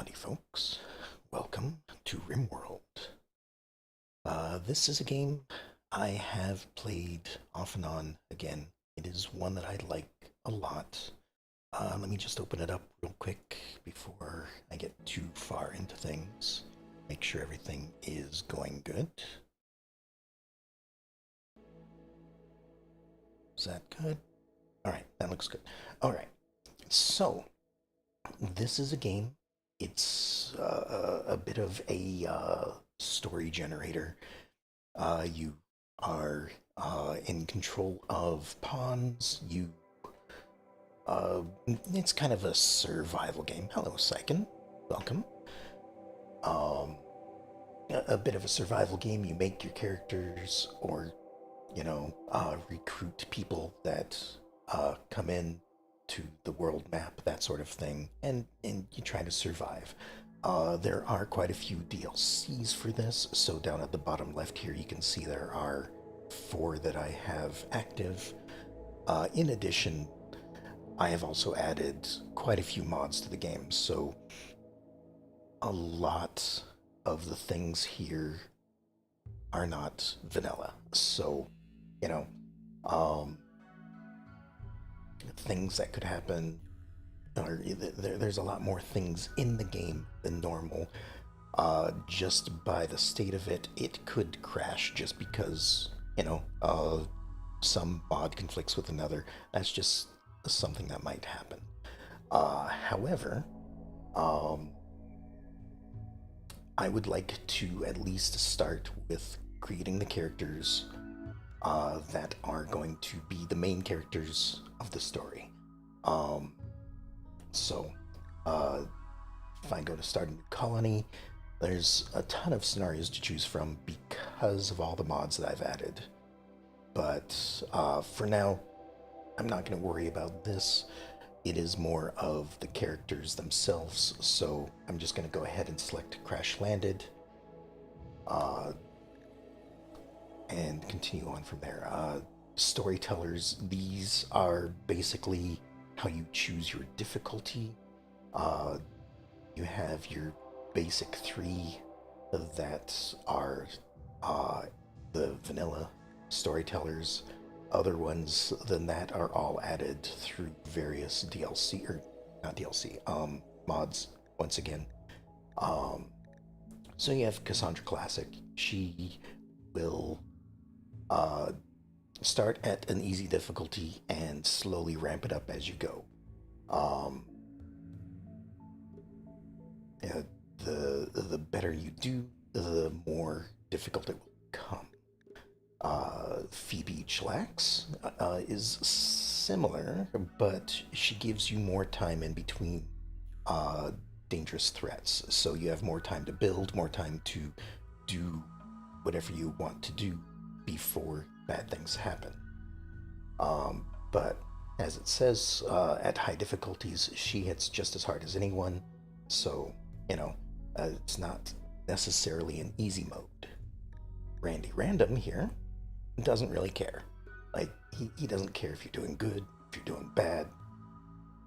Howdy, folks. Welcome to Rimworld. This is a game I have played off and on again. It is one that I like a lot. Let me just open it up real quick before I get too far into things. Make sure everything is going good. Is that good? Alright, that looks good. Alright, so this is a game. It's a bit of a story generator. You are in control of pawns. It's kind of a survival game. Hello, Syken. Welcome. Um, a bit of a survival game. You make your characters, or recruit people that come in to the world map, that sort of thing, and you try to survive. There are quite a few DLCs for this, so down at the bottom left here you can see there are 4 that I have active. In addition, I have also added quite a few mods to the game, so a lot of the things here are not vanilla. So, you know, um, things that could happen, or there's a lot more things in the game than normal. Just by the state of it, it could crash just because, some mod conflicts with another. That's just something that might happen. However, um, I would like to at least start with creating the characters that are going to be the main characters of the story. Um, so, uh, if I go to start a new colony, there's a ton of scenarios to choose from because of all the mods that I've added. But for now, I'm not going to worry about this. It is more of the characters themselves, so I'm just going to go ahead and select Crash Landed uh, and continue on from there. Storytellers, these are basically how you choose your difficulty. Uh, you have your basic 3 that are the vanilla storytellers. Other ones than that are all added through various DLC, or not DLC, mods, once again. Um, so you have Cassandra Classic. She will uh, start at an easy difficulty and slowly ramp it up as you go. Um, uh, the better you do, the more difficult it will become. Phoebe Chillax is similar, but she gives you more time in between uh, dangerous threats. So you have more time to build, more time to do whatever you want to do before bad things happen. But as it says, at high difficulties, she hits just as hard as anyone. So, it's not necessarily an easy mode. Randy Random here doesn't really care. Like, he doesn't care if you're doing good, if you're doing bad.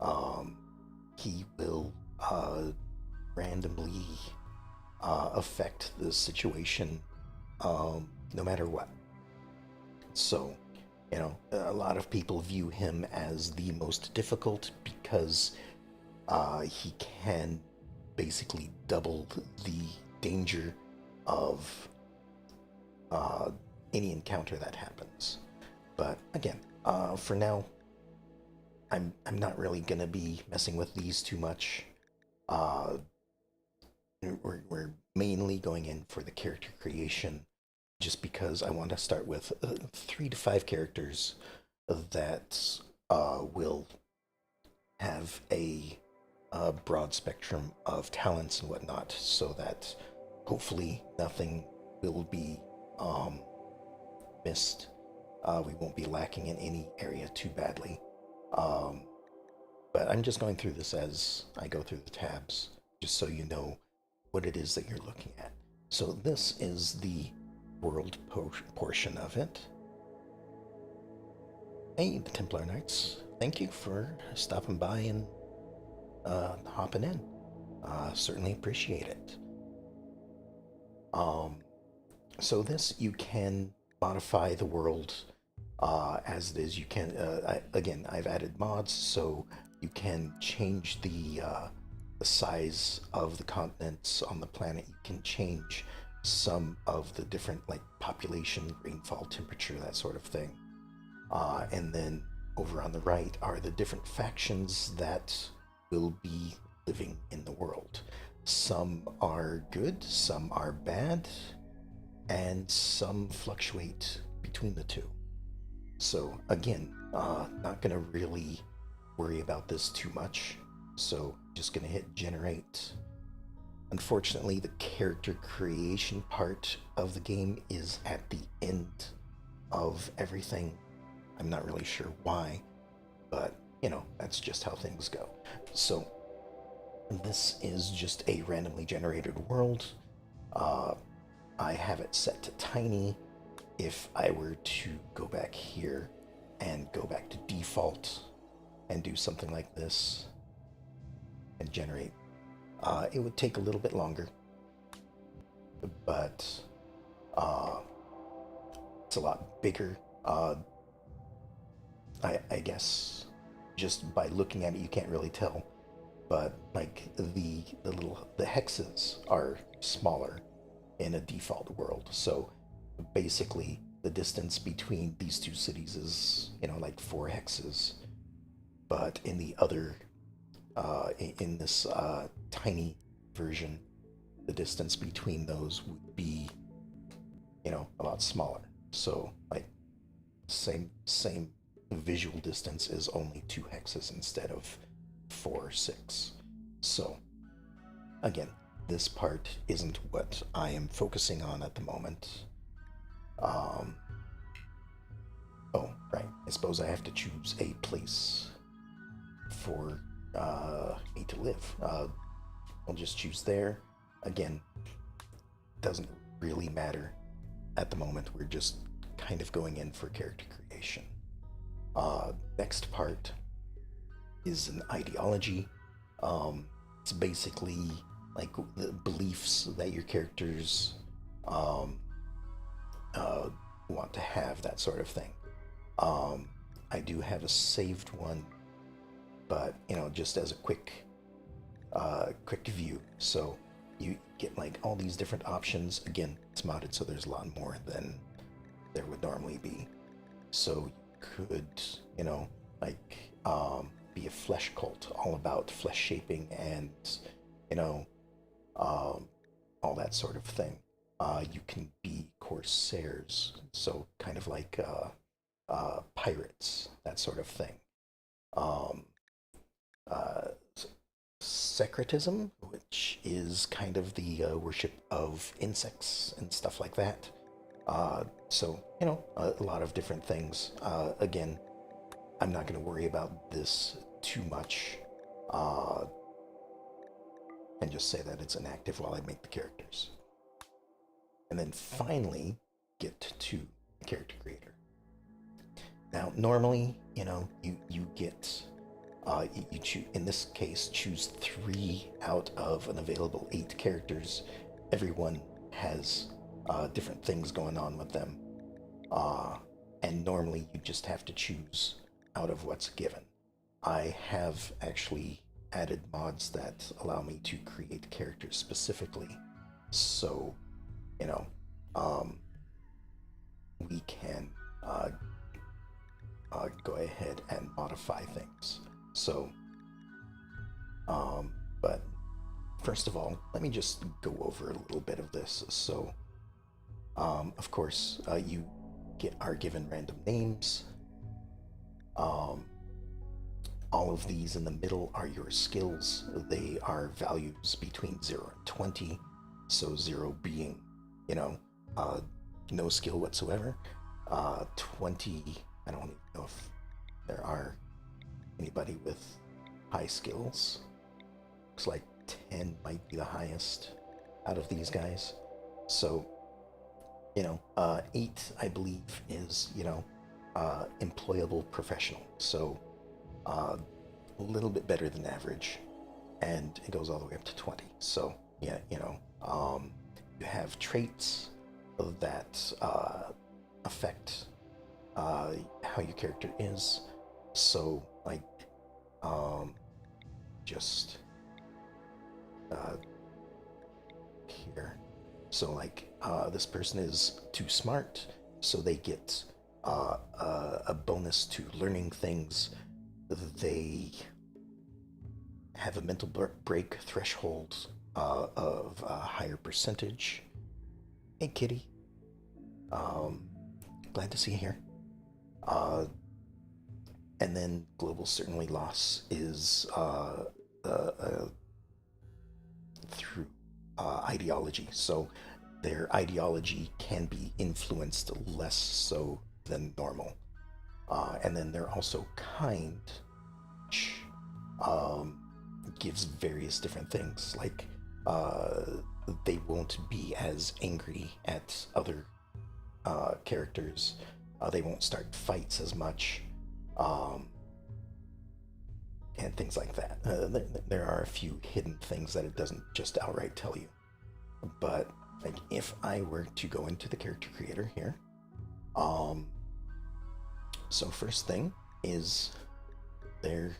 Um, he will randomly affect the situation no matter what. So, a lot of people view him as the most difficult because he can basically double the danger of uh, any encounter that happens. But again, for now, I'm not really gonna be messing with these too much. Uh, we're mainly going in for the character creation, just because I want to start with 3 to 5 characters that will have a broad spectrum of talents and whatnot, so that hopefully nothing will be um, missed. We won't be lacking in any area too badly. Um, but I'm just going through this as I go through the tabs, just so you know what it is that you're looking at. So this is the world portion of it. Hey, the Templar Knights, thank you for stopping by and hopping in. Certainly appreciate it. Um, so this you can modify the world as it is. You can again, I've added mods, so you can change the size of the continents on the planet. You can change some of the different like population, rainfall, temperature, that sort of thing. And then over on the right are the different factions that will be living in the world. Some are good, some are bad, and some fluctuate between the two. So again, not gonna really worry about this too much. So just gonna hit generate. Unfortunately, the character creation part of the game is at the end of everything. I'm not really sure why, but that's just how things go. So this is just a randomly generated world. Uh, I have it set to tiny. If I were to go back here and go back to default and do something like this and generate, it would take a little bit longer, but uh, it's a lot bigger. I guess just by looking at it, you can't really tell, but like the hexes are smaller in a default world. So basically, the distance between these two cities is like 4 hexes, but in the other in this tiny version, the distance between those would be a lot smaller. So like same visual distance is only 2 hexes instead of 4 or 6. So again, this part isn't what I am focusing on at the moment. Um, oh, right. I suppose I have to choose a place for me to live. I'll just choose there. Again, doesn't really matter at the moment. We're just kind of going in for character creation. Next part is an ideology. It's basically like the beliefs that your characters um, want to have, that sort of thing. Um, I do have a saved one, but just as a quick view. So you get like all these different options. Again, it's modded, so there's a lot more than there would normally be. So you could, like be a flesh cult, all about flesh shaping and you know, all that sort of thing. You can be corsairs, so kind of like pirates, that sort of thing. Um, uh, Secretism, which is kind of the worship of insects and stuff like that. So, a lot of different things. Again, I'm not going to worry about this too much uh, and just say that it's inactive while I make the characters. And then finally, get to the character creator. Now, normally, you get you choose, in this case, choose 3 out of an available 8 characters. Everyone has different things going on with them, and normally you just have to choose out of what's given. I have actually added mods that allow me to create characters specifically, so you know um, we can go ahead and modify things. So, but first of all, let me just go over a little bit of this. So, of course, you are given random names. Um, all of these in the middle are your skills. They are values between 0 and 20. So 0 being, you know, uh, no skill whatsoever. 20, I don't even know if there are anybody with high skills. Looks like 10 might be the highest out of these guys. So, 8, I believe, is, employable professional. So, a little bit better than average. and it goes all the way up to 20. So yeah, you have traits that affect how your character is. So like, um, just uh, here. So like, this person is too smart, so they get a bonus to learning things. They have a mental break threshold of a higher percentage. Hey, kitty. Um, Glad to see you here. Uh, and then global certainly loss is through ideology. So their ideology can be influenced less so than normal. And then they're also kind, which um, gives various different things. Like, uh, they won't be as angry at other characters. They won't start fights as much, um, and things like that. There are a few hidden things that it doesn't just outright tell you. But like, if I were to go into the character creator here, um, so first thing is their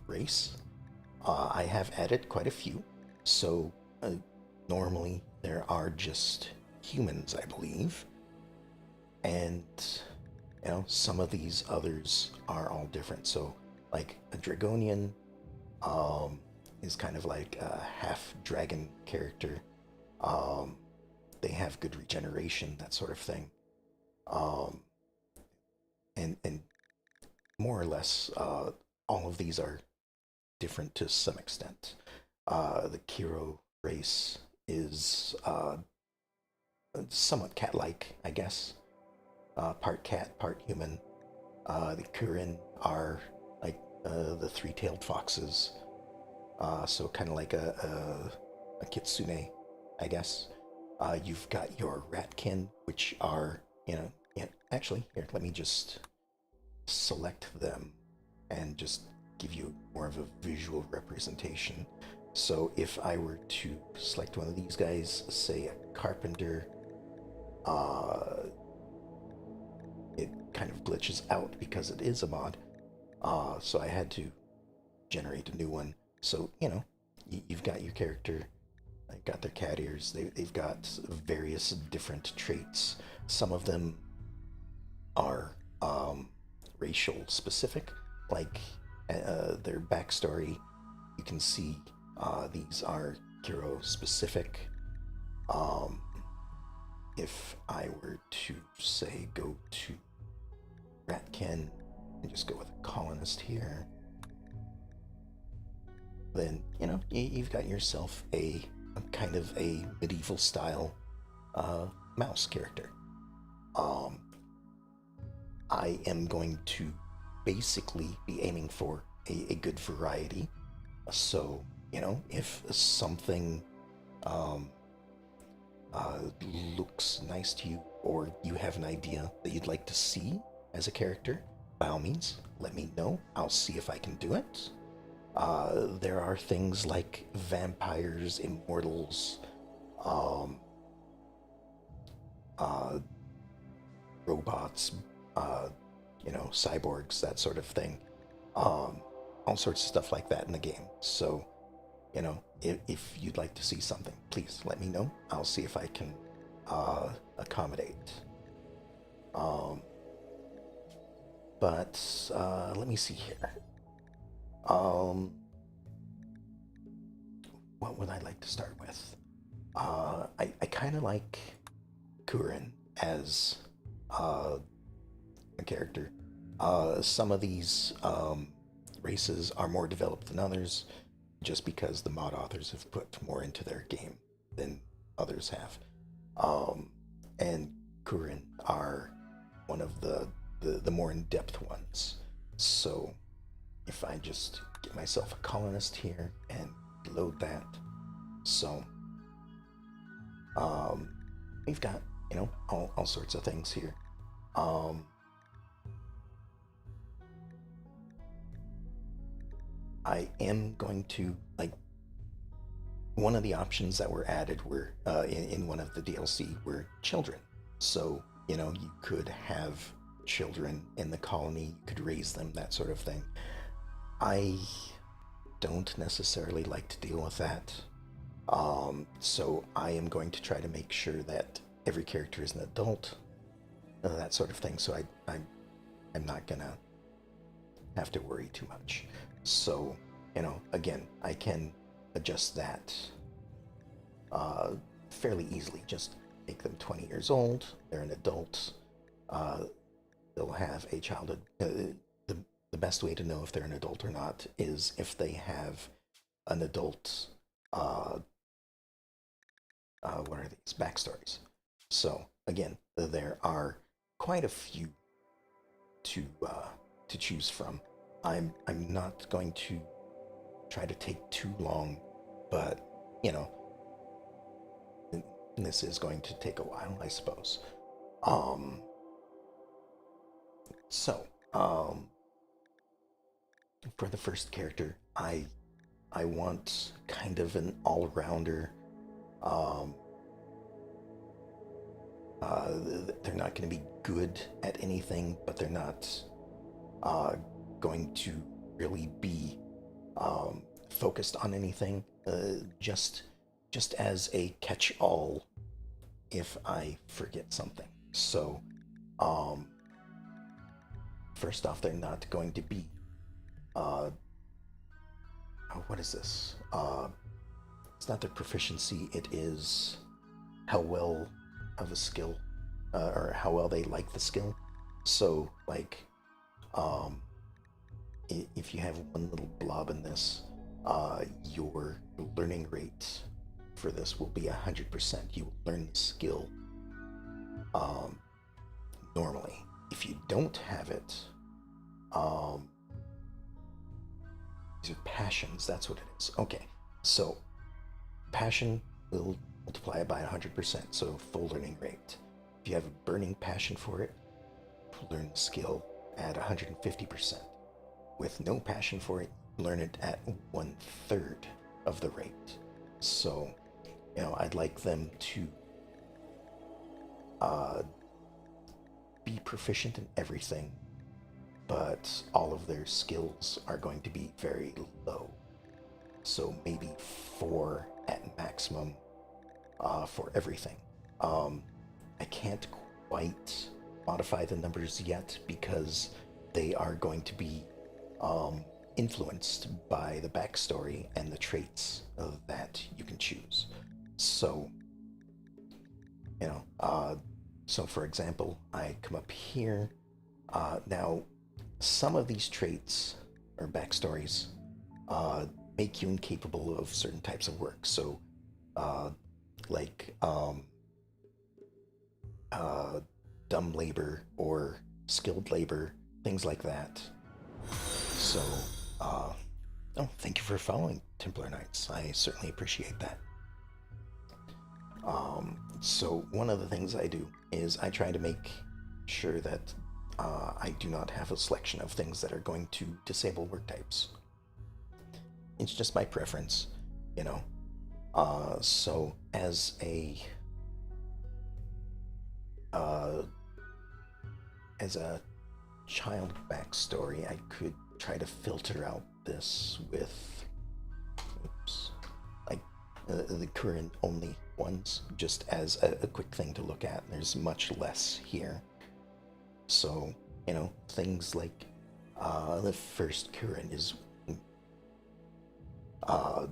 race. I have added quite a few. So normally there are just humans, I believe, and some of these others are all different. So like a Dragonian um, is kind of like a half dragon character. Um, they have good regeneration, that sort of thing. Um, and more or less, all of these are different to some extent. The Kiro race is somewhat cat-like, I guess. Part cat, part human. The Kurin are like the three-tailed foxes, so kind of like a kitsune, I guess. You've got your ratkin, which are, yeah, actually, here, let me just select them and just give you more of a visual representation. So if I were to select one of these guys, say a carpenter, uh, it kind of glitches out because it is a mod. So I had to generate a new one. So, you've got your character, they've got their cat ears, they've got various different traits. Some of them are racial specific, like their backstory. You can see these are Kiro specific. Um, if I were to say go to Ratkin and just go with a colonist here, then you've got yourself a kind of a medieval style mouse character. Um, I am going to basically be aiming for a good variety. So, if something um, uh, looks nice to you, or you have an idea that you'd like to see as a character, by all means, let me know. I'll see if I can do it. There are things like vampires, immortals, um, uh, robots, uh, cyborgs, that sort of thing. Um, all sorts of stuff like that in the game. So, if you'd like to see something, please let me know. I'll see if I can accommodate. Um, but let me see here. Um, what would I like to start with? I kind of like Kurin as uh, a character. Some of these races are more developed than others, just because the mod authors have put more into their game than others have. Um, and Kurin are one of the more in-depth ones. So if I just get myself a colonist here and load that, so um, we've got all sorts of things here. Um, I am going to like one of the options that were added were in one of the DLC were children. So, you could have children in the colony, you could raise them, that sort of thing. I don't necessarily like to deal with that. So I am going to try to make sure that every character is an adult, that sort of thing. So I'm not gonna have to worry too much. So, again, I can adjust that uh, fairly easily. Just make them 20 years old. They're an adult. Uh, they'll have a childhood. The the best way to know if they're an adult or not is if they have an adult. Uh, what are these backstories? So again, there are quite a few to choose from. I'm not going to try to take too long, but you know this is going to take a while, I suppose. Um, so for the first character, I want kind of an all-rounder. Um, they're not going to be good at anything, but they're not uh, going to really be focused on anything. Just as a catch-all if I forget something. So, um, first off, they're not going to be. Uh, what is this? It's not their proficiency. It is how well of a skill, or how well they like the skill. So, like, um, if you have one little blob in this, your learning rate for this will be 100%. You will learn the skill um, normally. If you don't have it, um, these are passions. That's what it is. Okay, so passion will multiply it by 100%, so full learning rate. If you have a burning passion for it, learn the skill at 150%. With no passion for it, learn it at 1/3 of the rate. So, I'd like them to uh, be proficient in everything, but all of their skills are going to be very low. So maybe 4 at maximum for everything. Um, I can't quite modify the numbers yet because they are going to be influenced by the backstory and the traits that you can choose. So, you know, uh, so for example, I come up here. Now, some of these traits or backstories uh, make you incapable of certain types of work. So, uh, like uh, dumb labor or skilled labor, things like that. So, uh, oh, thank you for following Templar Knights. I certainly appreciate that. So one of the things I do is I try to make sure that I do not have a selection of things that are going to disable work types. It's just my preference, you know. So uh, as a child backstory, I could try to filter out this with, oops, like the current only ones, just as a quick thing to look at. There's much less here. So, things like the first current is uh,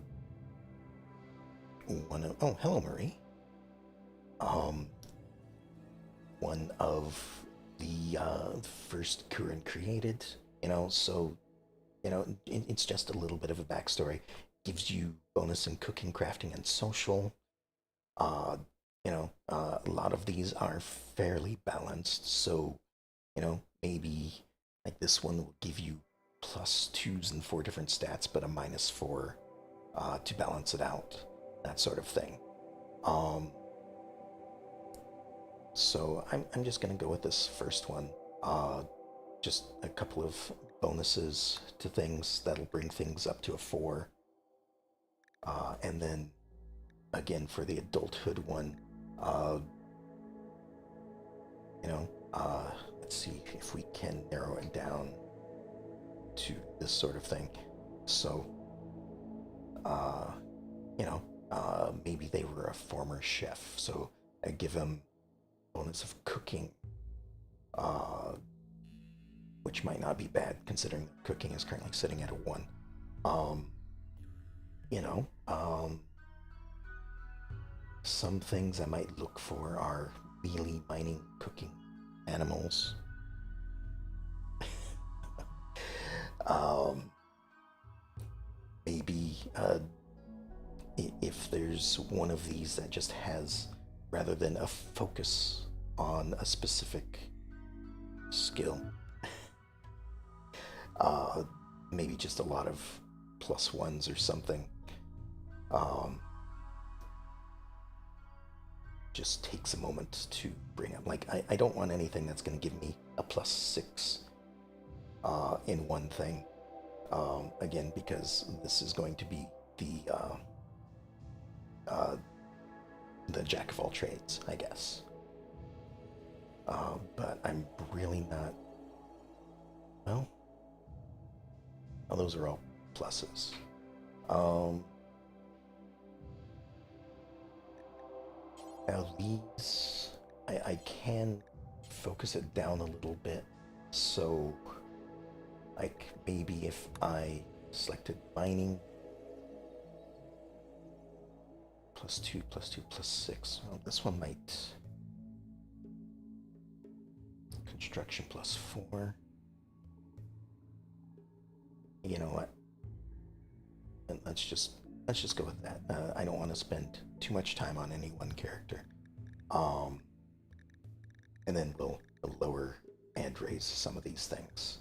one of, oh, hello, Marie. Um, one of the first current created, so, it's just a little bit of a backstory. Gives you bonus in cooking, crafting, and social. Uh, a lot of these are fairly balanced, so, maybe like this one will give you +2s and 4 different stats, but a -4 to balance it out, that sort of thing. Um, so I'm just gonna go with this first one. Just a couple of bonuses to things that'll bring things up to a 4. And then again for the adulthood one, uh, you know, let's see if we can narrow it down to this sort of thing. So, uh, maybe they were a former chef, so I give them bonus of cooking, uh, which might not be bad considering that cooking is currently sitting at a 1. Um, you know, um, some things I might look for are melee, mining, cooking, animals. um, maybe if there's one of these that just has, rather than a focus on a specific skill, uh, maybe just a lot of +1s or something. Um, just takes a moment to bring up. Like, I don't want anything that's going to give me a +6 in one thing. Again, because this is going to be uh, the jack of all trades, I guess. But I'm really not. Well, those are all pluses. Um, Now these, I can focus it down a little bit. So, like maybe if I selected mining, +2, +2, +6. Well, this one might. Construction +4. You know what? And let's just go with that. I don't want to spend too much time on any one character. Um, and then we'll lower and raise some of these things.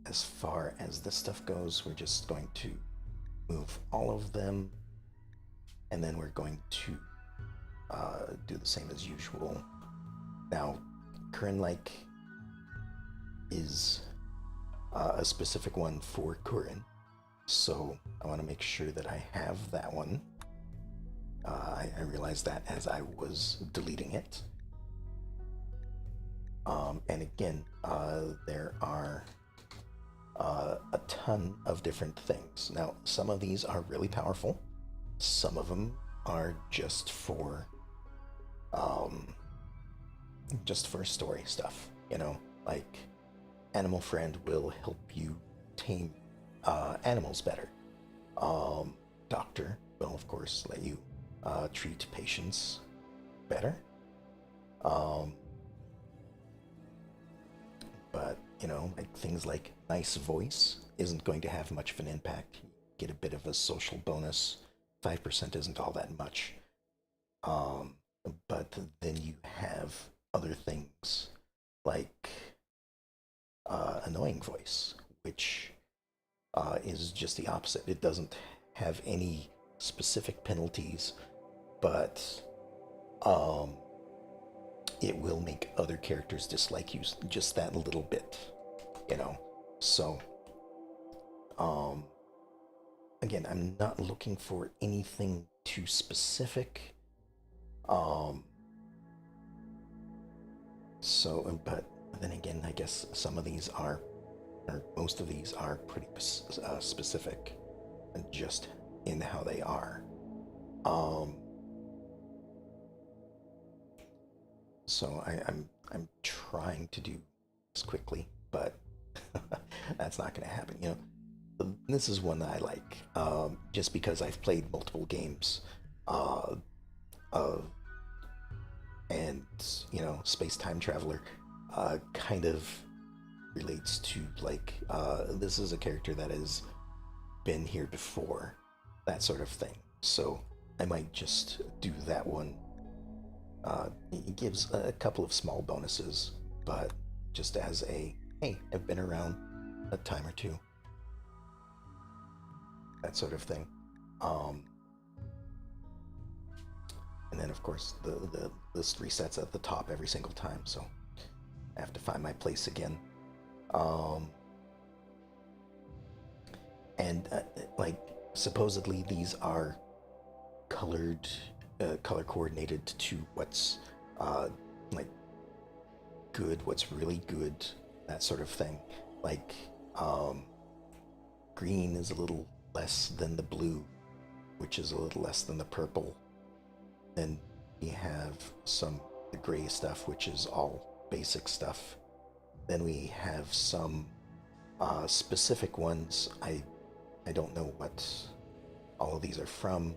As far as this stuff goes, we're just going to move all of them, and then we're going to do the same as usual. Now, Kurin-like is a specific one for Kurin, so I want to make sure that I have that one. I realized that as I was deleting it. And again, there are a ton of different things. Now, some of these are really powerful. Some of them are just for story stuff. Like Animal Friend will help you tame animals better. Doctor will, of course, let you treat patients better. But, like things like nice voice isn't going to have much of an impact. You get a bit of a social bonus. 5% isn't all that much. But then you have other things like annoying voice, which is just the opposite. It doesn't have any specific penalties, but it will make other characters dislike you just that little bit, So, again, I'm not looking for anything too specific. But then again, I guess some of these are, or most of these are pretty specific, and just in how they are. So I'm trying to do this quickly, but that's not going to happen. This is one that I like, just because I've played multiple games, and Space Time Traveler kind of relates to like this is a character that has been here before, that sort of thing. So I might just do that one. It gives a couple of small bonuses, but just as a, hey, I've been around a time or two, that sort of thing. And then of course the list resets at the top every single time, so I have to find my place again. Um, and like supposedly these are colored, color coordinated to what's uh, like good, what's really good, that sort of thing. Like um, green is a little less than the blue, which is a little less than the purple. Then we have some the gray stuff, which is all basic stuff. Then we have some specific ones. I don't know what all of these are from.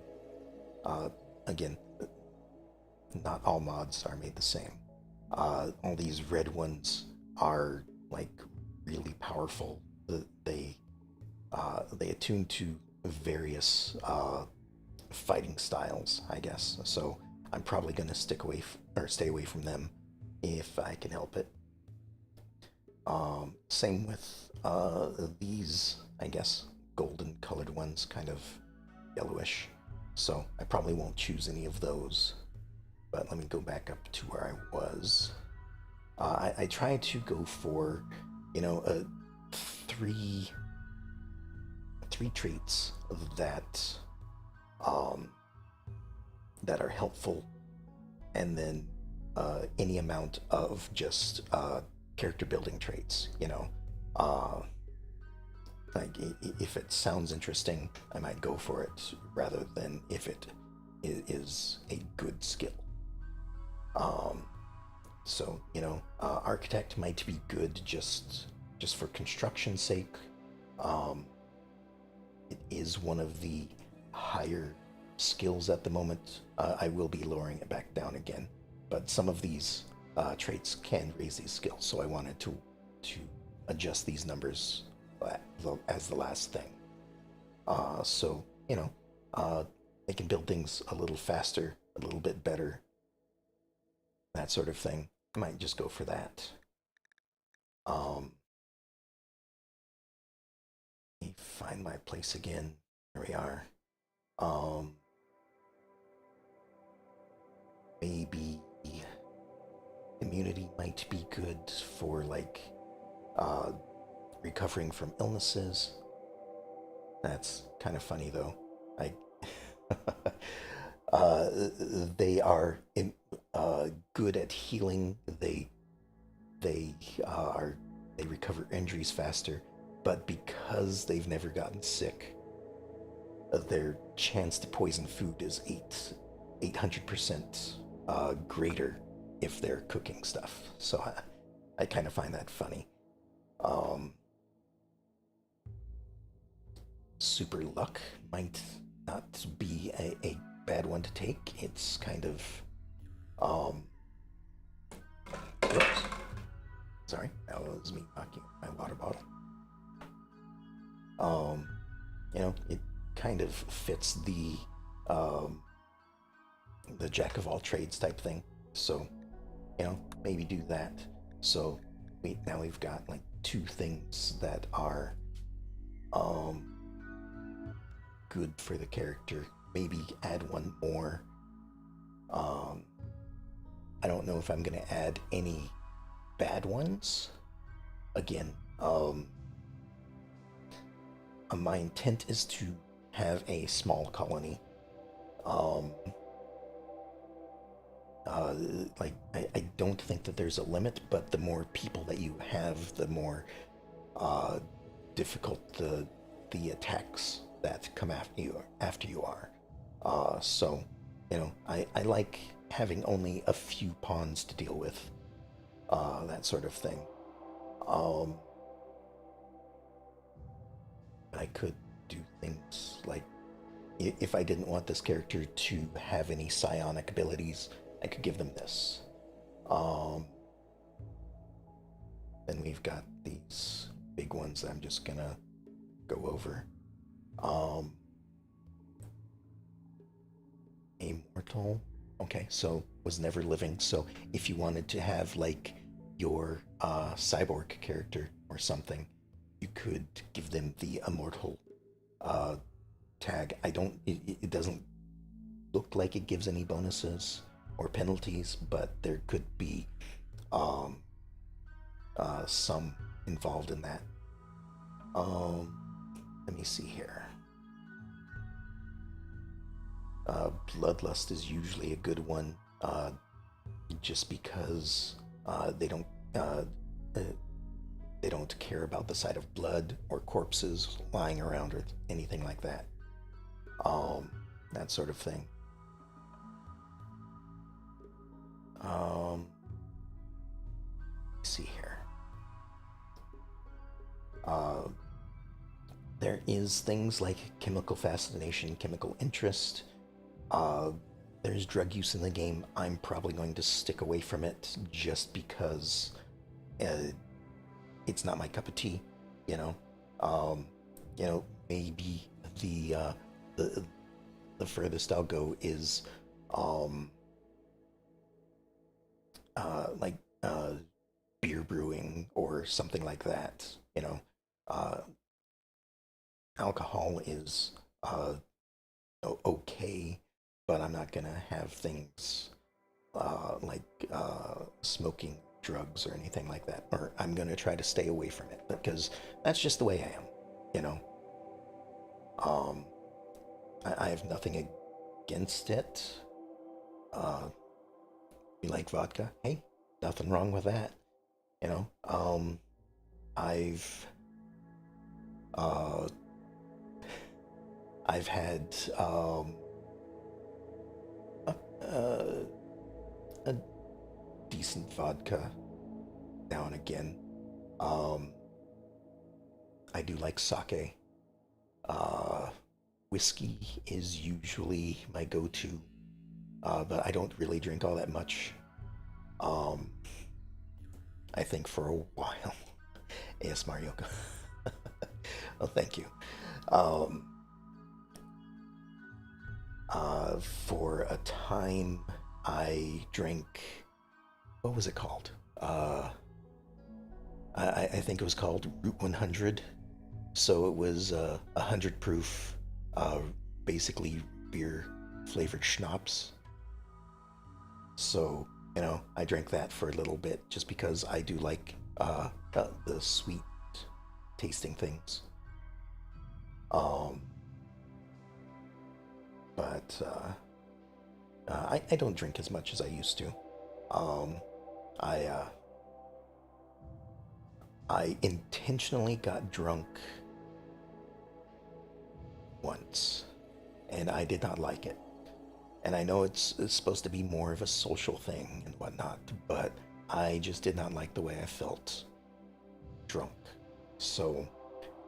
Uh, Again, not all mods are made the same. All these red ones are like really powerful. They attune to various fighting styles, I guess. So I'm probably gonna stick away or stay away from them if I can help it. Same with these, I guess, golden colored ones, kind of yellowish. So I probably won't choose any of those. But let me go back up to where I was. I try to go for, three three traits that um, that are helpful, and then any amount of just character building traits. Uh, like if it sounds interesting, I might go for it rather than if it is a good skill. Um, so architect might be good just for construction's sake. Um, it is one of the higher skills at the moment. I will be lowering it back down again, but some of these traits can raise these skills, so I wanted to adjust these numbers as the last thing. So they can build things a little faster, a little bit better, that sort of thing. I might just go for that. Um, Let me find my place again. Here we are. Um, Maybe immunity might be good for like uh, recovering from illnesses. That's kind of funny though. I uh, they are good at healing. They are they recover injuries faster, but because they've never gotten sick, their chance to poison food is 800% greater if they're cooking stuff. So I kind of find that funny. Um, Super luck might not be a bad one to take. It's kind of um, whoops, sorry, that was me knocking my water bottle. Um, it kind of fits um, the jack of all trades type thing. So, maybe do that. So, now we've got like two things that are um, good for the character. Maybe add one more. Um, I don't know if I'm gonna add any bad ones. Again, my intent is to have a small colony. Um, uh, like I don't think that there's a limit, but the more people that you have, the more uh, difficult the attacks that come after you are. So I like having only a few pawns to deal with, that sort of thing. Um, I could do things like if I didn't want this character to have any psionic abilities, I could give them this. Um, then we've got these big ones that I'm just gonna go over. Um, Immortal. Okay, so was never living. So if you wanted to have like your cyborg character or something, you could give them the immortal uh, tag. I don't. It doesn't look like it gives any bonuses or penalties, but there could be um, some. involved in that. Um, Let me see here. Bloodlust is usually a good one, just because they don't uh, uh, they don't care about the sight of blood or corpses lying around or anything like that. Um, that sort of thing. Let's see here. Uh, there is things like chemical fascination, chemical interest. Uh, there's drug use in the game. I'm probably going to stick away from it just because uh, it's not my cup of tea. You know, um, maybe the uh, the the furthest I'll go is um, like beer brewing or something like that. Uh, Alcohol is uh, okay, but I'm not gonna have things like smoking drugs or anything like that. Or I'm gonna try to stay away from it because that's just the way I am. You know, um, I have nothing against it. Uh, you like vodka? Hey, nothing wrong with that. You know, I've uh, I've had a, a, a decent vodka now and again. Um, I do like sake. Uh, Whiskey is usually my go-to, but I don't really drink all that much. Um, I think for a while. ASMR yoga. Oh, thank you. Um, for a time, I drank. What was it called? I think it was called Route 100. So it was 100 proof, uh, basically beer flavored schnapps. So, I drank that for a little bit just because I do like the sweet tasting things. Um, but I don't drink as much as I used to. Um, I I intentionally got drunk once, and I did not like it. And I know it's supposed to be more of a social thing and whatnot, but I just did not like the way I felt drunk. So,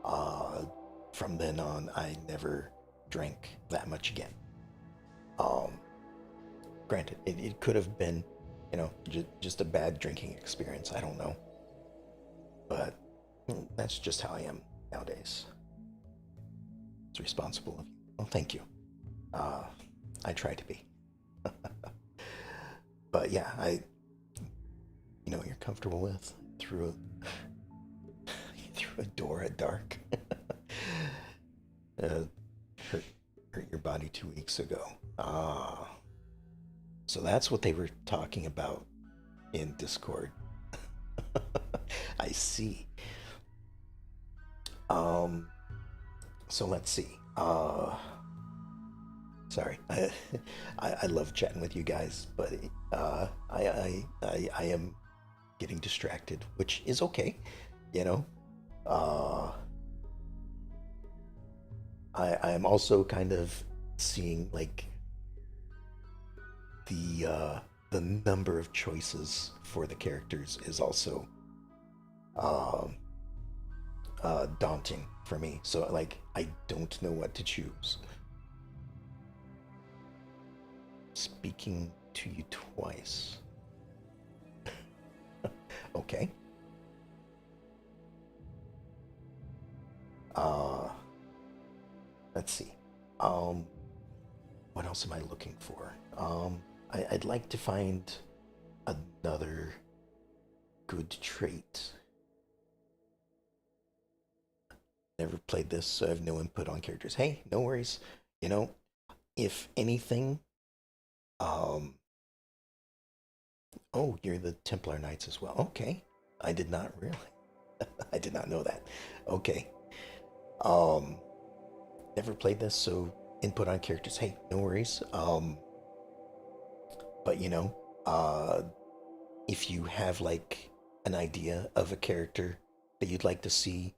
uh, from then on, I never drank that much again. Um, Granted, it could have been, just a bad drinking experience. I don't know. But that's just how I am nowadays. It's responsible of you. Well, thank you. Uh, I try to be. But yeah, you're comfortable with through through a door at dark. uh, hurt, hurt your body 2 weeks ago. Ah, so that's what they were talking about in Discord. I see. Um, so let's see. Sorry, I love chatting with you guys, but I am getting distracted, which is okay. You know, uh, I am also kind of seeing like the number of choices for the characters is also um, daunting for me. So like I don't know what to choose. Speaking to you twice. Okay. Uh, let's see. Um, what else am I looking for? I'd like to find another good trait. Never played this, so I have no input on characters. Hey, no worries. You know, if anything, um, oh, you're the Templar Knights as well. Okay, I did not really. I did not know that. Okay. Um, Never played this, so input on characters. Hey, no worries. But uh, if you have like an idea of a character that you'd like to see,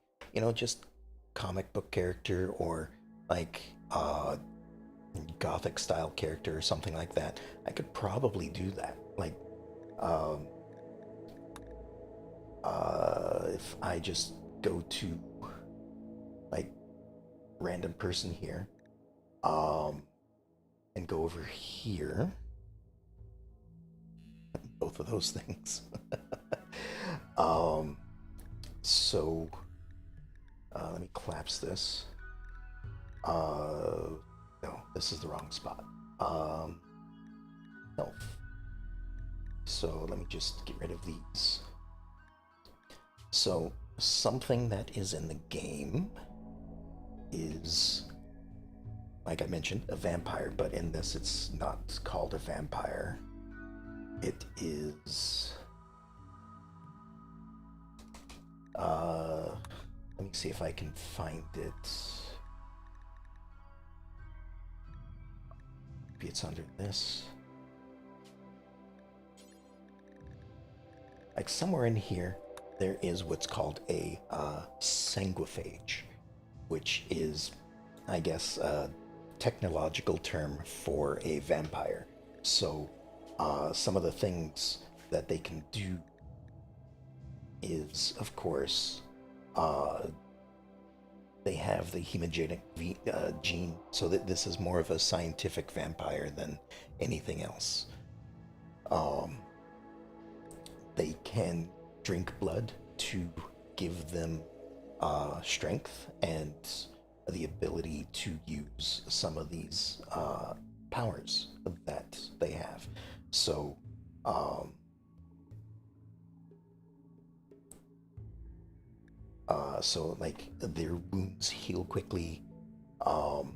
just comic book character or like gothic style character or something like that, I could probably do that. Like, um, if I just go to like random person here, um, and go over here, both of those things. um, so let me collapse this. No, this is the wrong spot. Um, Health. So let me just get rid of these. So something that is in the game is, like I mentioned, a vampire, but in this it's not called a vampire. It is. Uh, Let me see if I can find it. Maybe it's under this. Like somewhere in here, there is what's called a sanguiphage, which is, I guess, a technological term for a vampire. So, some of the things that they can do is, of course, uh, they have the hemogenic gene, so that this is more of a scientific vampire than anything else. Um, they can drink blood to give them strength and the ability to use some of these powers that they have. So, um, so like their wounds heal quickly. Um,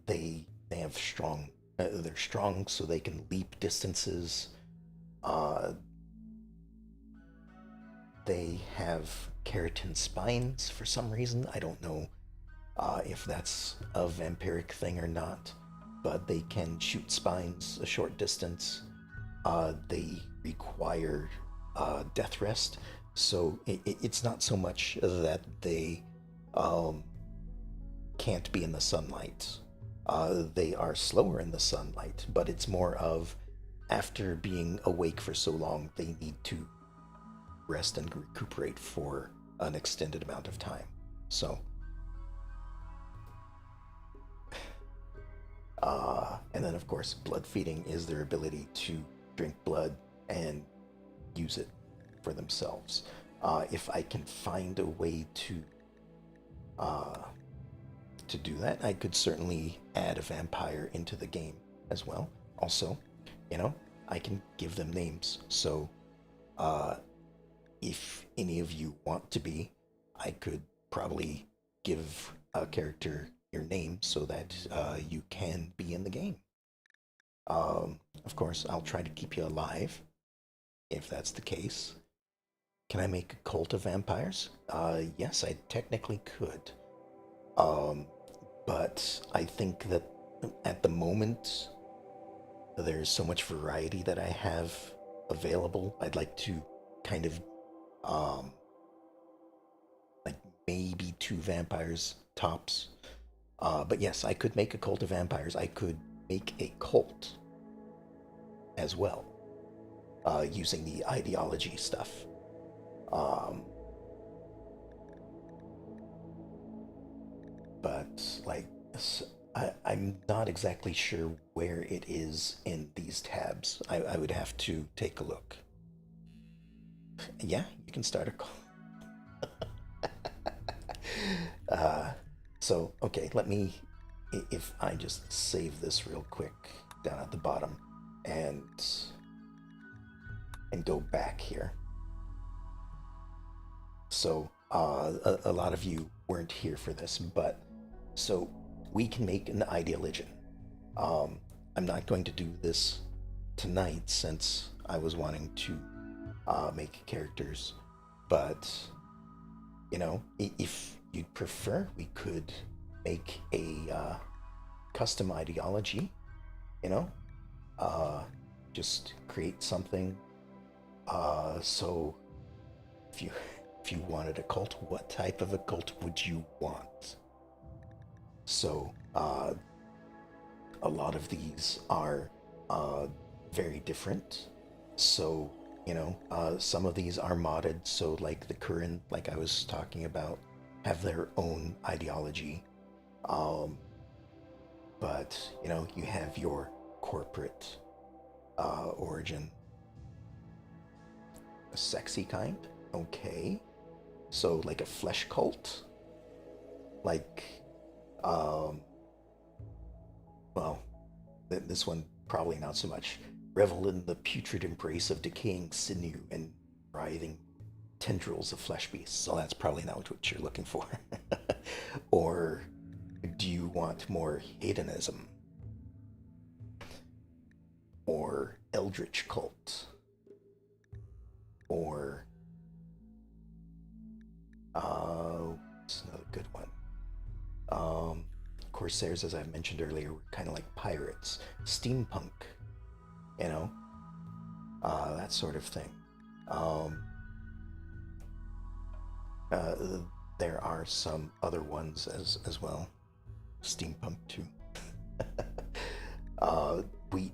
they have strong. They're strong, so they can leap distances. Uh, they have keratin spines for some reason. I don't know if that's a vampiric thing or not, but they can shoot spines a short distance. They require death rest, so it's not so much that they um, can't be in the sunlight. They are slower in the sunlight, but it's more of after being awake for so long, they need to rest and recuperate for an extended amount of time. So, and then of course, blood feeding is their ability to drink blood and use it for themselves. If I can find a way uh, to do that, I could certainly add a vampire into the game as well. Also, you know, I can give them names. So, uh, if any of you want to be, I could probably give a character your name so that you can be in the game. Of course, I'll try to keep you alive if that's the case. Can I make a cult of vampires? Yes, I technically could. Um, but I think that at the moment, there's so much variety that I have available. I'd like to kind of, um, like maybe two vampires tops. But yes, I could make a cult of vampires. I could make a cult as well, using the ideology stuff. Um, but like, I'm not exactly sure where it is in these tabs. I would have to take a look. Yeah, you can start a call. Uh, so, okay, let me, if I just save this real quick down at the bottom and go back here. So, a lot of you weren't here for this, but so we can make an ideologian. Um, I'm not going to do this tonight since I was wanting to make characters But, if you'd prefer, we could make a custom ideology, you know, uh, just create something. So if you if you wanted a cult, what type of a cult would you want? So a lot of these are uh, very different. So some of these are modded. So like the current, like I was talking about, have their own ideology. Um, but you have your corporate origin, a sexy kind. Okay, so like a flesh cult, like um, well, this one probably not so much. Revel in the putrid embrace of decaying sinew and writhing tendrils of flesh beasts. So that's probably not what you're looking for. Or do you want more hedonism or eldritch cult or it's another good one. Corsairs, as I mentioned earlier, were kind of like pirates, steampunk, you know, that sort of thing. Um, uh, there are some other ones as well, steampunk too. uh, we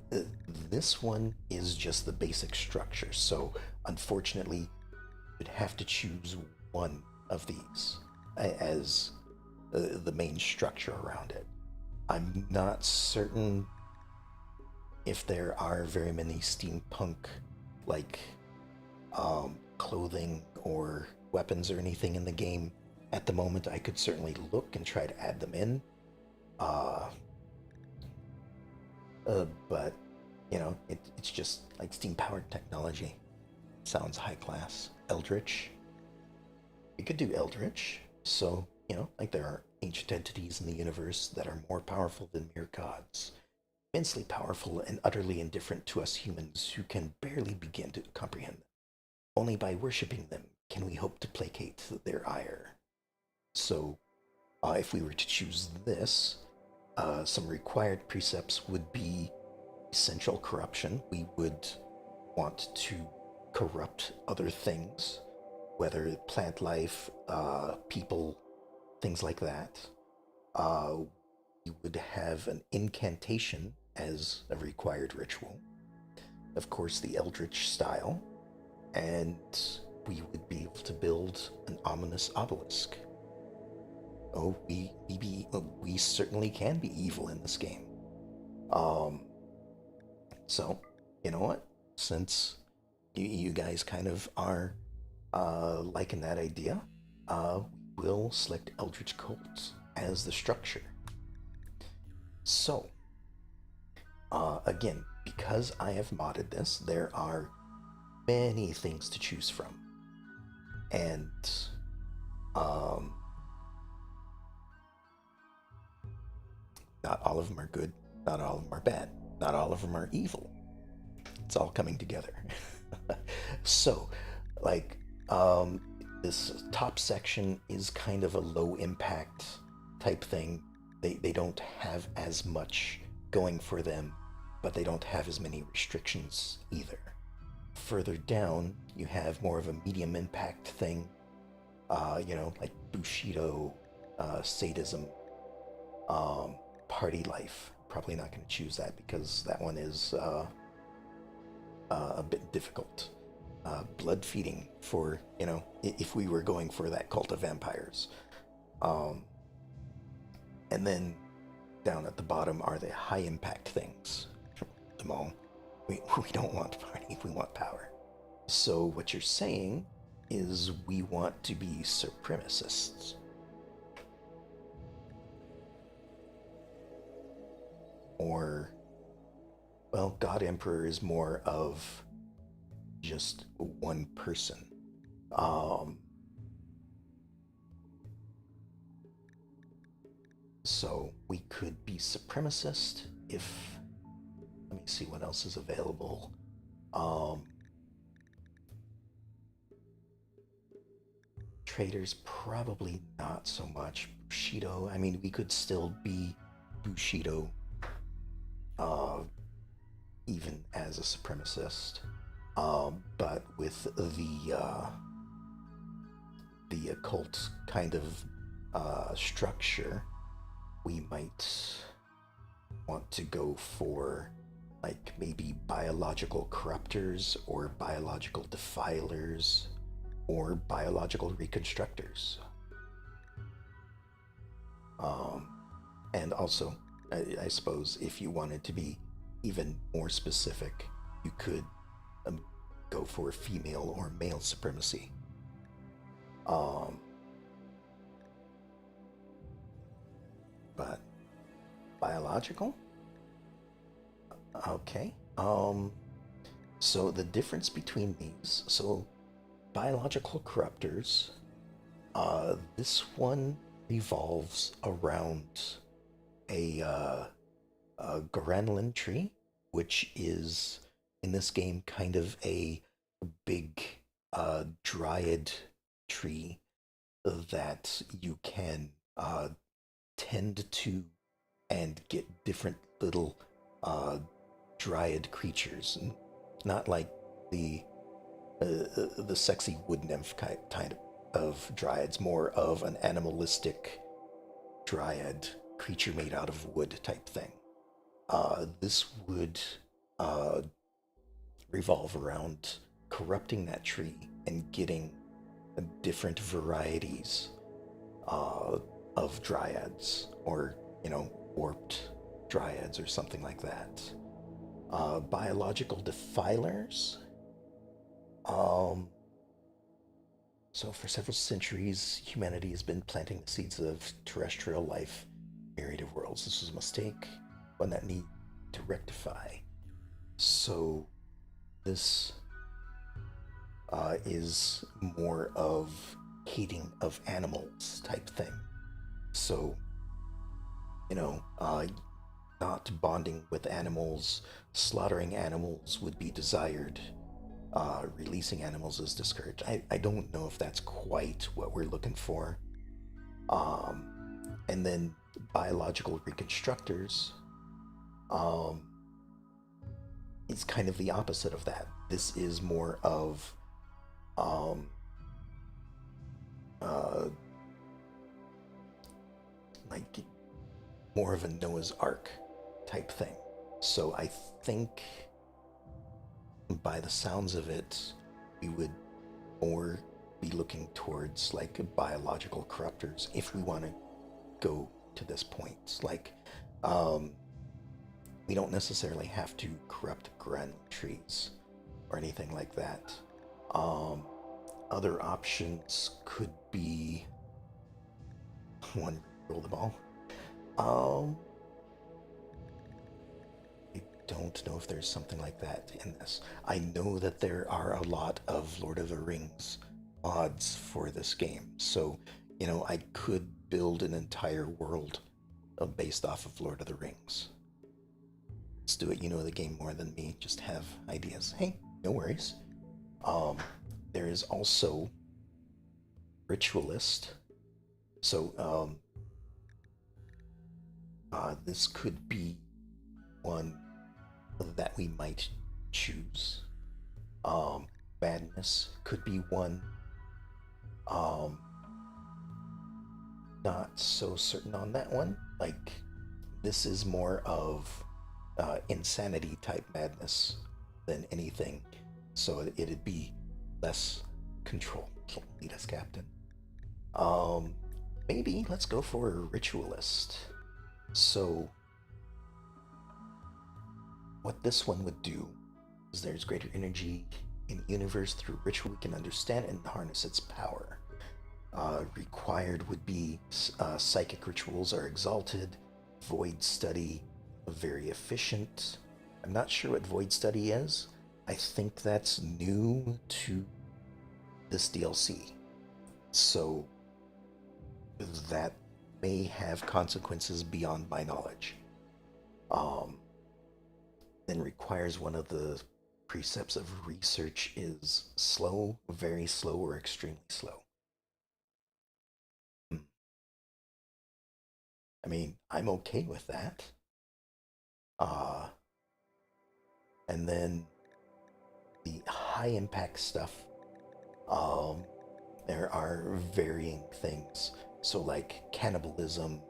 This one is just the basic structure, so unfortunately, you'd have to choose one of these as the main structure around it. I'm not certain if there are very many steampunk like clothing or weapons or anything in the game at the moment. I could certainly look and try to add them in. Uh, but it's just like steam powered technology. Sounds high class. Eldritch. You could do Eldritch. So, like there are ancient entities in the universe that are more powerful than mere gods, immensely powerful and utterly indifferent to us humans who can barely begin to comprehend them. Only by worshipping them can we hope to placate their ire. So, if we were to choose this, some required precepts would be essential corruption. We would want to corrupt other things, whether plant life, people, things like that. Uh, we would have an incantation as a required ritual. Of course, the Eldritch style, and we would be able to build an ominous obelisk. Oh, we certainly can be evil in this game. Um, so you know what? Since you guys kind of are liking that idea, we'll select Eldritch Cult as the structure. So again, because I have modded this, there are many things to choose from, and um, not all of them are good, not all of them are bad, not all of them are evil. It's all coming together. So, like, um, this top section is kind of a low impact type thing. They don't have as much going for them, but they don't have as many restrictions either. Further down, you have more of a medium impact thing, like Bushido, sadism, party life. Probably not going to choose that because that one is a bit difficult. Blood feeding for, if we were going for that cult of vampires. Um, and then down at the bottom are the high impact things. Them all. We don't want party, we want power. So what you're saying is we want to be supremacists. Or, well, God Emperor is more of just one person. Um, so we could be supremacist if, let me see what else is available. Um, traders, probably not so much. Bushido, I mean, we could still be Bushido, uh, even as a supremacist. But with the occult kind of structure, we might want to go for like maybe biological corruptors or biological defilers or biological reconstructors. Um, and also, I suppose if you wanted to be even more specific, you could um, go for female or male supremacy. Um, but biological? Okay. So the difference between these, so biological corruptors, this one revolves around a Garanlin tree, which is in this game kind of a big dryad tree that you can tend to and get different little uh, dryad creatures, not like the the sexy wood nymph kind of dryads, more of an animalistic dryad creature made out of wood type thing. This would uh, revolve around corrupting that tree and getting different varieties uh, of dryads, or warped dryads or something like that. Biological defilers. Um, so for several centuries, humanity has been planting the seeds of terrestrial life, myriad of worlds. This was a mistake, one that need to rectify. So this is more of hating of animals type thing. So, you know, uh, not bonding with animals, slaughtering animals would be desired. Releasing animals is discouraged. I don't know if that's quite what we're looking for. And then biological reconstructors um, is kind of the opposite of that. This is more of um, uh, like more of a Noah's Ark type thing. So I think by the sounds of it, we would more be looking towards like biological corruptors if we want to go to this point. Like, um, we don't necessarily have to corrupt grand trees or anything like that. Um, Other options could be one, roll the ball. Um, I don't know if there's something like that in this. I know that there are a lot of Lord of the Rings mods for this game, so I could build an entire world based off of Lord of the Rings. Let's do it. You know the game more than me. Just have ideas. Hey, no worries. Um, there is also Ritualist. So this could be one that we might choose. Um, Madness could be one. Um, Not so certain on that one. Like, this is more of insanity type madness than anything. So it'd be less control. Lead us, Captain. Um, Maybe let's go for a ritualist. So, what this one would do is there's greater energy in the universe through ritual we can understand and harness its power. Required would be psychic rituals are exalted, void study, very efficient. I'm not sure what void study is. I think that's new to this DLC. So that may have consequences beyond my knowledge. Um, then requires one of the precepts of research is slow, very slow, or extremely slow. I mean, I'm okay with that. Uh, and then the high impact stuff, um, there are varying things. So, like cannibalism,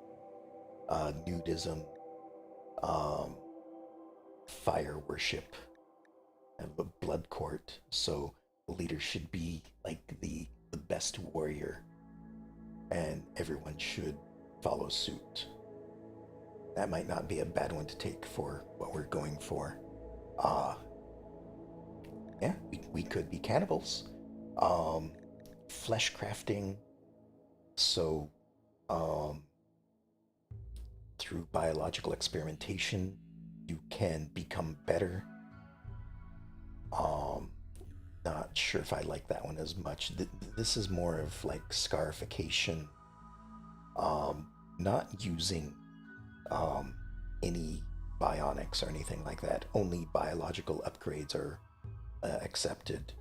nudism, um, fire worship, and a blood court. So, the leader should be like the best warrior, and everyone should follow suit. That might not be a bad one to take for what we're going for. Uh, yeah, we could be cannibals. Um, Flesh crafting. So, um, through biological experimentation, you can become better. Um, Not sure if I like that one as much. This is more of like scarification, not using um, any bionics or anything like that. Only biological upgrades are accepted.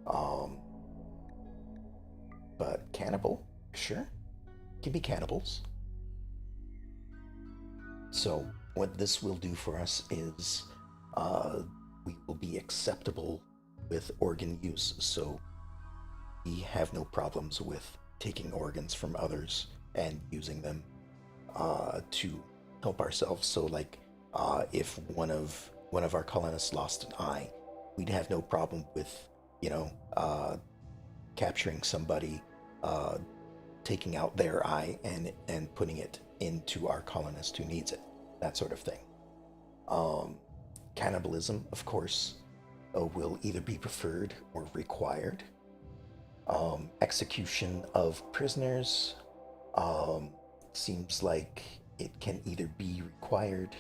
Um, but cannibal, sure, can be cannibals. So what this will do for us is uh, we will be acceptable with organ use. So we have no problems with taking organs from others and using them to help ourselves. So, like, if one of our colonists lost an eye, we'd have no problem with, you know, capturing somebody, uh, taking out their eye and putting it into our colonist who needs it. That sort of thing. Um, Cannibalism, of course, will either be preferred or required. Execution of prisoners um, seems like it can either be required,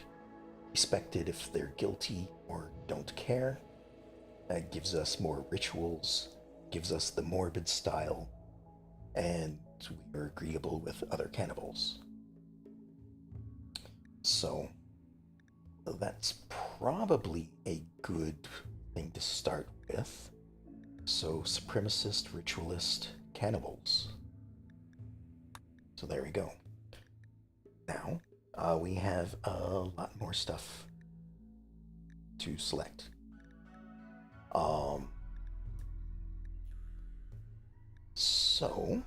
respected if they're guilty or don't care. That gives us more rituals, gives us the morbid style, and we are agreeable with other cannibals. So that's probably a good thing to start with. So, supremacist, ritualist, cannibals. So there we go. Now, we have a lot more stuff to select. Um, so,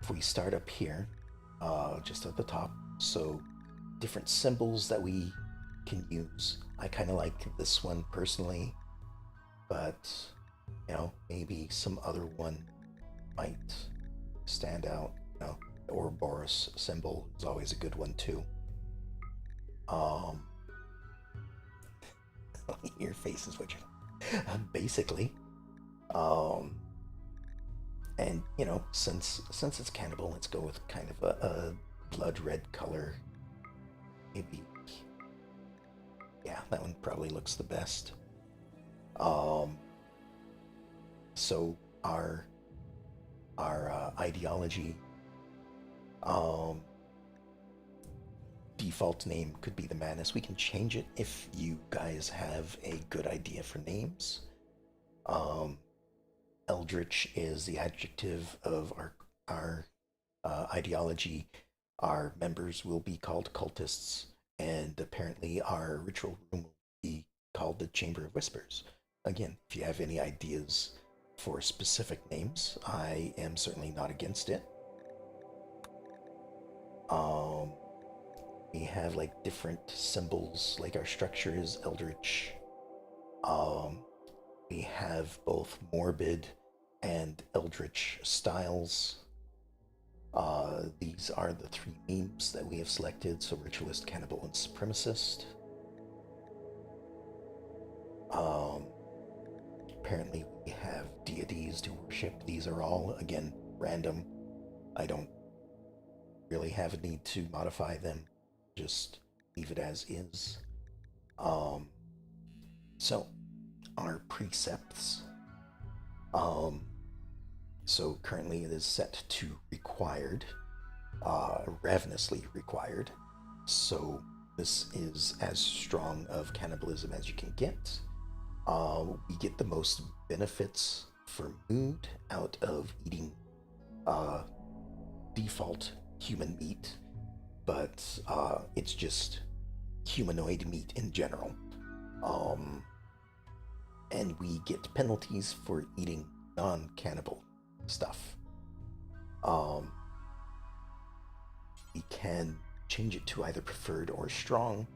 if we start up here, just at the top, so different symbols that we can use. I kind of like this one personally, but maybe some other one might stand out. The Ouroboros symbol is always a good one too. Um, your face is what you basically. Um, and since it's cannibal, let's go with kind of a blood red color. Maybe, yeah, that one probably looks the best. Um, so our ideology, um, default name could be the Madness. We can change it if you guys have a good idea for names. Um, Eldritch is the adjective of our ideology. Our members will be called cultists, and apparently our ritual room will be called the Chamber of Whispers. Again, if you have any ideas for specific names, I am certainly not against it. Um, we have like different symbols, like our structure is Eldritch. Um, we have both morbid and Eldritch styles. These are the three memes that we have selected, so Ritualist, Cannibal, and Supremacist. Um, Apparently we have deities to worship. These are all, again, random. I don't really have a need to modify them. Just leave it as is. Um, so, our precepts. Um, so currently it is set to required, ravenously required. So this is as strong of cannibalism as you can get. We get the most benefits for mood out of eating uh, default human meat, but it's just humanoid meat in general. Um, and we get penalties for eating non-cannibal stuff. Um, we can change it to either preferred or strong.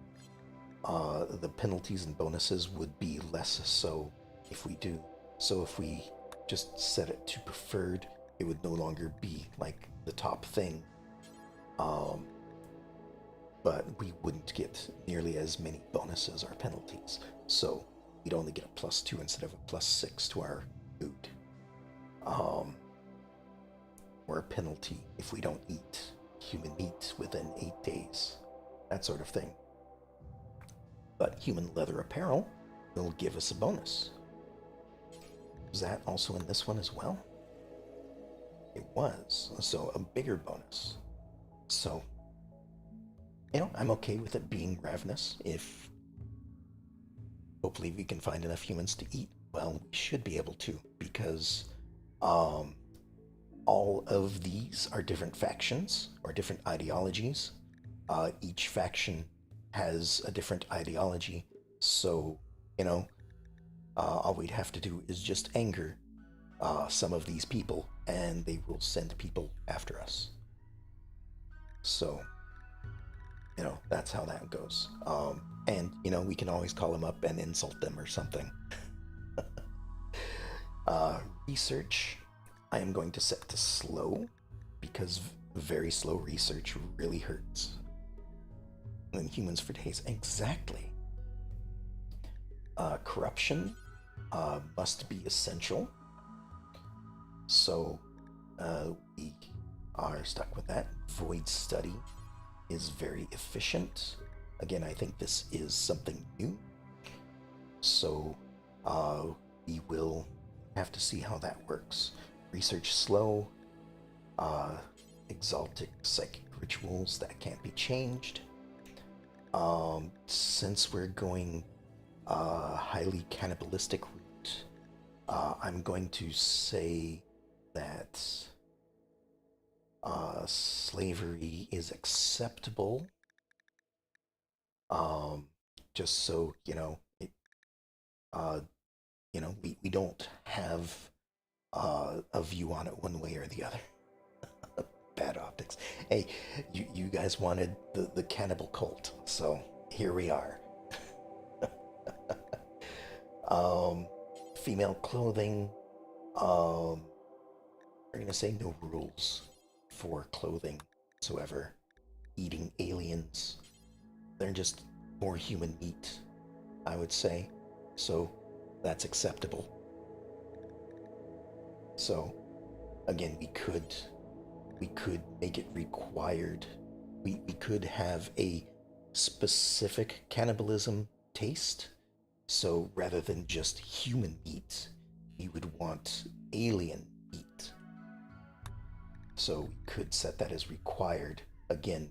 The penalties and bonuses would be less so if we do. So if we just set it to preferred, it would no longer be like the top thing. Um, but we wouldn't get nearly as many bonuses or penalties. So we'd only get a +2 instead of a +6 to our food. Um, or a penalty if we don't eat human meat within 8 days. That sort of thing. But human leather apparel will give us a bonus. Was that also in this one as well? It was. So a bigger bonus. So, I'm okay with it being ravenous if hopefully we can find enough humans to eat. Well, we should be able to because um, all of these are different factions or different ideologies. Each faction has a different ideology. So, all we'd have to do is just anger some of these people, and they will send people after us. So, that's how that goes. And, we can always call them up and insult them or something. Research, I am going to set to slow because very slow research really hurts. And humans for days, exactly. Corruption must be essential. So we are stuck with that. Void study is very efficient. Again, I think this is something new. So we will have to see how that works. Research slow. Exaltic psychic rituals that can't be changed. Since we're going highly cannibalistic route, I'm going to say that slavery is acceptable. Just so we don't have a view on it one way or the other. Bad optics. Hey, you guys wanted the cannibal cult, so here we are. um, Female clothing. We're gonna say no rules for clothing whatsoever. Eating aliens. They're just more human meat, I would say. So that's acceptable. So again, we could make it required. We could have a specific cannibalism taste. So rather than just human meat, we would want alien meat. So we could set that as required. Again,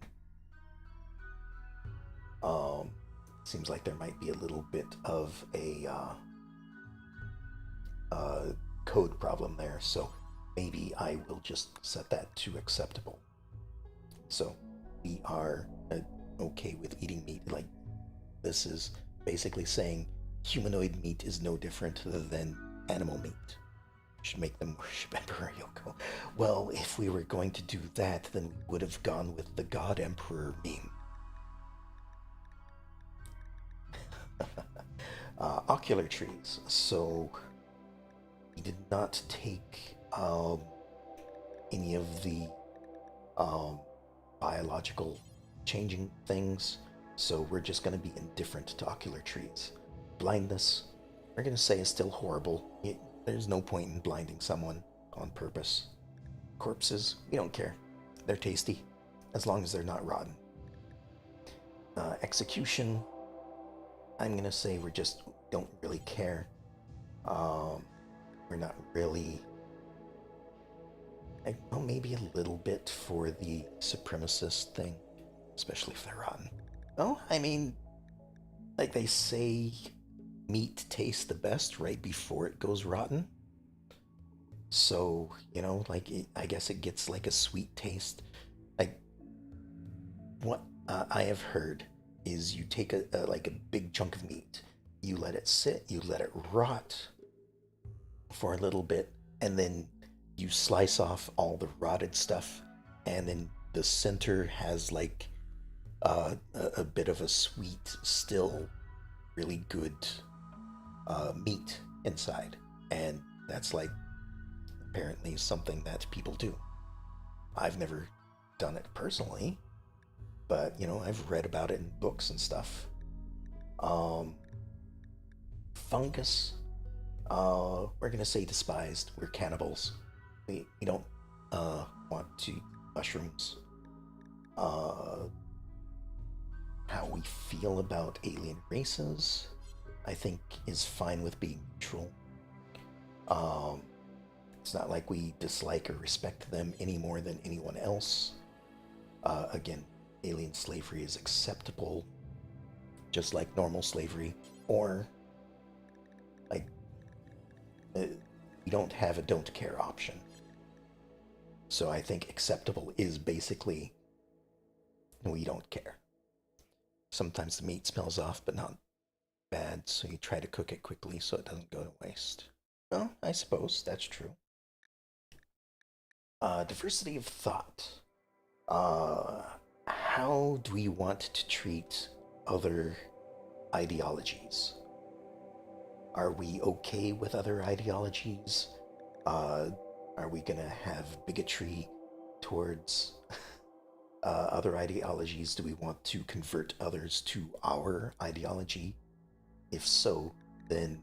um, seems like there might be a little bit of a code problem there. So maybe I will just set that to acceptable. So we are okay with eating meat. Like, this is basically saying humanoid meat is no different than animal meat. Should make them worship Emperor Yoko. Well, if we were going to do that, then we would have gone with the God Emperor meme. Ocular trees. So we did not take any of the biological changing things, so we're just going to be indifferent to ocular trees. Blindness, we're going to say is still horrible. There's no point in blinding someone on purpose. Corpses, we don't care. They're tasty, as long as they're not rotten. Execution, I'm going to say we just don't really care. We're not really... well, maybe a little bit for the supremacist thing, especially if they're rotten. Oh, I mean, like they say, meat tastes the best right before it goes rotten. So, I guess it gets like a sweet taste. Like, what I have heard is you take like a big chunk of meat, you let it sit, you let it rot for a little bit, and then you slice off all the rotted stuff, and then the center has like a bit of a sweet, still really good meat inside, and that's like apparently something that people do. I've never done it personally, but I've read about it in books and stuff. Um, Fungus, we're gonna say despised. We're cannibals. We don't want to eat mushrooms. Uh, how we feel about alien races, I think, is fine with being neutral. Um, it's not like we dislike or respect them any more than anyone else. Again, alien slavery is acceptable, just like normal slavery, or like we don't have a don't care option. So I think acceptable is basically we don't care. Sometimes the meat smells off, but not bad, so you try to cook it quickly so it doesn't go to waste. Well, I suppose that's true. Diversity of thought. Uh, how do we want to treat other ideologies? Are we okay with other ideologies? Uh, are we gonna have bigotry towards other ideologies? Do we want to convert others to our ideology? If so, then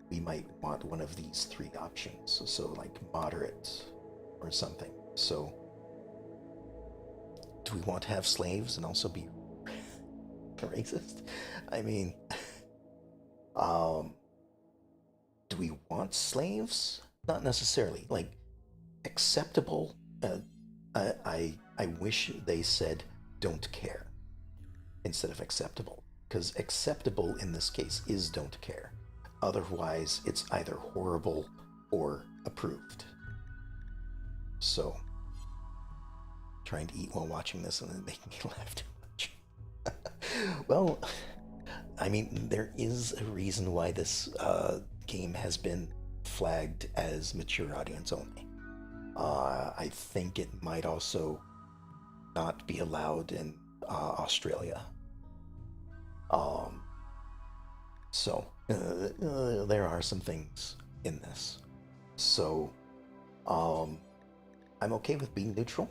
we might want one of these three options. So, like moderate or something. So, do we want to have slaves and also be racist? I mean, um, do we want slaves? Not necessarily. Like, acceptable. I wish they said don't care instead of acceptable, because acceptable in this case is don't care. Otherwise, it's either horrible or approved. So, trying to eat while watching this and then making me laugh too much. Well, I mean, there is a reason why this game has been flagged as mature audience only. I think it might also not be allowed in Australia. Um, so there are some things in this. So um, I'm okay with being neutral.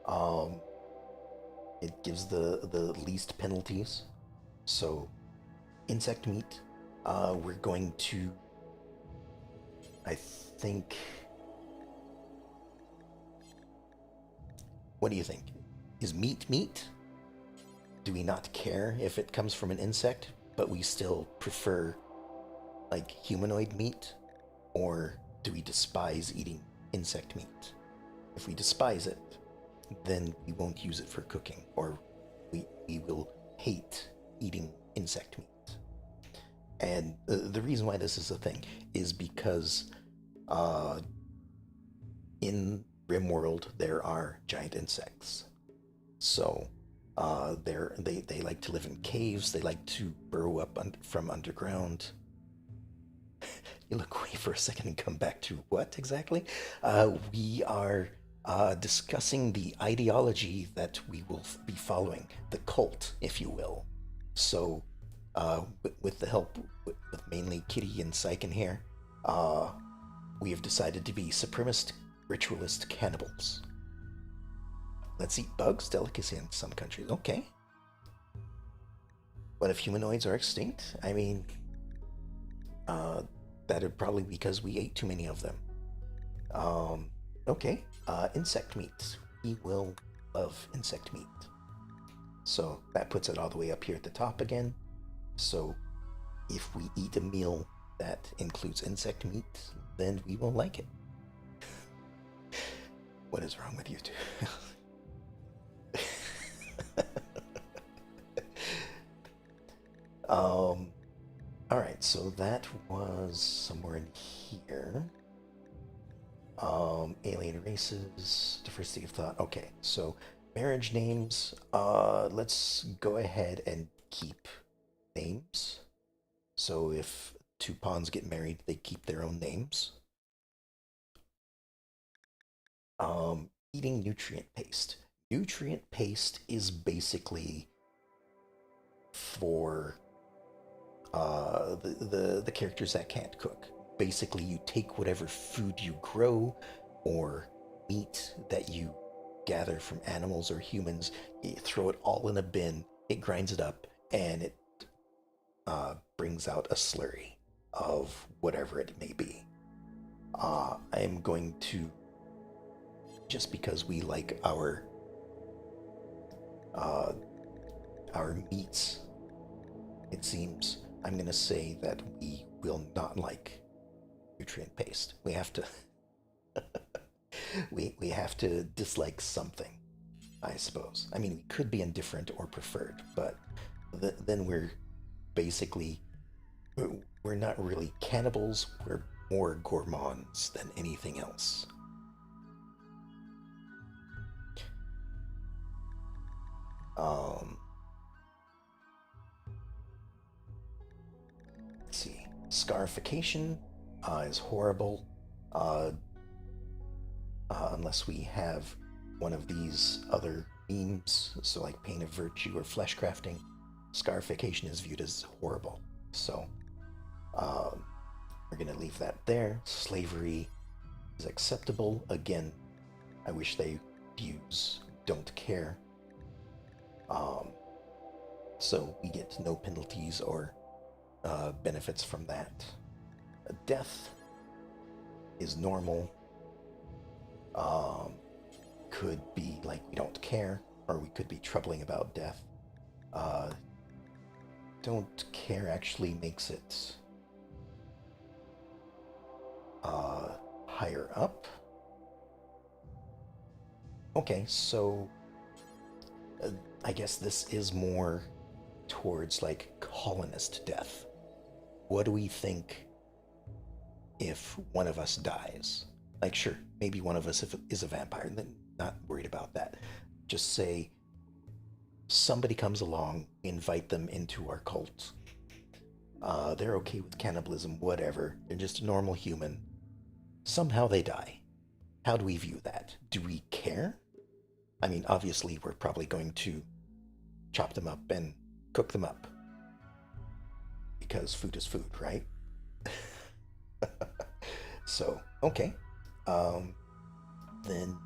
Um, it gives the least penalties. So insect meat, we're going to, I think. What do you think? Is meat meat? Do we not care if it comes from an insect, but we still prefer like humanoid meat? Or do we despise eating insect meat? If we despise it, then we won't use it for cooking, or we will hate eating insect meat. And the reason why this is a thing is because uh, in Rimworld there are giant insects. So they like to live in caves. They like to burrow up from underground. You look away for a second and come back to what exactly? We are discussing the ideology that we will be following, the cult, if you will. So, with the help with mainly Kitty and Syken here, uh, we have decided to be supremacist ritualist cannibals. Let's eat bugs, delicacy in some countries. Okay. What if humanoids are extinct? I mean, uh, that'd probably be because we ate too many of them. Okay. Insect meat. We will love insect meat. So that puts it all the way up here at the top again. So if we eat a meal that includes insect meat, then we will like it. What is wrong with you two? um, all right, so that was somewhere in here. Alien races, diversity of thought. Okay, so Marriage names. Let's go ahead and keep names. So if two pawns get married, they keep their own names. Eating nutrient paste. Nutrient paste is basically for the characters that can't cook. Basically, you take whatever food you grow or meat that you gather from animals or humans, you throw it all in a bin, it grinds it up, and it brings out a slurry of whatever it may be. I am going to, just because we like uh, our meats, it seems, I'm going to say that we will not like nutrient paste. We have to we have to dislike something, I suppose. I mean, we could be indifferent or preferred, but then we're basically we're not really cannibals. We're more gourmands than anything else. Um, let's see. Scarification is horrible, uh, unless we have one of these other memes, so like pain of virtue or flesh crafting. Scarification is viewed as horrible. So um, we're going to leave that there. Slavery is acceptable. Again, I wish they use don't care. Um, so we get no penalties or benefits from that. A death is normal. Um, could be like we don't care, or we could be troubling about death. Uh, don't care actually makes it uh, higher up. Okay, so uh, I guess this is more towards like colonist death. What do we think if one of us dies? Like, sure, maybe one of us if is a vampire, then not worried about that. Just say somebody comes along, invite them into our cult. They're okay with cannibalism, whatever. They're just a normal human. Somehow they die. How do we view that? Do we care? I mean, obviously, we're probably going to chop them up and cook them up because food is food, right? So, okay. Um, then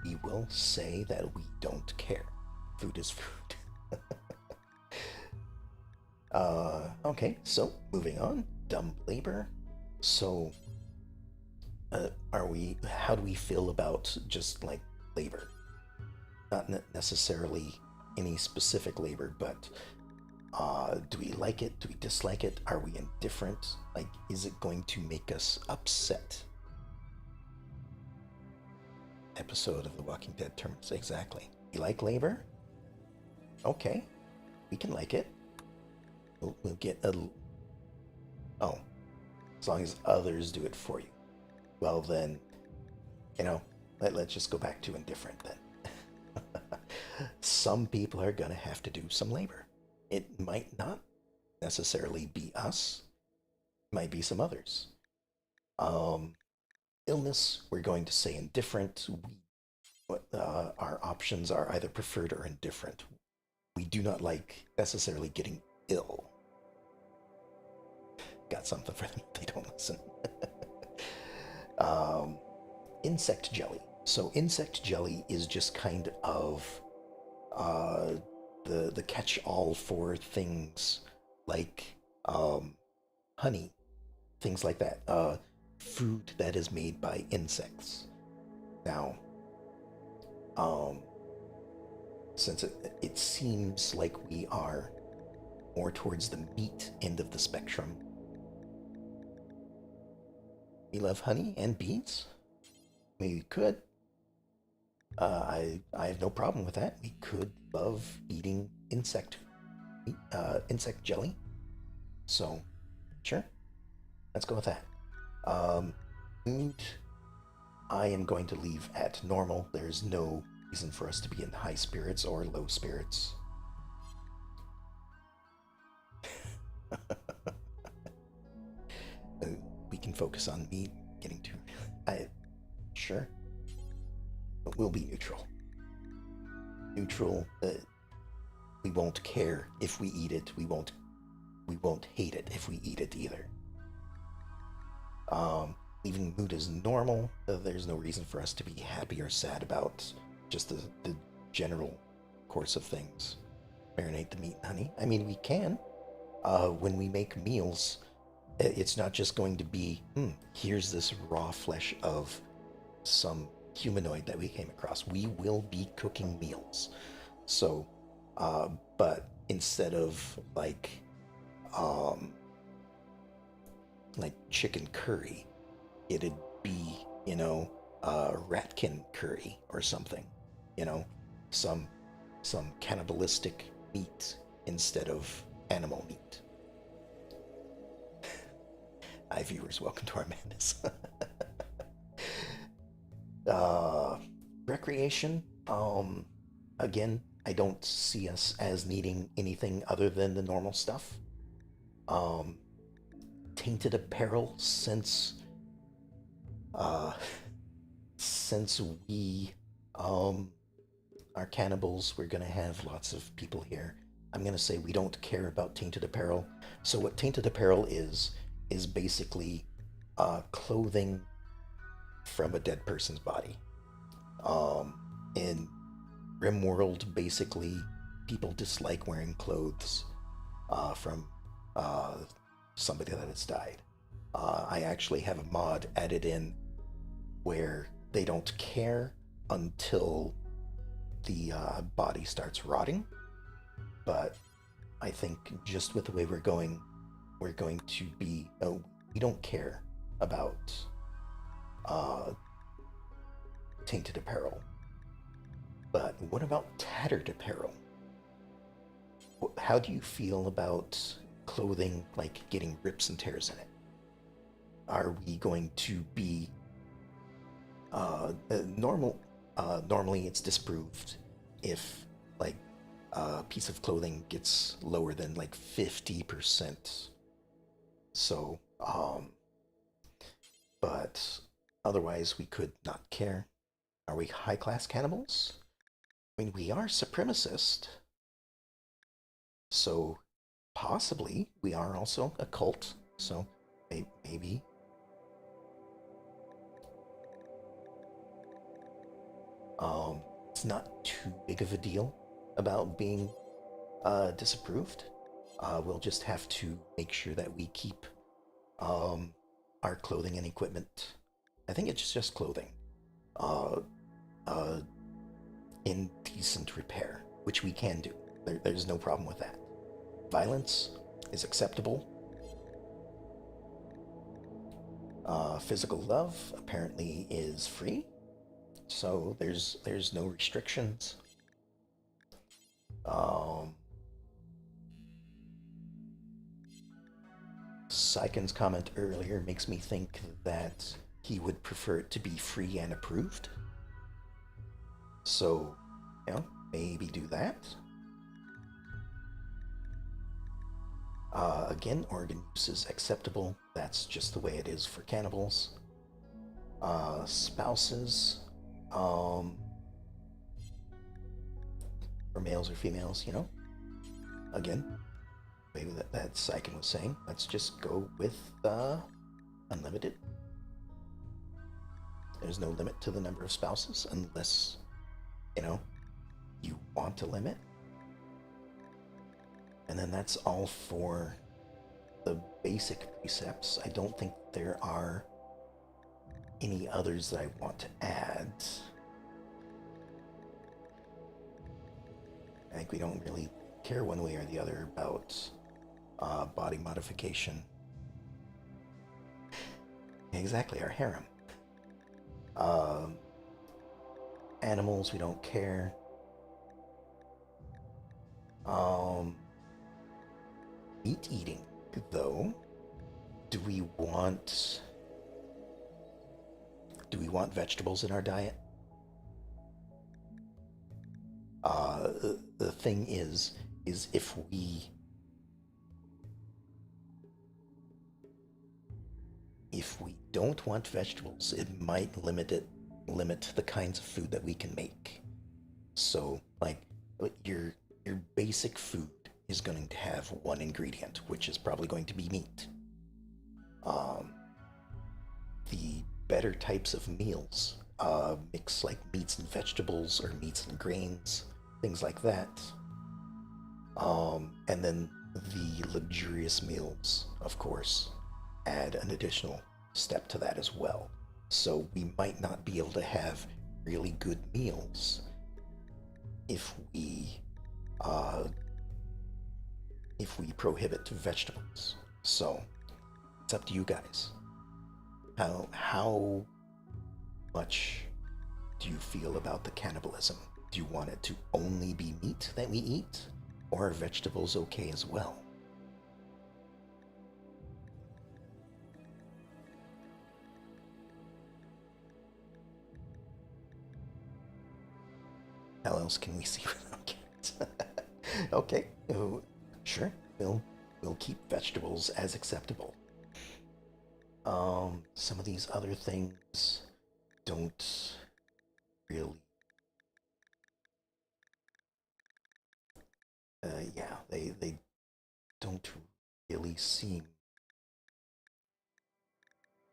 we will say that we don't care. Food is food. Okay, so moving on. Dumb labor. So, are we? How do we feel about just like labor? Not necessarily any specific labor, but do we like it? Do we dislike it? Are we indifferent? Like, is it going to make us upset? Episode of The Walking Dead terms exactly. You like labor? Okay, we can like it. We'll get a. Oh, as long as others do it for you. Well, then, let's just go back to indifferent then. Some people are going to have to do some labor. It might not necessarily be us, it might be some others. Um, illness, we're going to say indifferent. Our options are either preferred or indifferent. We do not like necessarily getting ill. Got something for them if they don't listen. um, insect jelly. So insect jelly is just kind of uh, the catch-all for things like honey, things like that. Food that is made by insects. Now, um, since it seems like we are more towards the meat end of the spectrum, we love honey and bees. We could. I have no problem with that. We could love eating insect jelly. So, sure, let's go with that. Um, food. I am going to leave at normal. There's no reason for us to be in high spirits or low spirits. Uh, we can focus on me getting to. I sure, but we'll be neutral. Neutral. We won't care if we eat it. We won't. We won't hate it if we eat it either. Leaving mood as normal. There's no reason for us to be happy or sad about just the general course of things. Marinate the meat and honey. I mean, we can. When we make meals, it's not just going to be, here's this raw flesh of some humanoid that we came across. We will be cooking meals. So, but instead of um, like chicken curry, it'd be, ratkin curry or something, you know, some some cannibalistic meat instead of animal meat. Hi viewers, welcome to our madness. uh, Recreation. Again, I don't see us as needing anything other than the normal stuff. Um, Tainted apparel, uh, since we are cannibals, we're gonna have lots of people here. I'm gonna say we don't care about tainted apparel. So what tainted apparel is basically clothing from a dead person's body. In Rimworld, basically, people dislike wearing clothes from uh, somebody that has died. I actually have a mod added in where they don't care until the body starts rotting. But I think just with the way we're going to be. Oh, we don't care about uh, tainted apparel. But what about tattered apparel? How do you feel about clothing like getting rips and tears in it? Are we going to be normal? Normally, it's disproved if like a piece of clothing gets lower than like 50%. So, but otherwise, we could not care. Are we high class cannibals? I mean, we are supremacist, so possibly we are also a cult. So maybe. It's not too big of a deal about being disapproved. We'll just have to make sure that we keep um, our clothing and equipment. I think it's just clothing. Uh, uh, in decent repair, which we can do. There's no problem with that. Violence is acceptable. Physical love apparently is free, so there's no restrictions. Um, Syken's comment earlier makes me think that he would prefer it to be free and approved. So, maybe do that. Again, organ use is acceptable. That's just the way it is for cannibals. Spouses, um, or males or females, again, maybe that Syken was saying. Let's just go with unlimited. There's no limit to the number of spouses unless, you know, you want a limit. And then that's all for the basic precepts. I don't think there are any others that I want to add. I think we don't really care one way or the other about body modification. Exactly, our harem. Um, Animals, we don't care. Um, Meat eating, though. Do we want do we want vegetables in our diet? The thing is if we don't want vegetables, it might limit the kinds of food that we can make. So, like, your basic food is going to have one ingredient, which is probably going to be meat. Um, the better types of meals mix like meats and vegetables or meats and grains, things like that. And then the luxurious meals, of course, add an additional step to that as well. So we might not be able to have really good meals if uh, we prohibit vegetables. So it's up to you guys. How much do you feel about the cannibalism? Do you want it to only be meat that we eat, or are vegetables okay as well? How else can we see without carrots? Okay, sure. We'll keep vegetables as acceptable. Some of these other things don't really. Yeah, they don't really seem.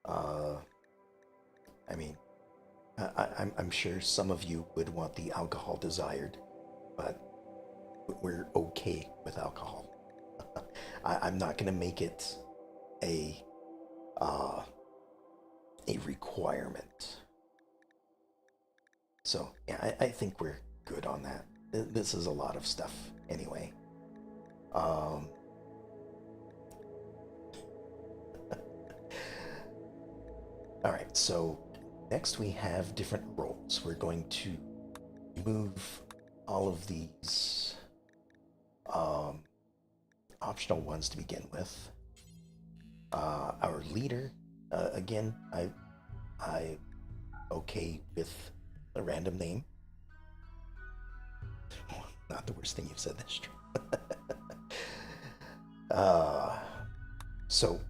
Uh, I mean, I'm sure some of you would want the alcohol desired, but we're okay with alcohol. I'm not gonna make it a uh, a requirement. So yeah, I think we're good on that. This is a lot of stuff anyway. Um, all right, so next we have different roles. We're going to move all of these um, optional ones to begin with. Our leader, again, I okay with a random name. Not the worst thing you've said. That's true. uh, so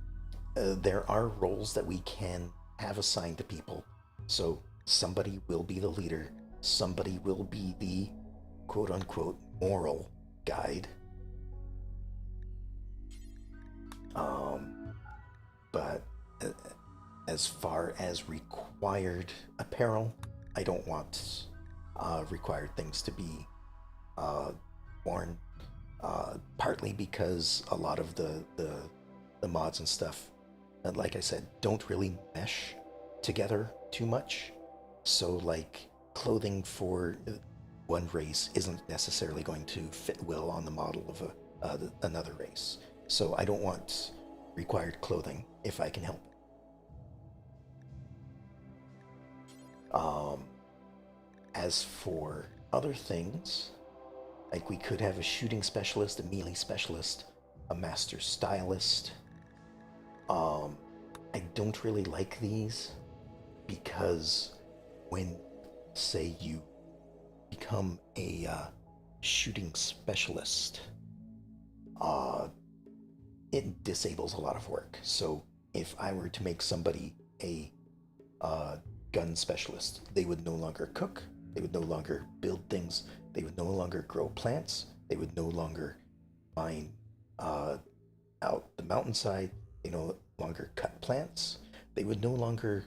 there are roles that we can have assigned to people. So somebody will be the leader. Somebody will be the quote unquote moral guide. Um, but as far as required apparel, I don't want required things to be uh, worn. Partly because a lot of the mods and stuff, like I said, don't really mesh together too much. So like clothing for one race isn't necessarily going to fit well on the model of another race. So I don't want required clothing if I can help it. As for other things, like we could have a shooting specialist, a melee specialist, a master stylist. Um, I don't really like these because when, say, you become a shooting specialist, uh, it disables a lot of work. So if I were to make somebody a uh, gun specialist, they would no longer cook, they would no longer build things, they would no longer grow plants, they would no longer mine uh, out the mountainside, they no longer cut plants, they would no longer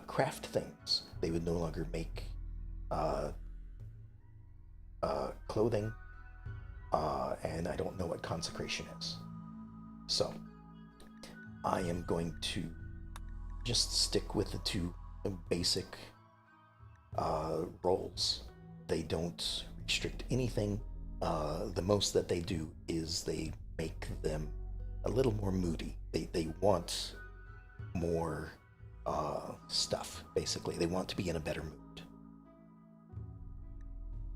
craft things, they would no longer make uh, clothing, and I don't know what consecration is. So I am going to just stick with the two basic roles. They don't restrict anything. The most that they do is they make them a little more moody. They want more stuff, basically. They want to be in a better mood.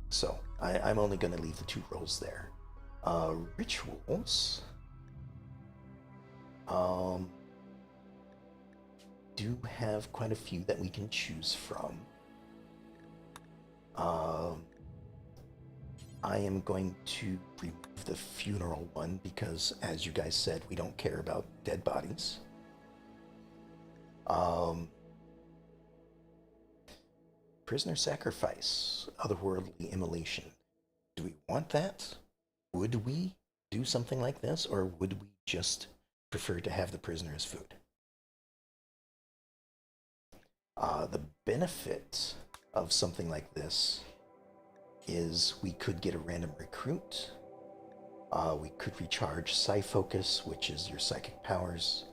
So I'm only going to leave the two roles there. Rituals. Um, do have quite a few that we can choose from. Um, I am going to remove the funeral one because, as you guys said, we don't care about dead bodies. Um, Prisoner sacrifice, otherworldly immolation. Do we want that? Would we do something like this, or would we just prefer to have the prisoner as food? The benefit of something like this is we could get a random recruit. We could recharge Psi Focus, which is your psychic powers.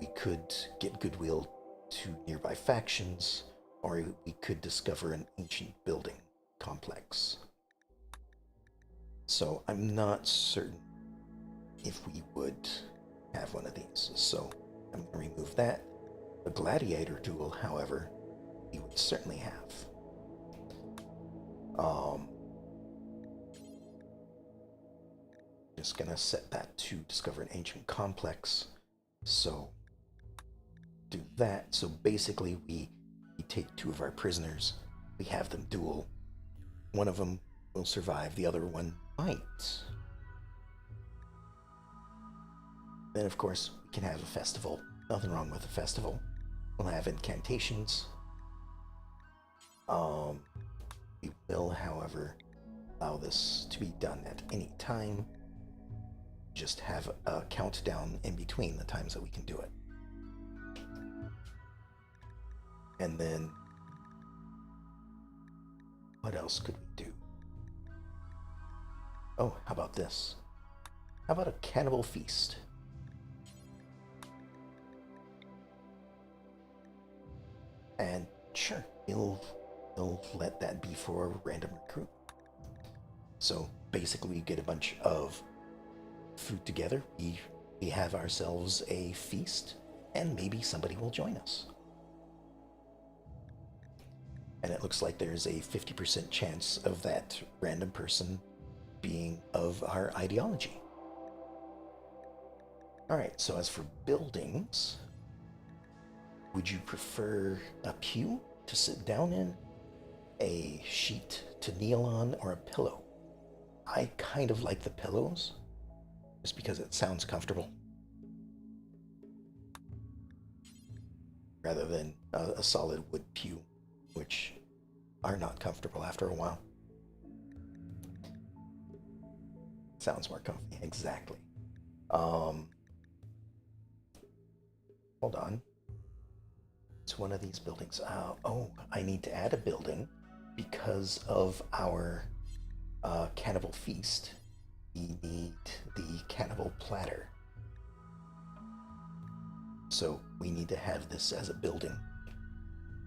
We could get goodwill to nearby factions, or we could discover an ancient building complex. So I'm not certain if we would have one of these. So I'm going to remove that. A gladiator duel, however, we would certainly have. Just going to set that to discover an ancient complex. So do that. So basically we take two of our prisoners, we have them duel. One of them will survive, the other one might. Then, of course, we can have a festival. Nothing wrong with a festival. We'll have incantations. We will, however, allow this to be done at any time. Just have a countdown in between the times that we can do it. And then, what else could we do? Oh, how about this? How about a cannibal feast? And sure, we'll let that be for a random recruit. So basically, we get a bunch of food together. We have ourselves a feast, and maybe somebody will join us. And it looks like there's a 50% chance of that random person being of our ideology. All right, so as for buildings, would you prefer a pew to sit down in, a sheet to kneel on, or a pillow? I kind of like the pillows, just because it sounds comfortable, rather than a solid wood pew, which are not comfortable after a while. Sounds more comfy, exactly. Hold on. It's one of these buildings. Oh, I need to add a building because of our cannibal feast. We need the cannibal platter. So we need to have this as a building.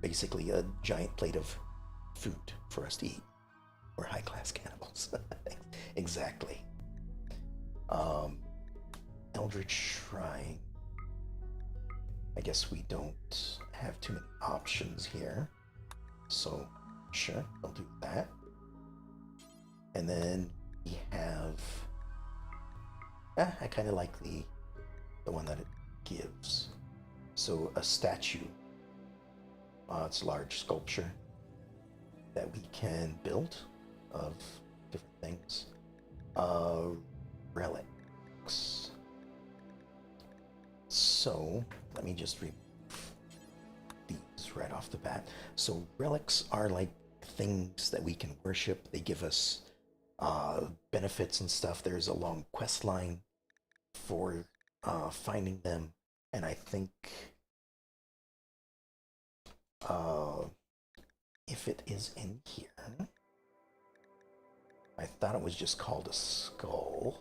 Basically a giant plate of food for us to eat. We're high-class cannibals. Exactly. Eldritch Shrine. I guess we don't have too many options here. So, sure, I'll do that. And then we have... I kind of like the one that it gives. So, a statue. It's a large sculpture that we can build of different things. Relics. So, let me just remove these right off the bat. So, relics are like things that we can worship. They give us benefits and stuff. There's a long quest line for finding them, and I think if it is in here, I thought it was just called a skull.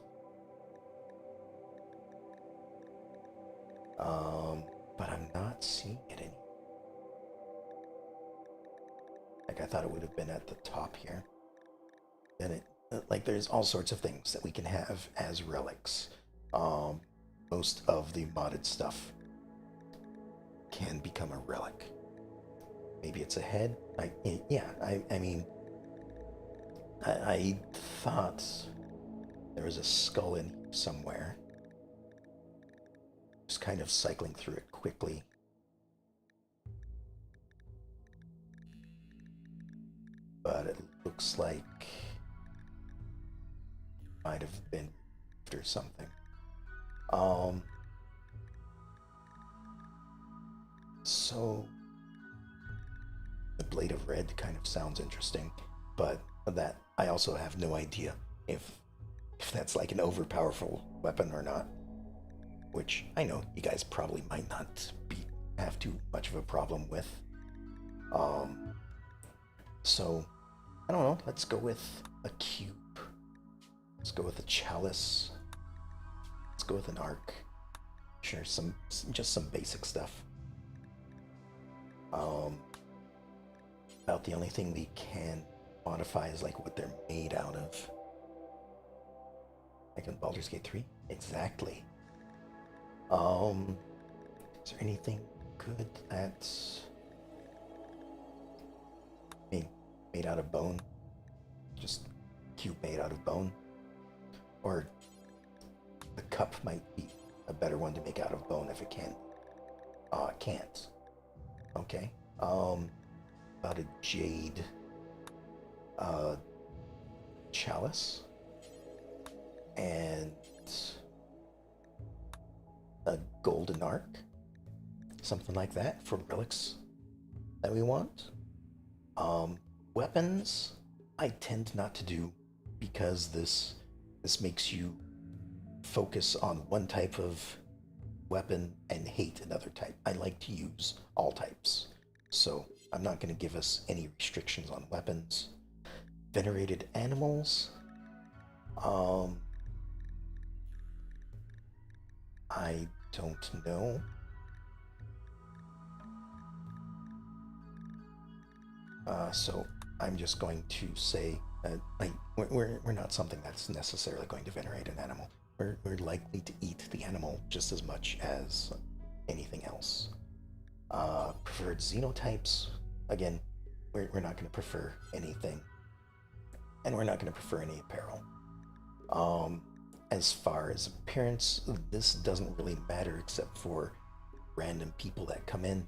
But I'm not seeing it anymore. Like, I thought it would have been at the top here. And it, like, there's all sorts of things that we can have as relics. Most of the modded stuff can become a relic. Maybe it's a head. I mean, I thought there was a skull in here somewhere. Just kind of cycling through it quickly. but it looks like might have been or something. Um, so the Blade of Red kind of sounds interesting, but that I also have no idea if that's like an overpowerful weapon or not. Which I know you guys probably might not have too much of a problem with. Um, so I don't know. Let's go with a cube. Let's go with a chalice. Let's go with an arc. Sure, just some basic stuff. Um, about the only thing we can modify is like what they're made out of. Like in Baldur's Gate 3? Exactly. Is there anything good that's made out of bone? Just cube made out of bone? Or the cup might be a better one to make out of bone if it can. It can't. Okay. About a jade chalice and a golden arc, something like that for relics that we want. Weapons, I tend not to do because this makes you focus on one type of weapon and hate another type. I like to use all types, so I'm not going to give us any restrictions on weapons. Venerated animals, I don't know. So I'm just going to say, like, we're not something that's necessarily going to venerate an animal. We're likely to eat the animal just as much as anything else. Preferred xenotypes, again, we're not going to prefer anything, and we're not going to prefer any apparel. As far as appearance, this doesn't really matter except for random people that come in.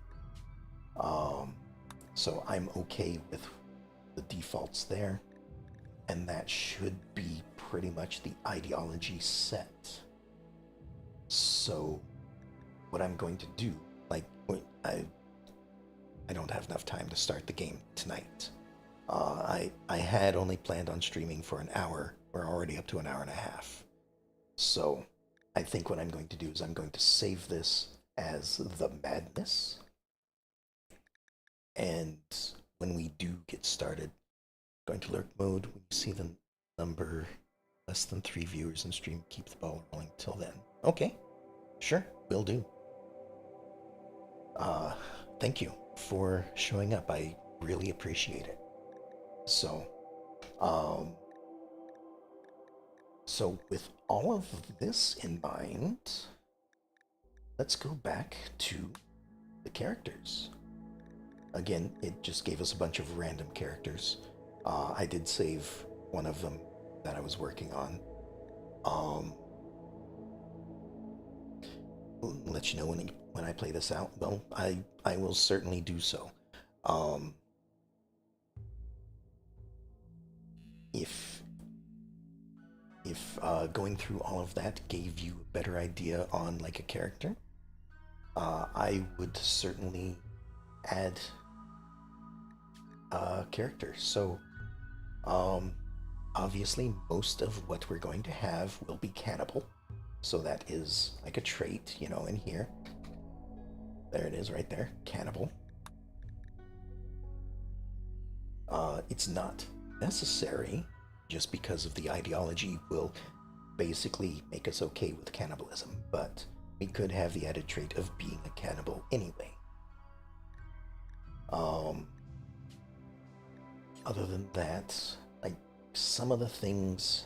So I'm okay with the defaults there, and that should be pretty much the ideology set. So what I'm going to do, like, I don't have enough time to start the game tonight. I had only planned on streaming for an hour. We're already up to an hour and a half. So I think what I'm going to do is I'm going to save this as the madness. And when we do get started, going to lurk mode, when you see the number less than 3 viewers in stream, keep the ball rolling till then. Okay, sure, will do. Thank you for showing up. I really appreciate it. So, so with all of this in mind, let's go back to the characters. Again, it just gave us a bunch of random characters. I did save one of them that I was working on. Let you know when I play this out. Well, I will certainly do so. If going through all of that gave you a better idea on like a character, I would certainly add characters. So, obviously, most of what we're going to have will be cannibal. So that is like a trait, you know, in here. There it is right there, cannibal. It's not necessary, just because of the ideology will basically make us okay with cannibalism, but we could have the added trait of being a cannibal anyway. Other than that, like some of the things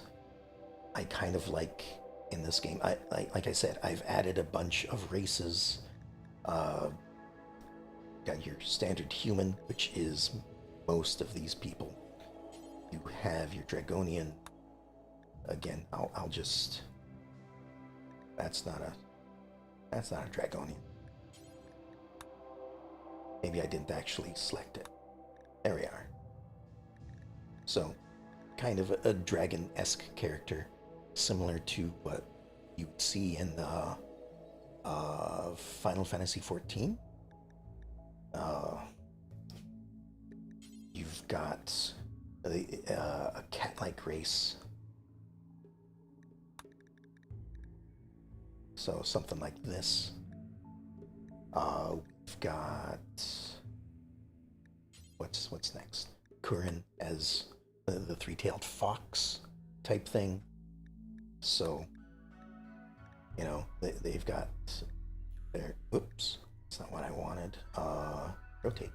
I kind of like in this game, like I said, I've added a bunch of races. Got your standard human, which is most of these people. You have your Dragonian. Again, I'll just. That's not a Dragonian. Maybe I didn't actually select it. There we are. So, kind of a dragon-esque character, similar to what you would see in Final Fantasy XIV. Uh, you've got a cat-like race, so something like this. We've got what's next? Kurin as the three-tailed fox type thing. So they've got their oops, that's not what I wanted. Rotate.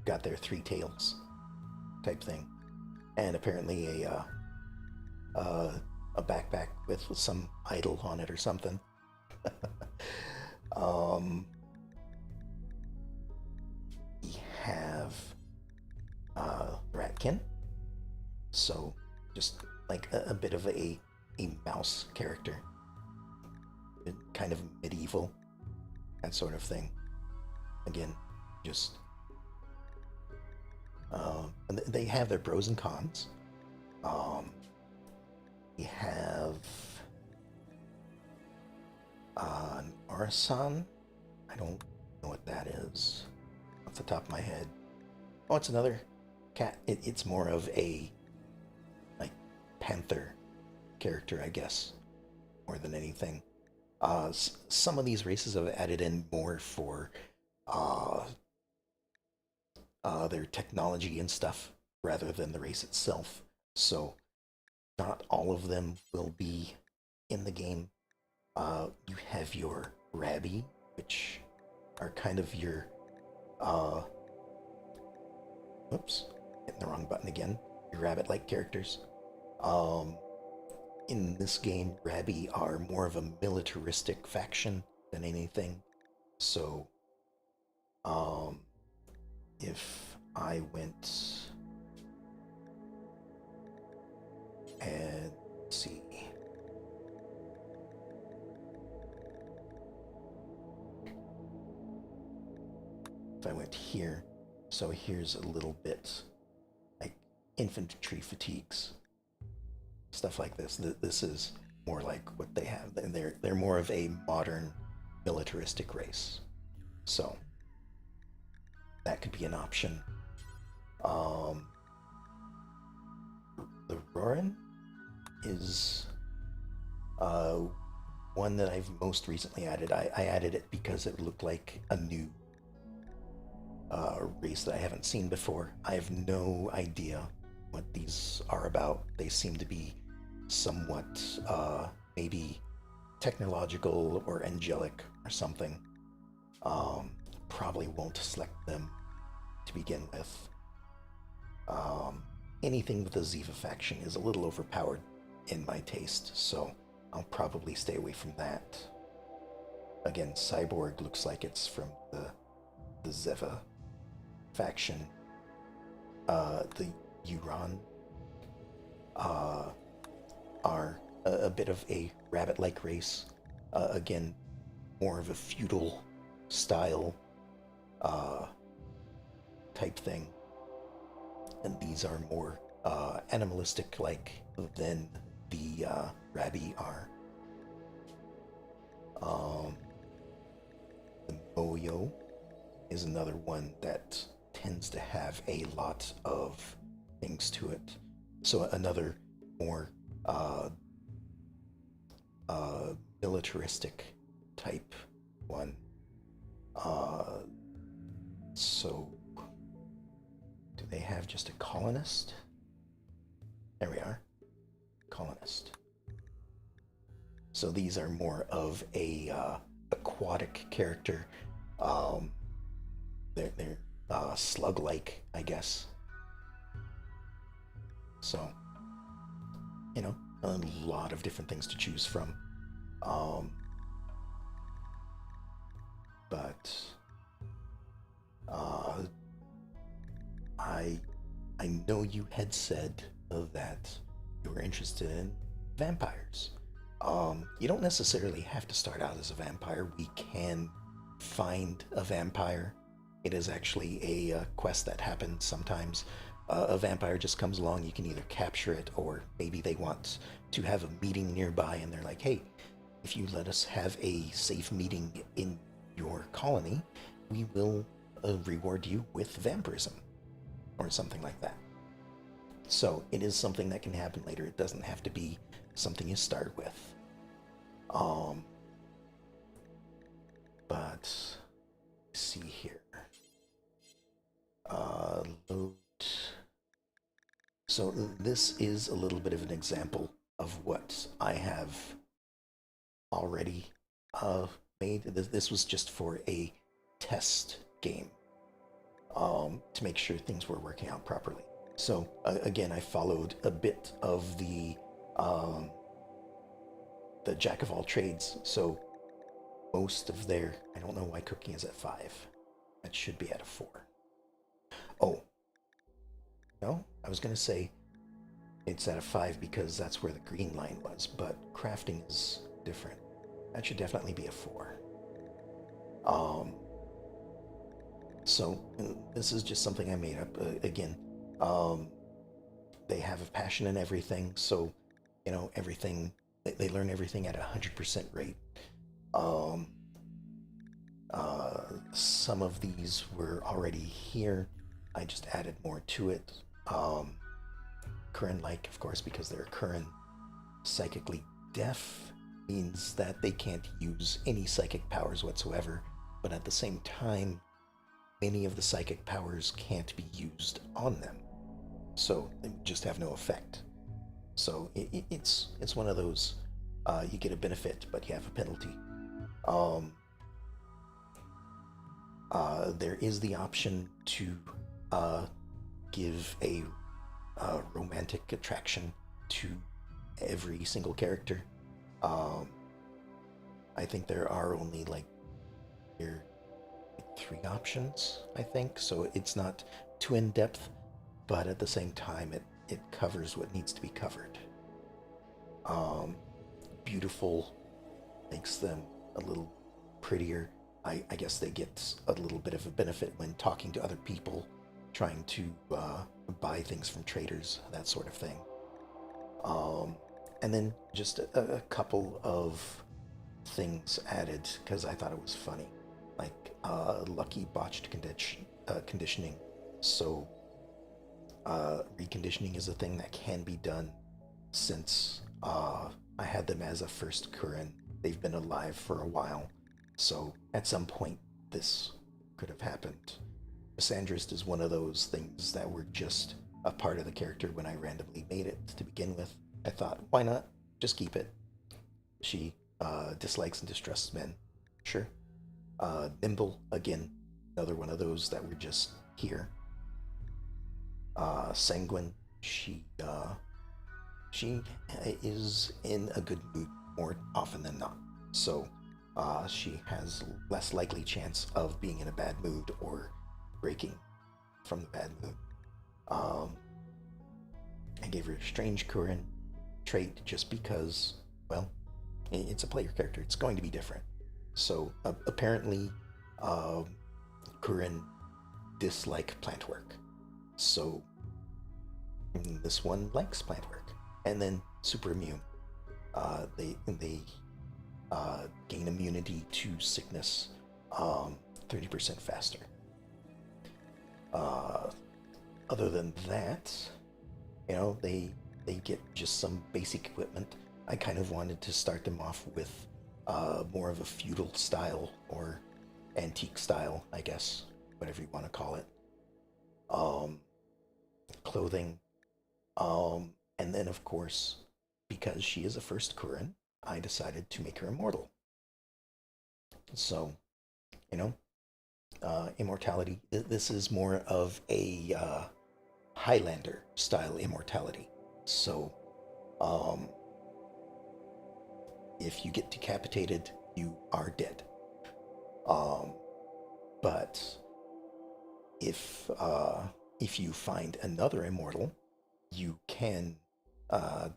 Got their three tails type thing, and apparently a backpack with some idol on it or something. um, we have Ratkin, so just like a bit of a mouse character, kind of medieval, that sort of thing. Again, just they have their pros and cons. Um, we have Orasan. I don't know what that is off the top of my head. Oh, it's another cat. It's more of a like panther character, I guess, more than anything. Some of these races have added in more for uh, their technology and stuff rather than the race itself. So not all of them will be in the game. You have your Rabby, which are kind of your whoops, hitting the wrong button again. Your rabbit-like characters. Um, in this game, Rabby are more of a militaristic faction than anything. So, um, if I went and let's see, if I went here, so here's a little bit like infantry fatigues, stuff like this. This is more like what they have. They're more of a modern militaristic race. So that could be an option. Um, the Roran is uh, one that I've most recently added. I added it because it looked like a new race that I haven't seen before. I have no idea what these are about. They seem to be somewhat maybe technological or angelic or something. Probably won't select them to begin with. Um, Anything with the Ziva faction is a little overpowered in my taste, so I'll probably stay away from that. Again, Cyborg looks like it's from the Zeva faction. The Euron uh, are a bit of a rabbit-like race. Again, more of a feudal style uh, type thing. And these are more animalistic-like than the Rabbi are. The Moyo is another one that tends to have a lot of things to it. So another more militaristic type one. Uh, so, do they have just a colonist? There we are. Colonist. So these are more of a aquatic character. They're slug-like, I guess. So, a lot of different things to choose from. But I know you had said that you were interested in vampires. You don't necessarily have to start out as a vampire. We can find a vampire. It is actually a quest that happens sometimes a vampire just comes along, you can either capture it, or maybe they want to have a meeting nearby and they're like, hey, if you let us have a safe meeting in your colony, we will reward you with vampirism or something like that. So it is something that can happen later. It doesn't have to be something you start with. Um, but see here. Load. So this is a little bit of an example of what I have already uh, made. This was just for a test game to make sure things were working out properly. So again, I followed a bit of um, the jack of all trades. So most of their, I don't know why cooking is at 5. That should be at a 4. Oh, no, I was gonna say it's at a 5 because that's where the green line was, but crafting is different. That should definitely be a 4. Um, so this is just something I made up. Again, um, they have a passion in everything, so everything they learn everything at 100% rate. Um, some of these were already here. I just added more to it. Current-like, of course, because they're current. Psychically deaf means that they can't use any psychic powers whatsoever, but at the same time, many of the psychic powers can't be used on them, so they just have no effect. So it's one of those, you get a benefit, but you have a penalty. Um, there is the option to uh, give a romantic attraction to every single character. Um, I think there are only like here 3 options, I think, so it's not too in depth, but at the same time, it covers what needs to be covered. Um, Beautiful makes them a little prettier. I guess they get a little bit of a benefit when talking to other people, trying to buy things from traders, that sort of thing. Um, and then just a couple of things added because I thought it was funny, like lucky botched conditioning. So reconditioning is a thing that can be done since I had them as a first Kurin. They've been alive for a while, so at some point this could have happened. Misandrist is one of those things that were just a part of the character when I randomly made it to begin with. I thought, why not? Just keep it. She dislikes and distrusts men. Sure. Nimble, again, another one of those that were just here. Sanguine, she is in a good mood more often than not. So she has less likely chance of being in a bad mood or breaking from the bad mood. Um, I gave her a strange Kurin trait just because, well, it's a player character. It's going to be different. So apparently, um, Kurin dislike plant work. So this one likes plant work. And then super immune. They gain immunity to sickness 30% faster. Uh, Other than that, they get just some basic equipment. I kind of wanted to start them off with more of a feudal style or antique style, I guess, whatever you want to call it. Um, Clothing, and then of course, because she is a first Kurin, I decided to make her immortal. So, you know, immortality. This is more of a Highlander style immortality. So, um, if you get decapitated, you are dead. Um, but if you find another immortal, you can uh,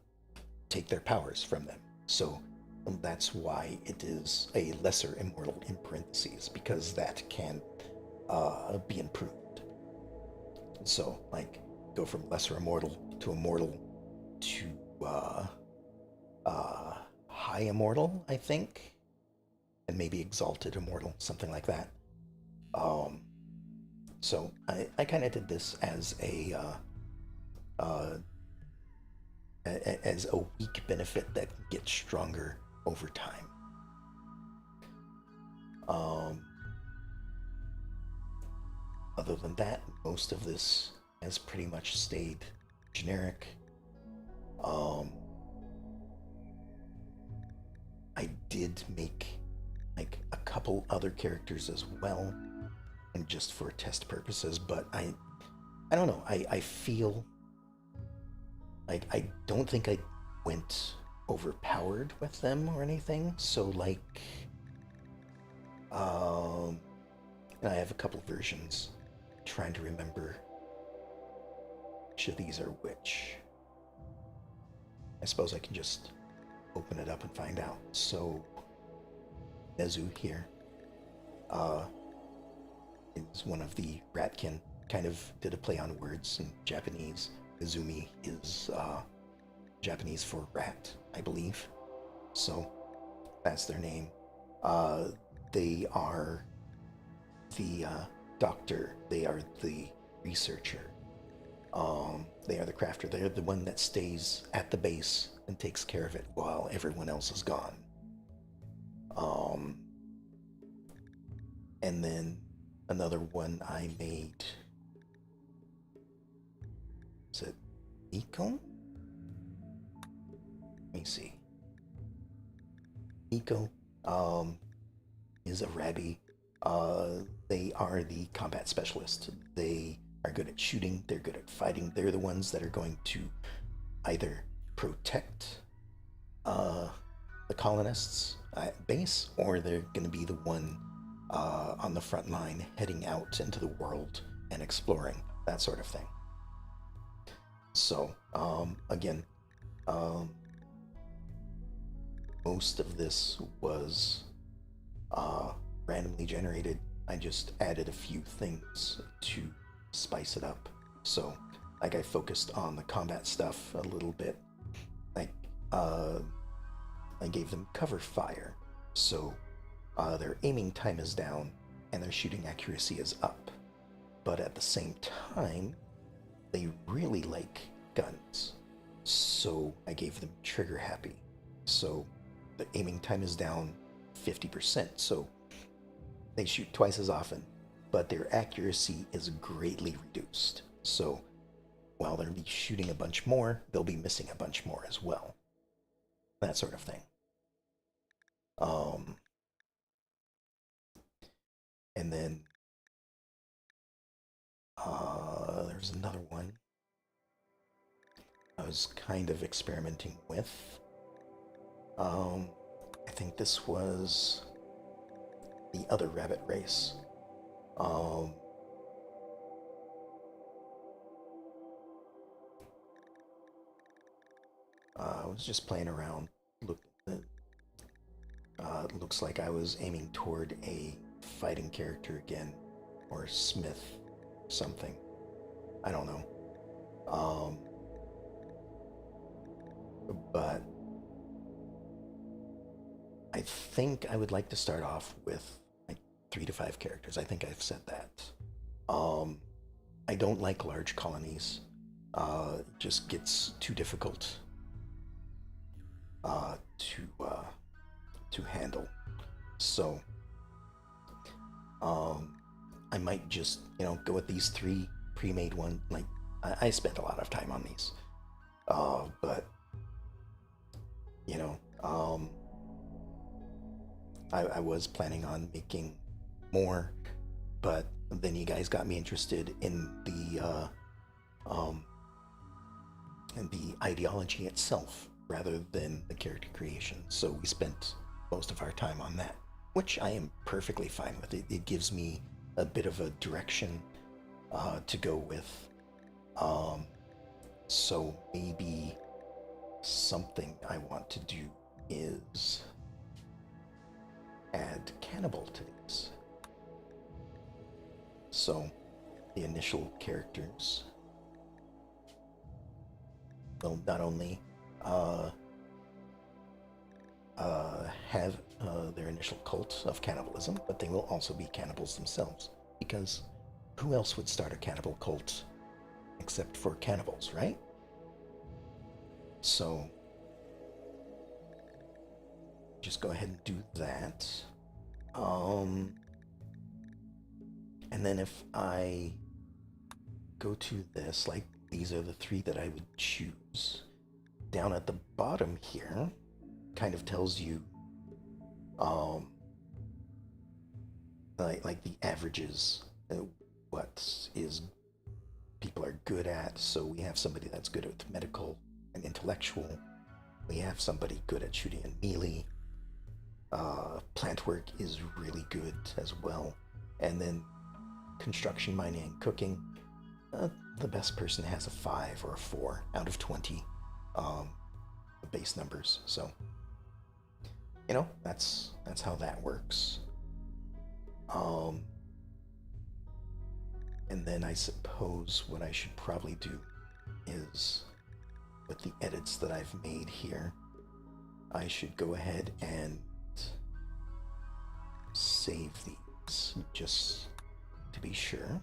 take their powers from them. So that's why it is a lesser immortal in parentheses, because that can be improved. So, like, go from lesser immortal to immortal to uh, high immortal, I think, and maybe exalted immortal, something like that. Um, so I kind of did this uh, as a weak benefit that gets stronger over time. Um, Other than that, most of this has pretty much stayed generic. Um, I did make like a couple other characters as well, and just for test purposes, but I don't know. I feel like I don't think I went overpowered with them or anything. So like, um, and I have a couple versions. Trying to remember which of these are which. I suppose I can just open it up and find out. So Nezu here uh, is one of the Ratkin. Kind of did a play on words in Japanese. Izumi is Japanese for rat, I believe. So that's their name. Uh, they are the doctor. They are the researcher. They are the crafter. They're the one that stays at the base and takes care of it while everyone else is gone. Um, and then another one I made. Is it Nico? Let me see. Nico is a Rabbi. They are the combat specialist. They are good at shooting. They're good at fighting. They're the ones that are going to either protect the colonists at base, or they're going to be the one on the front line heading out into the world and exploring, that sort of thing. So, again, um, most of this was randomly generated. I just added a few things to spice it up. So, like, I focused on the combat stuff a little bit. Like, I gave them cover fire. So, their aiming time is down and their shooting accuracy is up. But at the same time, they really like guns. So, I gave them trigger happy. So, the aiming time is down 50%. So, they shoot twice as often, but their accuracy is greatly reduced. So while they'll be shooting a bunch more, they'll be missing a bunch more as well. That sort of thing. Um, and then there's another one I was kind of experimenting with. I think this was the other rabbit race. Um, I was just playing around. Look, looks like I was aiming toward a fighting character again, or Smith, something. I don't know. Um, but I think I would like to start off with like 3 to 5 characters. I think I've said that. Um, I don't like large colonies. It just gets too difficult uh, to uh, to handle. So um, I might just go with these 3 pre-made ones. Like I spent a lot of time on these, but you know um, I was planning on making more, but then you guys got me interested um, in the ideology itself rather than the character creation. So we spent most of our time on that, which I am perfectly fine with. It gives me a bit of a direction to go with. Um, so maybe something I want to do is add cannibal to these. So the initial characters will not only uh, have their initial cult of cannibalism, but they will also be cannibals themselves. Because who else would start a cannibal cult except for cannibals, right? So just go ahead and do that. Um, and then if I go to this, like these are the three that I would choose. Down at the bottom here, kind of tells you, um, like the averages, what is people are good at. So we have somebody that's good at medical and intellectual. We have somebody good at shooting and melee. Plant work is really good as well. And then construction, mining, and cooking. The best person has a 5 or a 4 out of 20, the base numbers. So, that's how that works. Um, and then I suppose what I should probably do is, with the edits that I've made here, I should go ahead and save these just to be sure.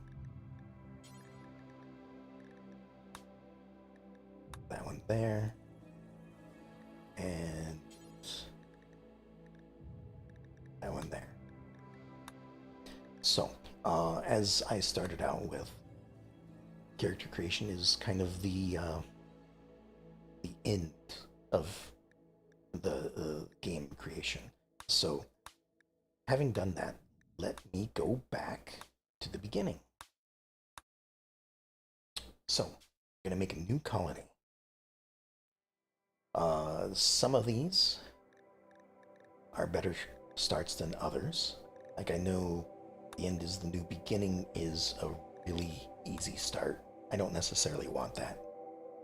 That one there. And that one there. So, as I started out with, character creation is kind of the end of the game creation. So, having done that, let me go back to the beginning. So, I'm going to make a new colony. Some of these are better starts than others. Like I know the end is the new beginning is a really easy start. I don't necessarily want that.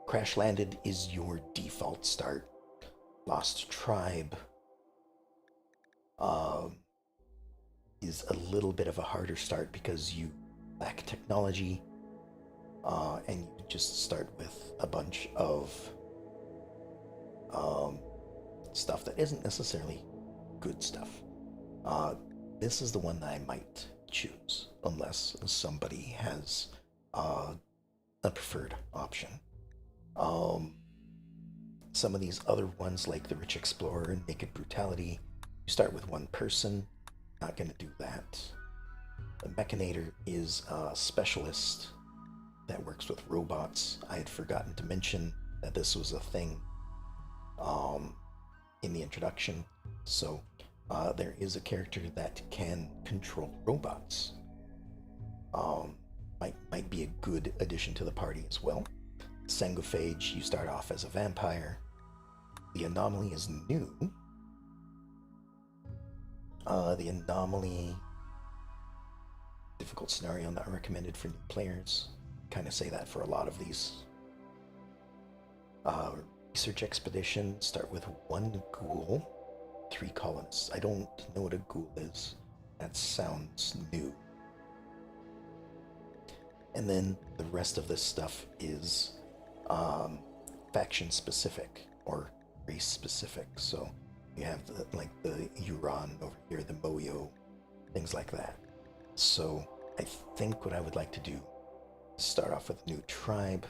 Crash Landed is your default start. Lost Tribe is a little bit of a harder start because you lack technology, and you just start with a bunch of stuff that isn't necessarily good stuff. This is the one that I might choose, unless somebody has a preferred option. Some of these other ones, like the Rich Explorer and Naked Brutality, you start with one person. Not going to do that. The Mechanator is a specialist that works with robots. I had forgotten to mention that this was a thing in the introduction. So there is a character that can control robots. Might be a good addition to the party as well. Sangophage, you start off as a vampire. The Anomaly is new. The Anomaly, difficult scenario, not recommended for new players. Kind of say that for a lot of these. Research Expedition, start with 1 ghoul, 3 colonists. I don't know what a ghoul is. That sounds new. And then the rest of this stuff is faction specific or race specific. So you have the Euron over here, the Moyo, things like that. So I think what I would like to do is start off with a new tribe.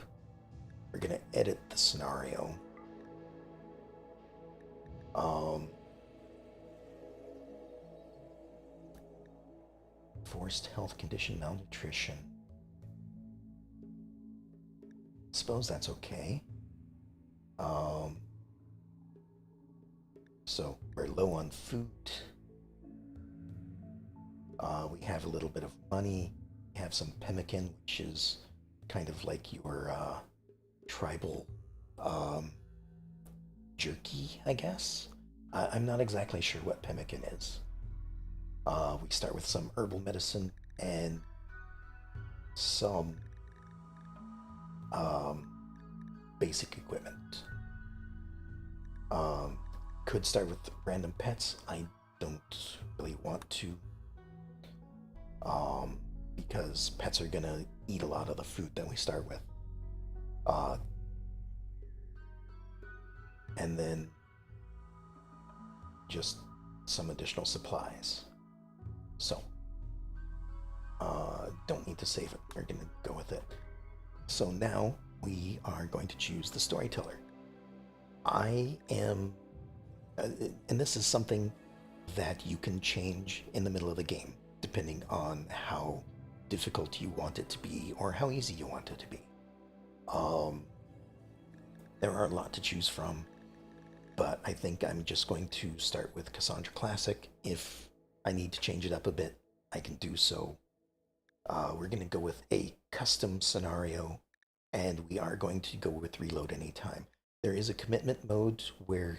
We're gonna edit the scenario. Forced health condition, malnutrition. Suppose that's okay. So we're low on food. We have a little bit of money. We have some pemmican, which is kind of like your tribal jerky, I guess. I'm not exactly sure what pemmican is. We start with some herbal medicine and some basic equipment. Could start with random pets. I don't really want to, because pets are gonna eat a lot of the food that we start with. and then just some additional supplies. So, don't need to save it. We're gonna go with it. So now we are going to choose the storyteller. I am, and this is something that you can change in the middle of the game, depending on how difficult you want it to be or how easy you want it to be. Um, there are a lot to choose from, but I think I'm just going to start with Cassandra Classic. If I need to change it up a bit, I can do so. We're going to go with a custom scenario, and we are going to go with reload anytime. There is a commitment mode where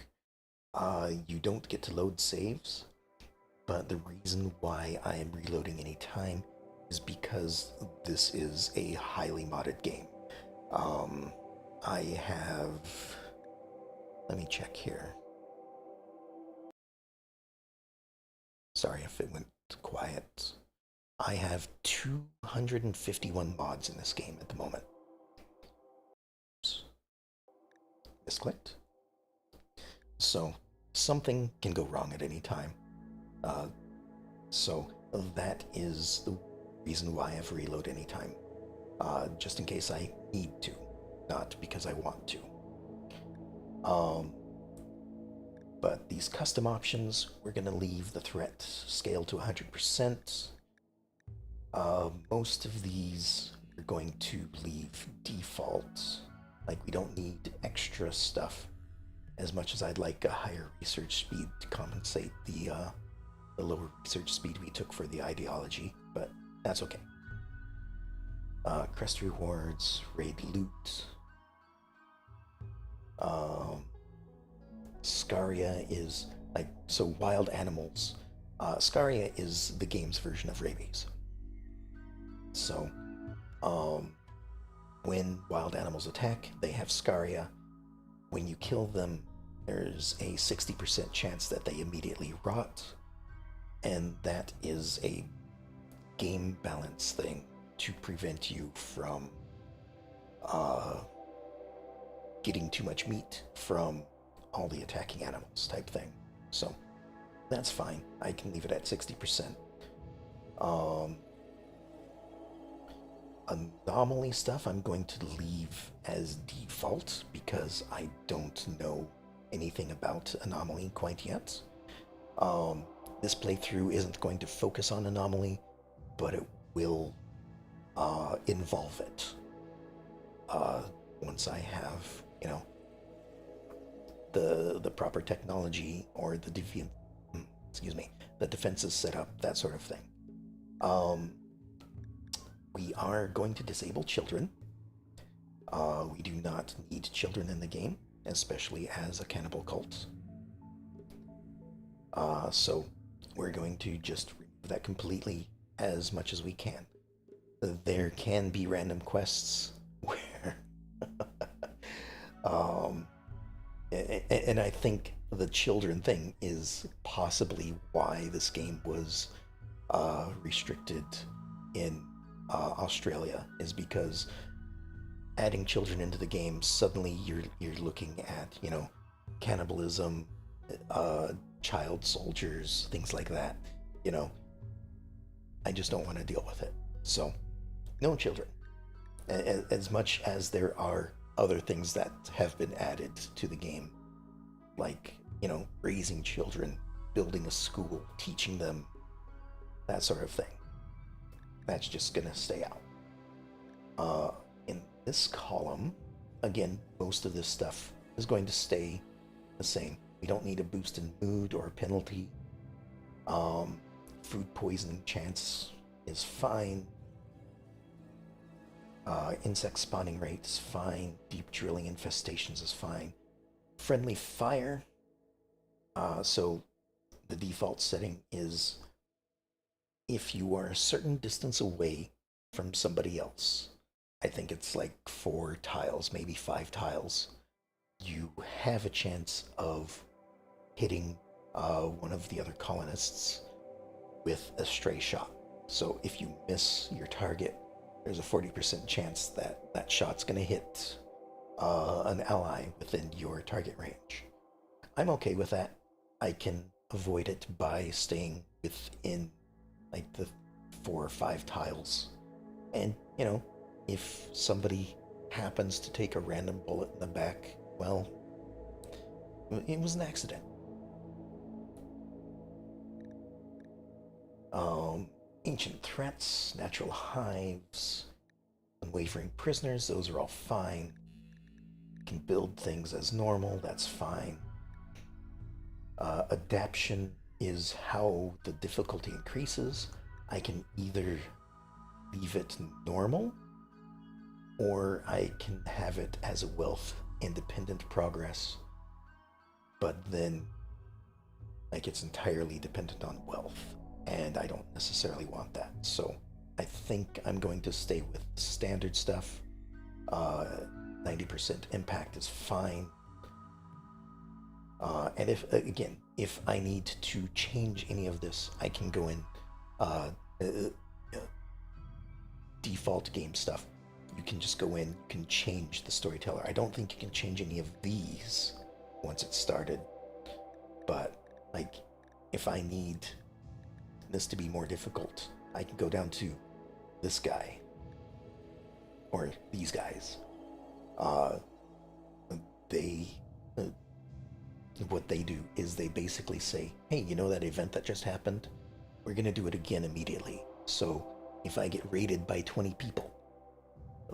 you don't get to load saves, but the reason why I am reloading anytime is because this is a highly modded game. I have... Let me check here. Sorry if it went quiet. I have 251 mods in this game at the moment. Oops. Misclicked. So something can go wrong at any time. So that is the reason why I have reload anytime. Just in case I need to, not because I want to. But these custom options, we're going to leave the threat scale to 100%. Most of these we're going to leave default. Like, we don't need extra stuff as much as I'd like a higher research speed to compensate the lower research speed we took for the ideology, but that's okay. Crest rewards, raid loot. Scaria is like, so wild animals. Scaria is the game's version of rabies. So, when wild animals attack, they have Scaria. When you kill them, there's a 60% chance that they immediately rot, and that is a game balance thing to prevent you from getting too much meat from all the attacking animals type thing. So that's fine. I can leave it at 60%. Anomaly stuff I'm going to leave as default because I don't know anything about Anomaly quite yet. This playthrough isn't going to focus on Anomaly, but it will involve it once I have, the proper technology or the the defenses set up, that sort of thing. We are going to disable children. We do not need children in the game, especially as a cannibal cult. So we're going to just remove that completely as much as we can. There can be random quests where and I think the children thing is possibly why this game was restricted in Australia, is because adding children into the game, suddenly you're looking at, cannibalism, child soldiers, things like that. I just don't want to deal with it. So, no children. As much as there are other things that have been added to the game, like, raising children, building a school, teaching them, that sort of thing. That's just gonna stay out. In this column, again, most of this stuff is going to stay the same. We don't need a boost in mood or a penalty. Food poisoning chance is fine. Insect spawning rate is fine. Deep drilling infestations is fine. Friendly fire. So the default setting is if you are a certain distance away from somebody else, I think it's like 4 tiles, maybe 5 tiles, you have a chance of hitting one of the other colonists with a stray shot. So if you miss your target, there's a 40% chance that that shot's going to hit an ally within your target range. I'm okay with that. I can avoid it by staying within like the 4 or 5 tiles. And, if somebody happens to take a random bullet in the back, well, it was an accident. Um, Ancient threats, natural hives, unwavering prisoners, those are all fine. Can build things as normal, that's fine. Adaption is how the difficulty increases. I can either leave it normal or I can have it as a wealth independent progress, but then like it's entirely dependent on wealth, and I don't necessarily want that. So I think I'm going to stay with standard stuff. Uh, 90% impact is fine. And if again, if I need to change any of this, I can go in uh, uh, uh, default game stuff. You can just go in, you can change the storyteller. I don't think you can change any of these once it's started. But like, if I need this to be more difficult, I can go down to this guy or these guys. Uh, they what they do is they basically say, hey, you know that event that just happened? We're going to do it again immediately. So if I get raided by 20 people,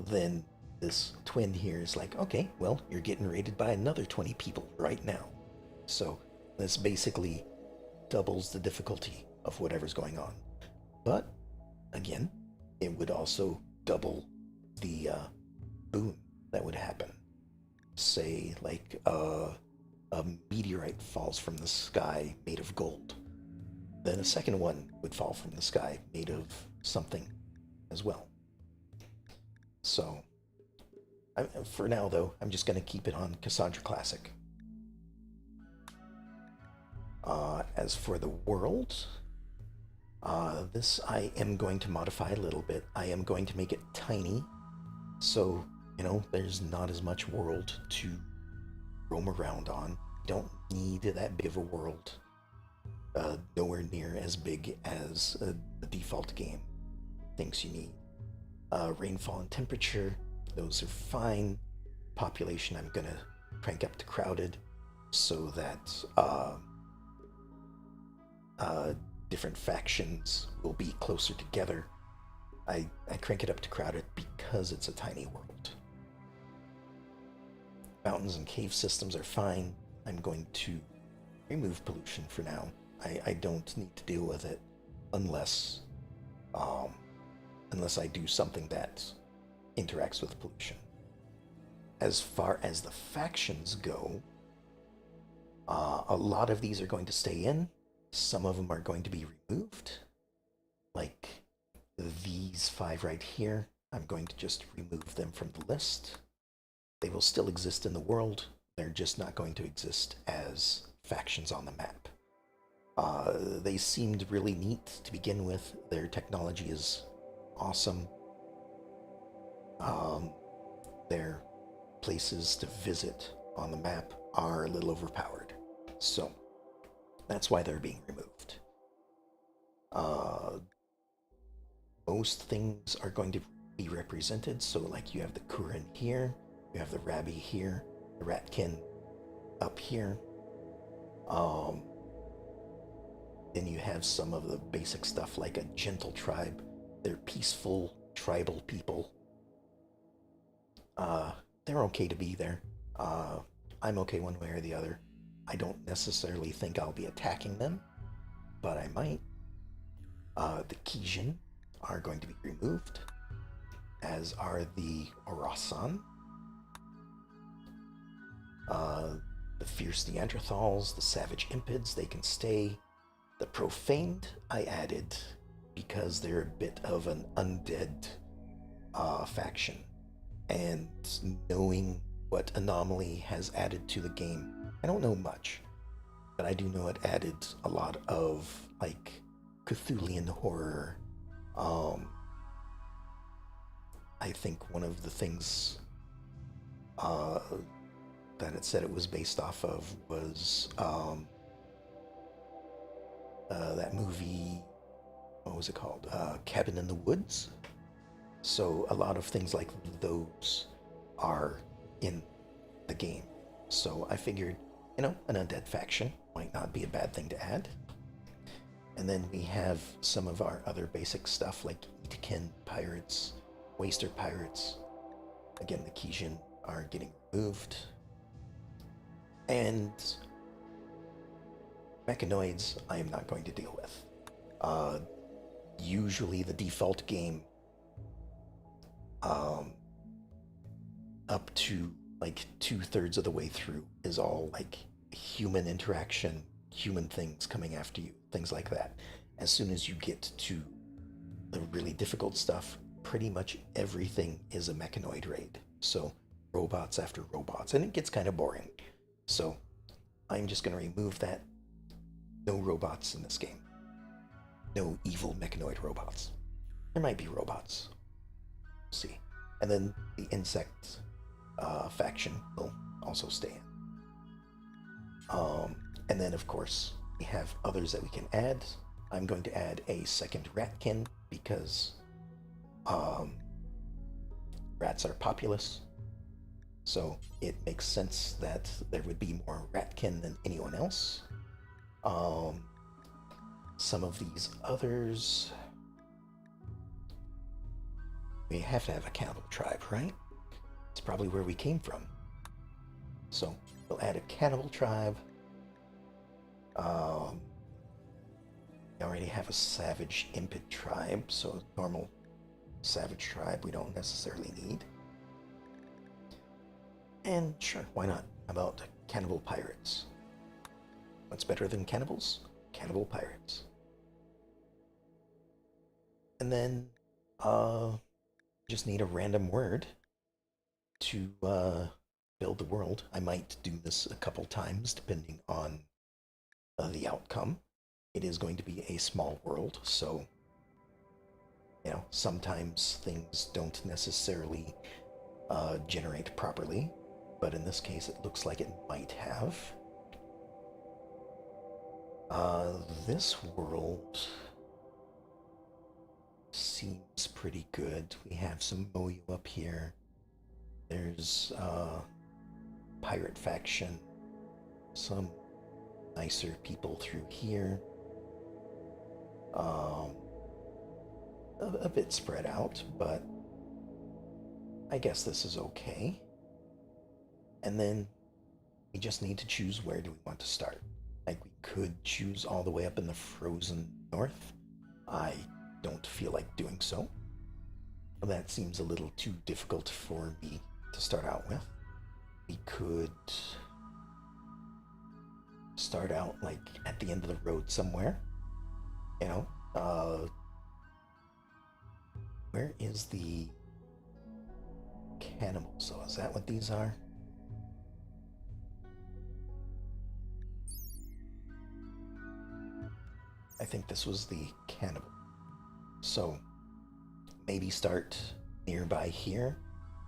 then this twin here is like, okay, well, you're getting raided by another 20 people right now. So this basically doubles the difficulty of whatever's going on. But again, it would also double the boon that would happen. Say, like, a meteorite falls from the sky made of gold. Then a second one would fall from the sky made of something as well. So, for now, though, I'm just going to keep it on Cassandra Classic. As for the world, this I am going to modify a little bit. I am going to make it tiny, so, there's not as much world to roam around on. You don't need that big of a world. Nowhere near as big as the default game thinks you need. Rainfall and temperature, those are fine. Population, I'm gonna crank up to crowded so that different factions will be closer together. I crank it up to crowded because it's a tiny world. Mountains and cave systems are fine. I'm going to remove pollution for now. I don't need to deal with it unless unless I do something that interacts with pollution. As far as the factions go, a lot of these are going to stay in. Some of them are going to be removed. Like these 5 right here, I'm going to just remove them from the list. They will still exist in the world. They're just not going to exist as factions on the map. They seemed really neat to begin with. Their technology is awesome. Their places to visit on the map are a little overpowered. So that's why they're being removed. Most things are going to be represented. So like you have the Kurin here, you have the Rabbi here, the Ratkin up here. Then you have some of the basic stuff like a gentle tribe. They're peaceful tribal people. They're okay to be there. I'm okay one way or the other. I don't necessarily think I'll be attacking them, but I might. The Kijin are going to be removed, as are the Orasan. The fierce Neanderthals, the savage Impids, they can stay. The Profaned I added because they're a bit of an undead faction. And knowing what Anomaly has added to the game, I don't know much, but I do know it added a lot of like Cthulhian horror. I think one of the things that it said it was based off of was that movie. What was it called? Cabin in the Woods. So a lot of things like those are in the game. So I figured, an undead faction might not be a bad thing to add. And then we have some of our other basic stuff like Itakin pirates, Waster pirates. Again, the Kijin are getting removed. And mechanoids I am not going to deal with. Usually the default game, up to like 2/3 of the way through is all like human interaction, human things coming after you, things like that. As soon as you get to the really difficult stuff, pretty much everything is a mechanoid raid. So robots after robots, and it gets kind of boring. So I'm just going to remove that. No robots in this game. No evil mechanoid robots. There might be robots. We'll see. And then the insect faction will also stay in. And then, of course, we have others that we can add. I'm going to add a second ratkin because rats are populous. So it makes sense that there would be more ratkin than anyone else. Some of these others, we have to have a cannibal tribe, right? It's probably where we came from. So we'll add a cannibal tribe. We already have a savage impid tribe, so normal savage tribe we don't necessarily need. And sure, why not? How about cannibal pirates? What's better than cannibals? Cannibal pirates. And then, just need a random word to build the world. I might do this a couple times depending on the outcome. It is going to be a small world, so sometimes things don't necessarily generate properly, but in this case it looks like it might have. This world seems pretty good. We have some Moyu up here. There's pirate faction, some nicer people through here. A bit spread out, but I guess this is okay. And then we just need to choose where do we want to start. Like, we could choose all the way up in the frozen north. I don't feel like doing so. That seems a little too difficult for me to start out with. We could start out like at the end of the road somewhere. Where is the cannibal? So is that what these are? I think this was the cannibal. So maybe start nearby here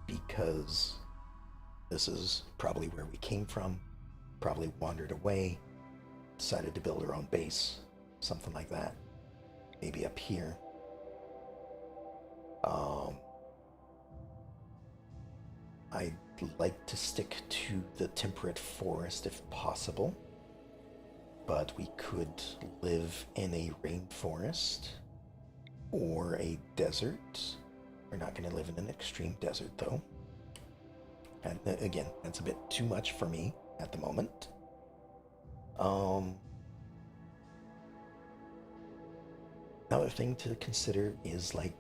because this is probably where we came from, probably wandered away, decided to build our own base, something like that. Maybe up here. I'd like to stick to the temperate forest if possible, but we could live in a rainforest or a desert. We're not going to live in an extreme desert, though. And again, that's a bit too much for me at the moment. Another thing to consider is, like,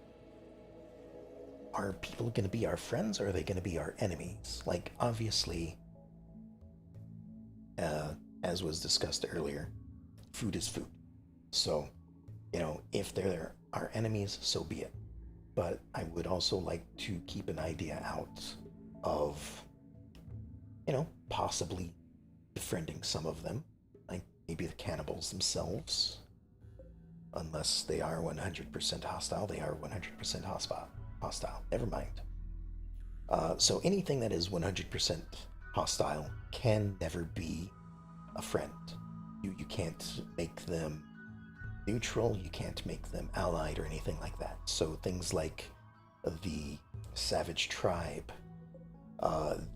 are people going to be our friends or are they going to be our enemies? Like, obviously, as was discussed earlier, food is food. So, if they're our enemies, so be it. But I would also like to keep an idea out of, possibly befriending some of them. Like maybe the cannibals themselves. Unless they are 100% hostile, they are 100% hostile. Never mind. So anything that is 100% hostile can never be a friend. You can't make them neutral, you can't make them allied or anything like that. So things like the savage tribe,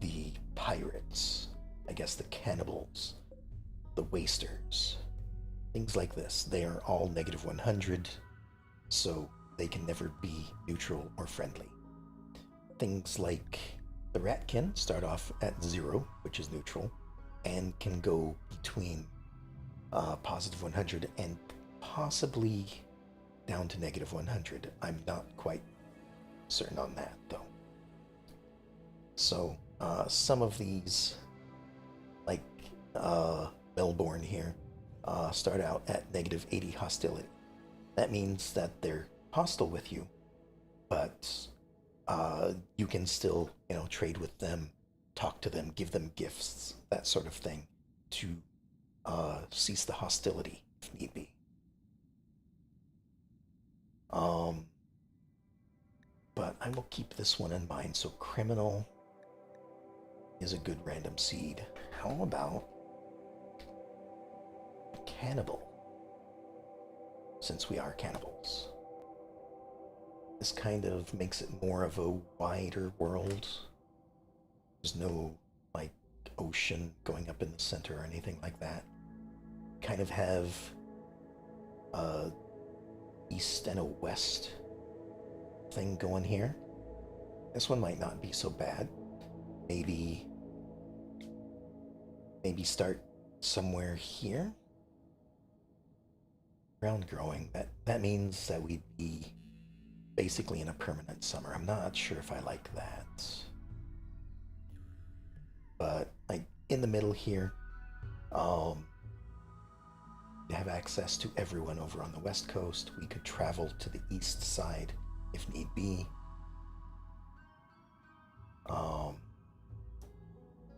the pirates, I guess the cannibals, the wasters, things like this, they are all negative 100, so they can never be neutral or friendly. Things like the ratkin start off at 0, which is neutral, and can go between positive 100 and possibly down to negative 100. I'm not quite certain on that, though. So, some of these, like Melbourne here, start out at negative 80 hostility. That means that they're hostile with you, but you can still, trade with them, talk to them, give them gifts, that sort of thing, to cease the hostility if need be. Um, but I will keep this one in mind. So criminal is a good random seed. How about cannibal? Since we are cannibals, this kind of makes it more of a wider world. There's no like ocean going up in the center or anything like that. Kind of have a east and a west thing going here. This one might not be so bad. Maybe start somewhere here. Ground growing. That means that we'd be basically in a permanent summer. I'm not sure if I like that. But like in the middle here, we have access to everyone over on the west coast. We could travel to the east side if need be.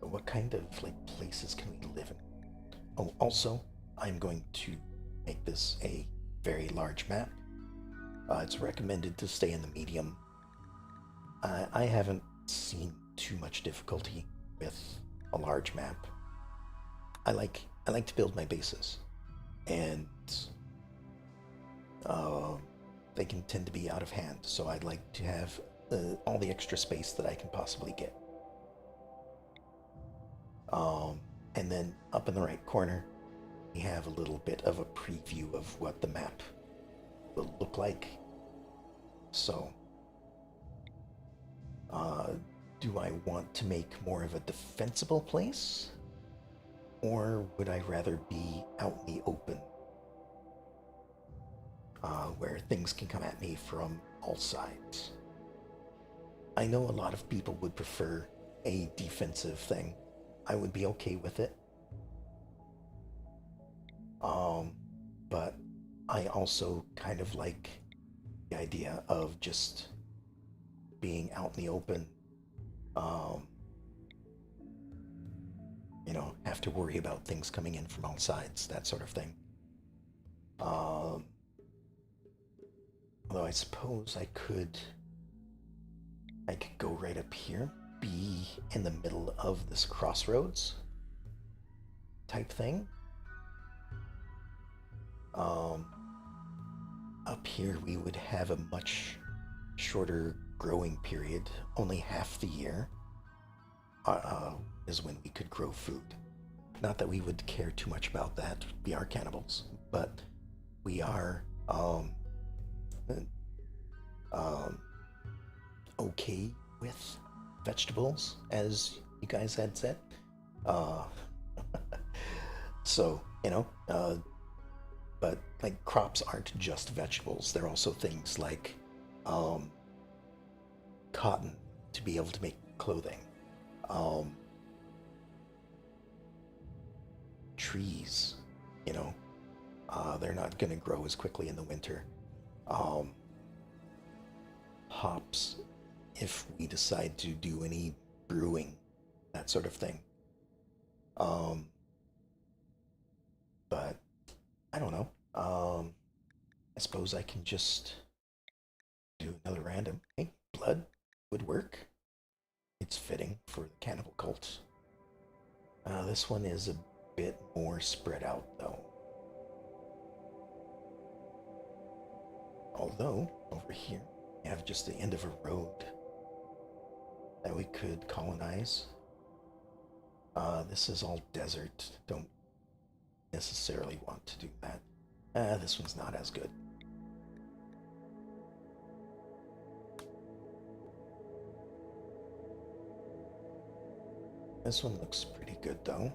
What kind of like places can we live in? Oh, also, I'm going to make this a very large map. It's recommended to stay in the medium. I haven't seen too much difficulty with a large map. I like to build my bases, and uh, they can tend to be out of hand. So I'd like to have all the extra space that I can possibly get. And then up in the right corner, we have a little bit of a preview of what the map will look like. So, do I want to make more of a defensible place? Or would I rather be out in the open, where things can come at me from all sides? I know a lot of people would prefer a defensive thing. I would be okay with it. Um, but I also kind of like the idea of just being out in the open. Um, have to worry about things coming in from all sides, that sort of thing. Um, Although I suppose I could go right up here, be in the middle of this crossroads type thing. Um, Up here we would have a much shorter growing period, only half the year is when we could grow food. Not that we would care too much about that. We are cannibals, but we are um, okay with vegetables, as you guys had said. Uh, so, but like crops aren't just vegetables. They're also things like um, cotton to be able to make clothing, um, trees, you know, they're not going to grow as quickly in the winter. Um, Hops, if we decide to do any brewing, that sort of thing. Um, but I don't know. I suppose I can just do another random. Hey, blood would work. It's fitting for the cannibal cult. This one is a bit more spread out, though. Although, over here, we have just the end of a road that we could colonize. This is all desert. Don't necessarily want to do that. This one's not as good. This one looks pretty good, though.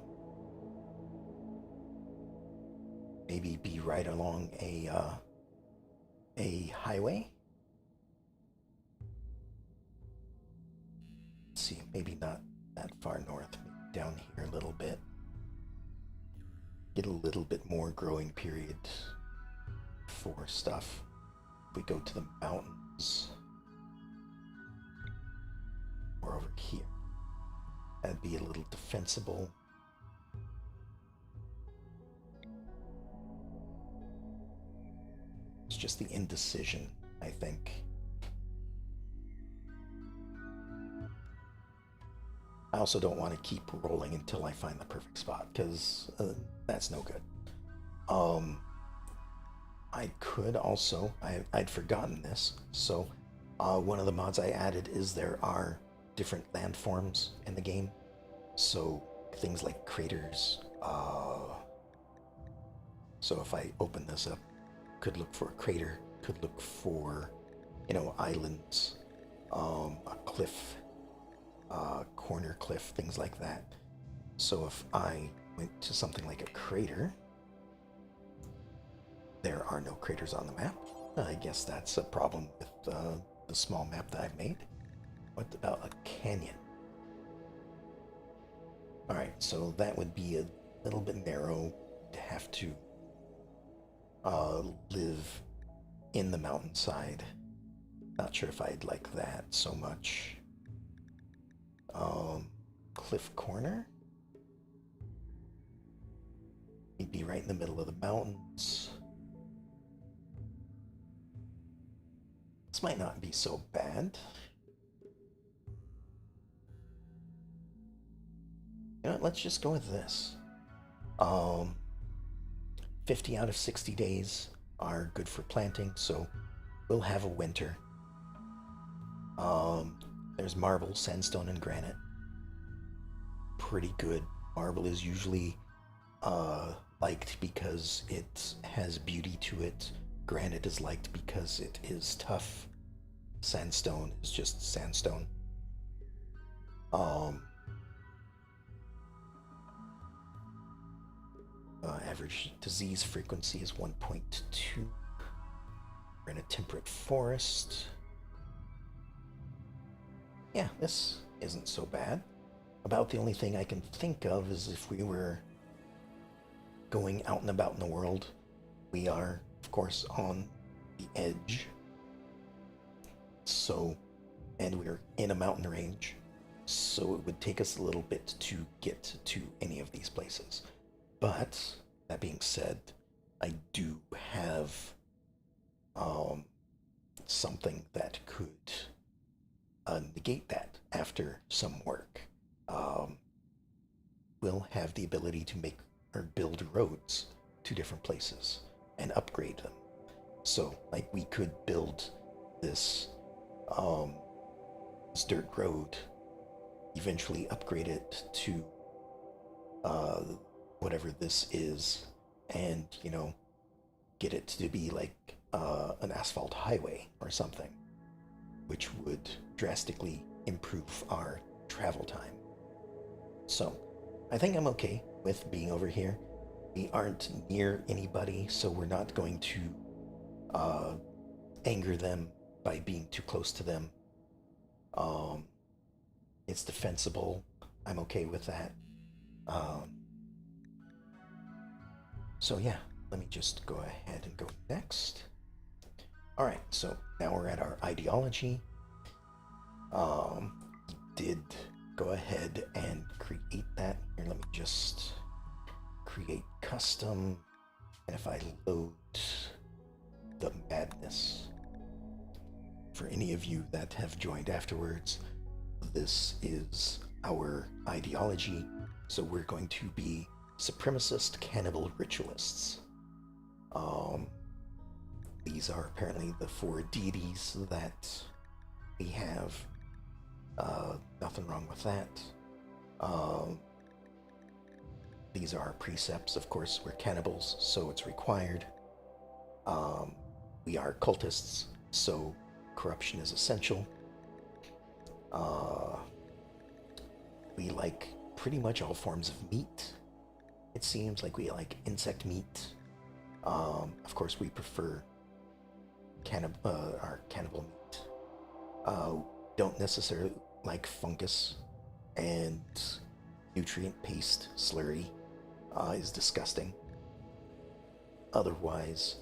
Maybe be right along a highway. Let's see, maybe not that far north, maybe down here a little bit. Get a little bit more growing period for stuff. If we go to the mountains, or over here, that'd be a little defensible. It's just the indecision, I think. I also don't want to keep rolling until I find the perfect spot, because that's no good. I could also, I'd forgotten this, so one of the mods I added is there are different landforms in the game. So things like craters. So if I open this up, could look for a crater, could look for, islands, a cliff, corner cliff, things like that. So if I went to something like a crater, there are no craters on the map. I guess that's a problem with the small map that I've made. What about a canyon? Alright, so that would be a little bit narrow to have to live in the mountainside. Not sure if I'd like that so much. Cliff corner? He'd be right in the middle of the mountains. This might not be so bad. You know what, let's just go with this. 50 out of 60 days are good for planting, so we'll have a winter. There's marble, sandstone, and granite. Pretty good. Marble is usually liked because it has beauty to it. Granite is liked because it is tough. Sandstone is just sandstone. Average disease frequency is 1.2. We're in a temperate forest. Yeah, this isn't so bad. About the only thing I can think of is if we were going out and about in the world. We are, of course, on the edge. So, and we're in a mountain range. So it would take us a little bit to get to any of these places. But, that being said, I do have something that could negate that after some work. We'll have the ability to make or build roads to different places and upgrade them. So, like, we could build this, this dirt road, eventually upgrade it to whatever this is, and, get it to be like an asphalt highway or something, which would drastically improve our travel time. So, I think I'm okay with being over here. We aren't near anybody, so we're not going to anger them by being too close to them. It's defensible. I'm okay with that. So yeah, let me just go ahead and go next. Alright, so now we're at our ideology. Did go ahead and create that. Here, let me just create custom. And if I load the madness, for any of you that have joined afterwards, this is our ideology. So we're going to be supremacist cannibal ritualists. Um, these are apparently the four deities that we have. Nothing wrong with that. Um, these are our precepts. Of course, we're cannibals, so it's required. Um, we are cultists, so corruption is essential. Uh, we like pretty much all forms of meat. It seems like we like insect meat. Of course, we prefer our cannibal meat. Don't necessarily like fungus, and nutrient paste slurry is disgusting. Otherwise,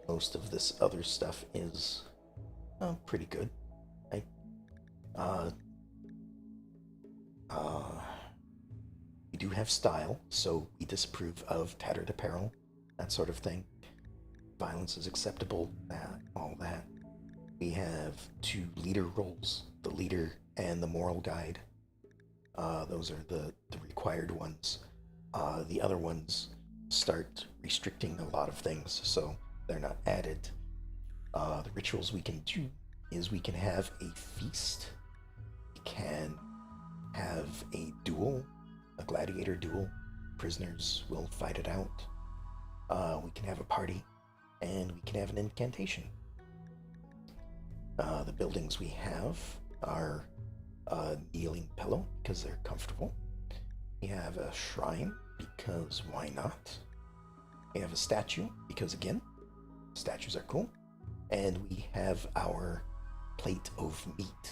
most of this other stuff is pretty good. I, uh, uh, we do have style, so we disapprove of tattered apparel, that sort of thing. Violence is acceptable, all that. We have two leader roles, the leader and the moral guide. Those are the required ones. The other ones start restricting a lot of things, so they're not added. The rituals we can do is we can have a feast, we can have a duel, a gladiator duel. Prisoners will fight it out. We can have a party, and we can have an incantation. The buildings we have are a kneeling pillow because they're comfortable. We have a shrine because why not? We have a statue because again, statues are cool. And we have our plate of meat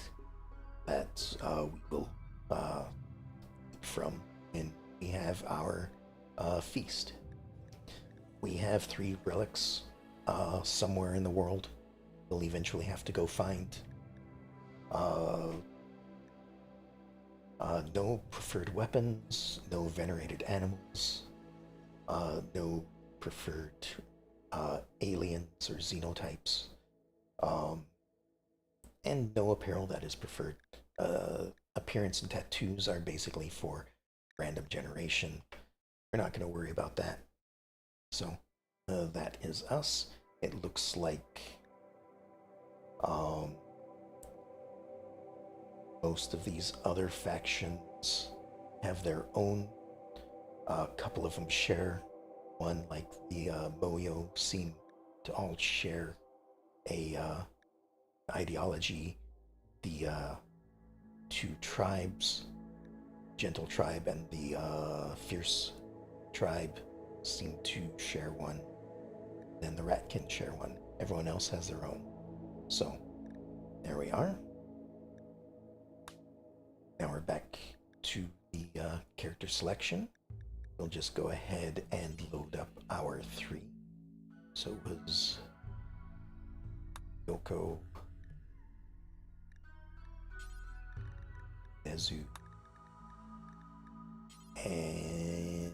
that we will eat from when we have our feast. We have 3 relics somewhere in the world we'll eventually have to go find. No preferred weapons, no venerated animals, no preferred aliens or xenotypes, and no apparel that is preferred. Appearance and tattoos are basically for random generation. We're not going to worry about that. So that is us. It looks like most of these other factions have their own. A couple of them share one, like the Moyo seem to all share a ideology. The 2 tribes, Gentle Tribe and the Fierce Tribe, seem to share one. Then the Ratkin share one. Everyone else has their own. So, there we are. Now we're back to the character selection. We'll just go ahead and load up our 3. So it was Yoko, Nezu, and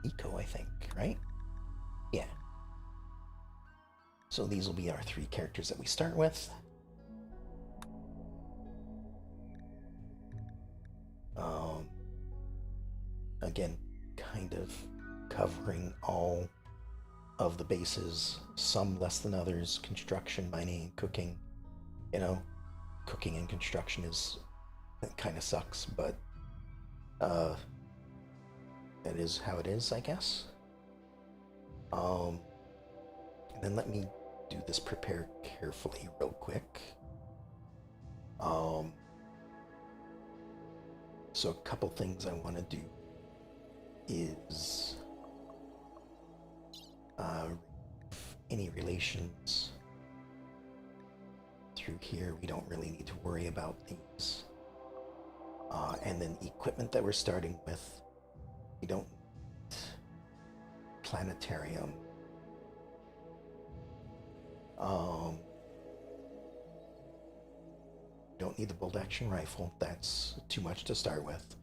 Nico, I think, right? Yeah. So these will be our 3 characters that we start with. Again, kind of covering all of the bases, some less than others. Construction, mining, cooking. You know, cooking and construction it kind of sucks, but that is how it is, I guess. And then let me do this prepare carefully real quick. So a couple things I want to do is any relations through here. We don't really need to worry about these. And then equipment that we're starting with, we don't need planetarium. Don't need the bolt action rifle. That's too much to start with.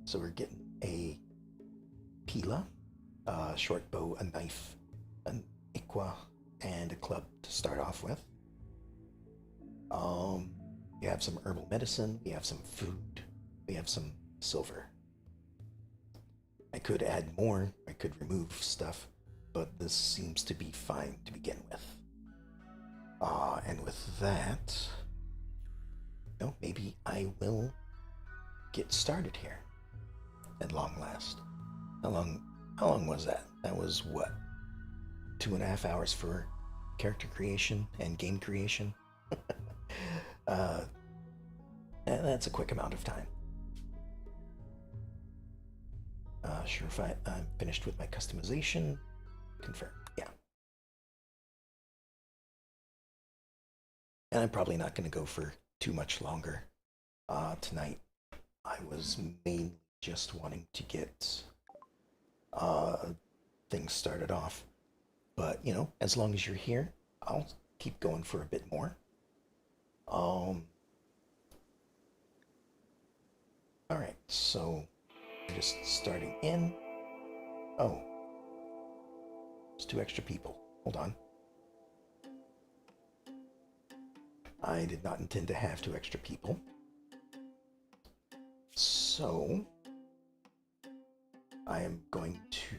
So we're getting a pila, a short bow, a knife, an ikwa, and a club to start off with. We have some herbal medicine, we have some food, we have some silver. I could add more, I could remove stuff, but this seems to be fine to begin with. And with that, maybe I will get started here at long last. How long? How long was that? That was what? 2.5 hours for character creation and game creation. uh, that's a quick amount of time. Sure, if I'm finished with my customization, confirm. Yeah. And I'm probably not going to go for too much longer tonight. I was mainly just wanting to get things started off. But, as long as you're here, I'll keep going for a bit more. Um, all right, so just starting in. Oh, there's 2 extra people. Hold on. I did not intend to have 2 extra people. So, I am going to...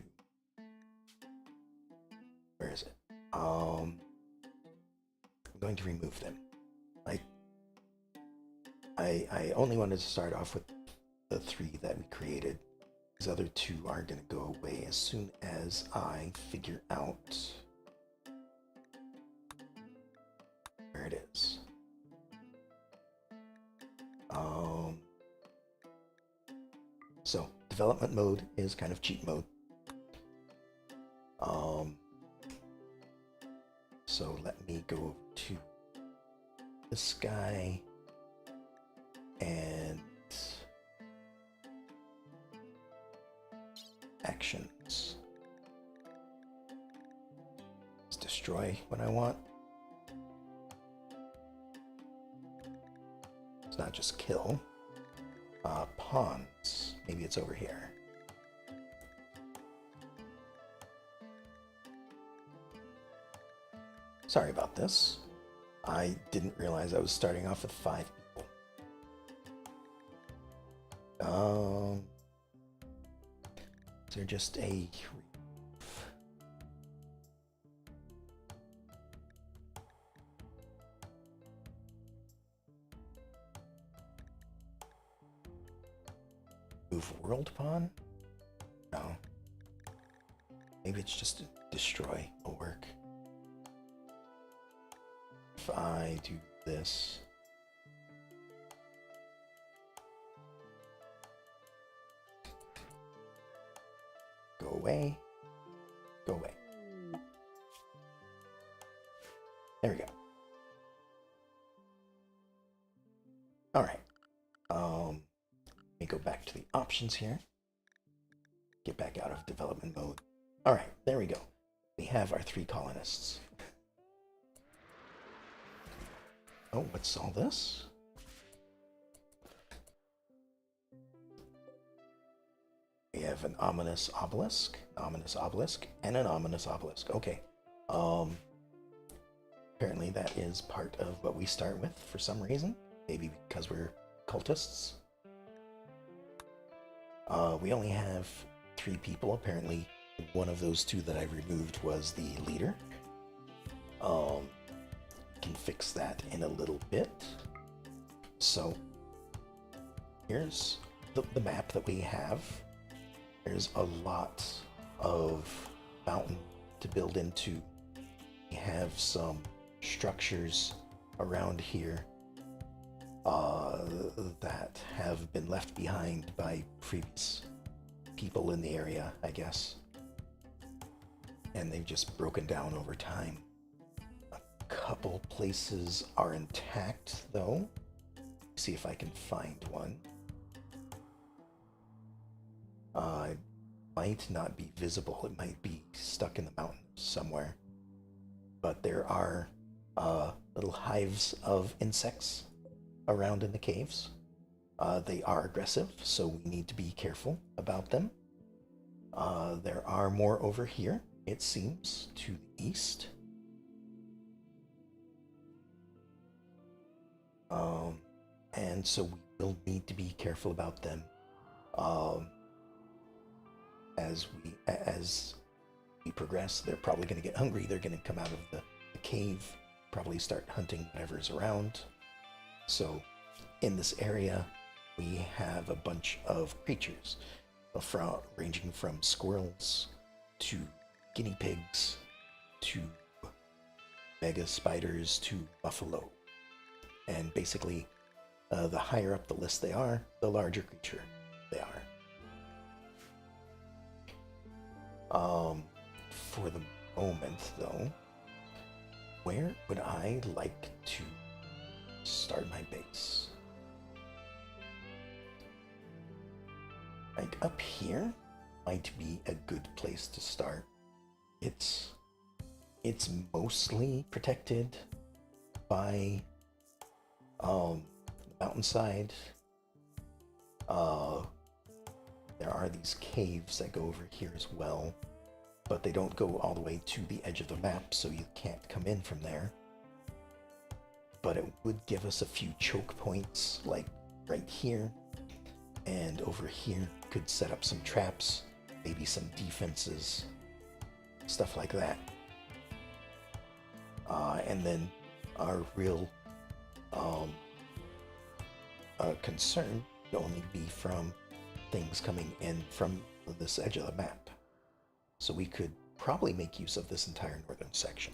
Where is it? I'm going to remove them. I only wanted to start off with the 3 that we created. These other 2 are going to go away as soon as I figure out where it is. So development mode is kind of cheat mode. So let me go to this guy and actions. Let's destroy what I want. It's not just kill. Pawns. Maybe it's over here. Sorry about this. I didn't realize I was starting off with 5 people. Is there just a... Move world pawn? No. Maybe it's just a destroy will work. If I do this... Go away. Go away. There we go. Alright. Let me go back to the options here. Get back out of development mode. Alright, there we go. We have our 3 colonists. Oh, what's all this? We have an ominous obelisk, and an ominous obelisk. Okay. Apparently that is part of what we start with for some reason. Maybe because we're cultists. We only have 3 people. Apparently one of those 2 that I removed was the leader. Can fix that in a little bit. So here's the map that we have. There's a lot of mountain to build into. We have some structures around here that have been left behind by previous people in the area, I guess. And they've just broken down over time. A couple places are intact, though. See if I can find one. It might not be visible. It might be stuck in the mountains somewhere. But there are little hives of insects around in the caves. They are aggressive, so we need to be careful about them. There are more over here, it seems, to the east. And so we will need to be careful about them. as we progress, they're probably going to get hungry. They're going to come out of the cave, probably start hunting whatever's around. So, in this area, we have a bunch of creatures, ranging from squirrels to guinea pigs to mega spiders to buffalo. And basically, the higher up the list they are, the larger creature they are. For the moment, though, where would I like to start my base? Like up here might be a good place to start. It's mostly protected by the mountainside. There are these caves that go over here as well, but they don't go all the way to the edge of the map, so you can't come in from there. But it would give us a few choke points, like right here, and over here could set up some traps, maybe some defenses, stuff like that. And then our real concern would only be from things coming in from this edge of the map. So we could probably make use of this entire northern section.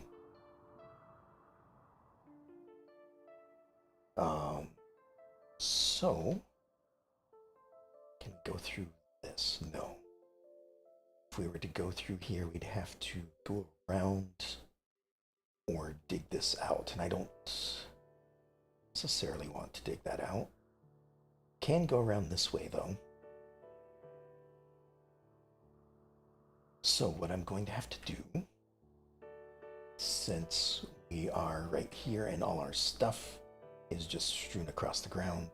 So, can we go through this? No. If we were to go through here, we'd have to go around or dig this out, and I don't necessarily want to dig that out. Can go around this way, though. So what I'm going to have to do, since we are right here and all our stuff is just strewn across the ground,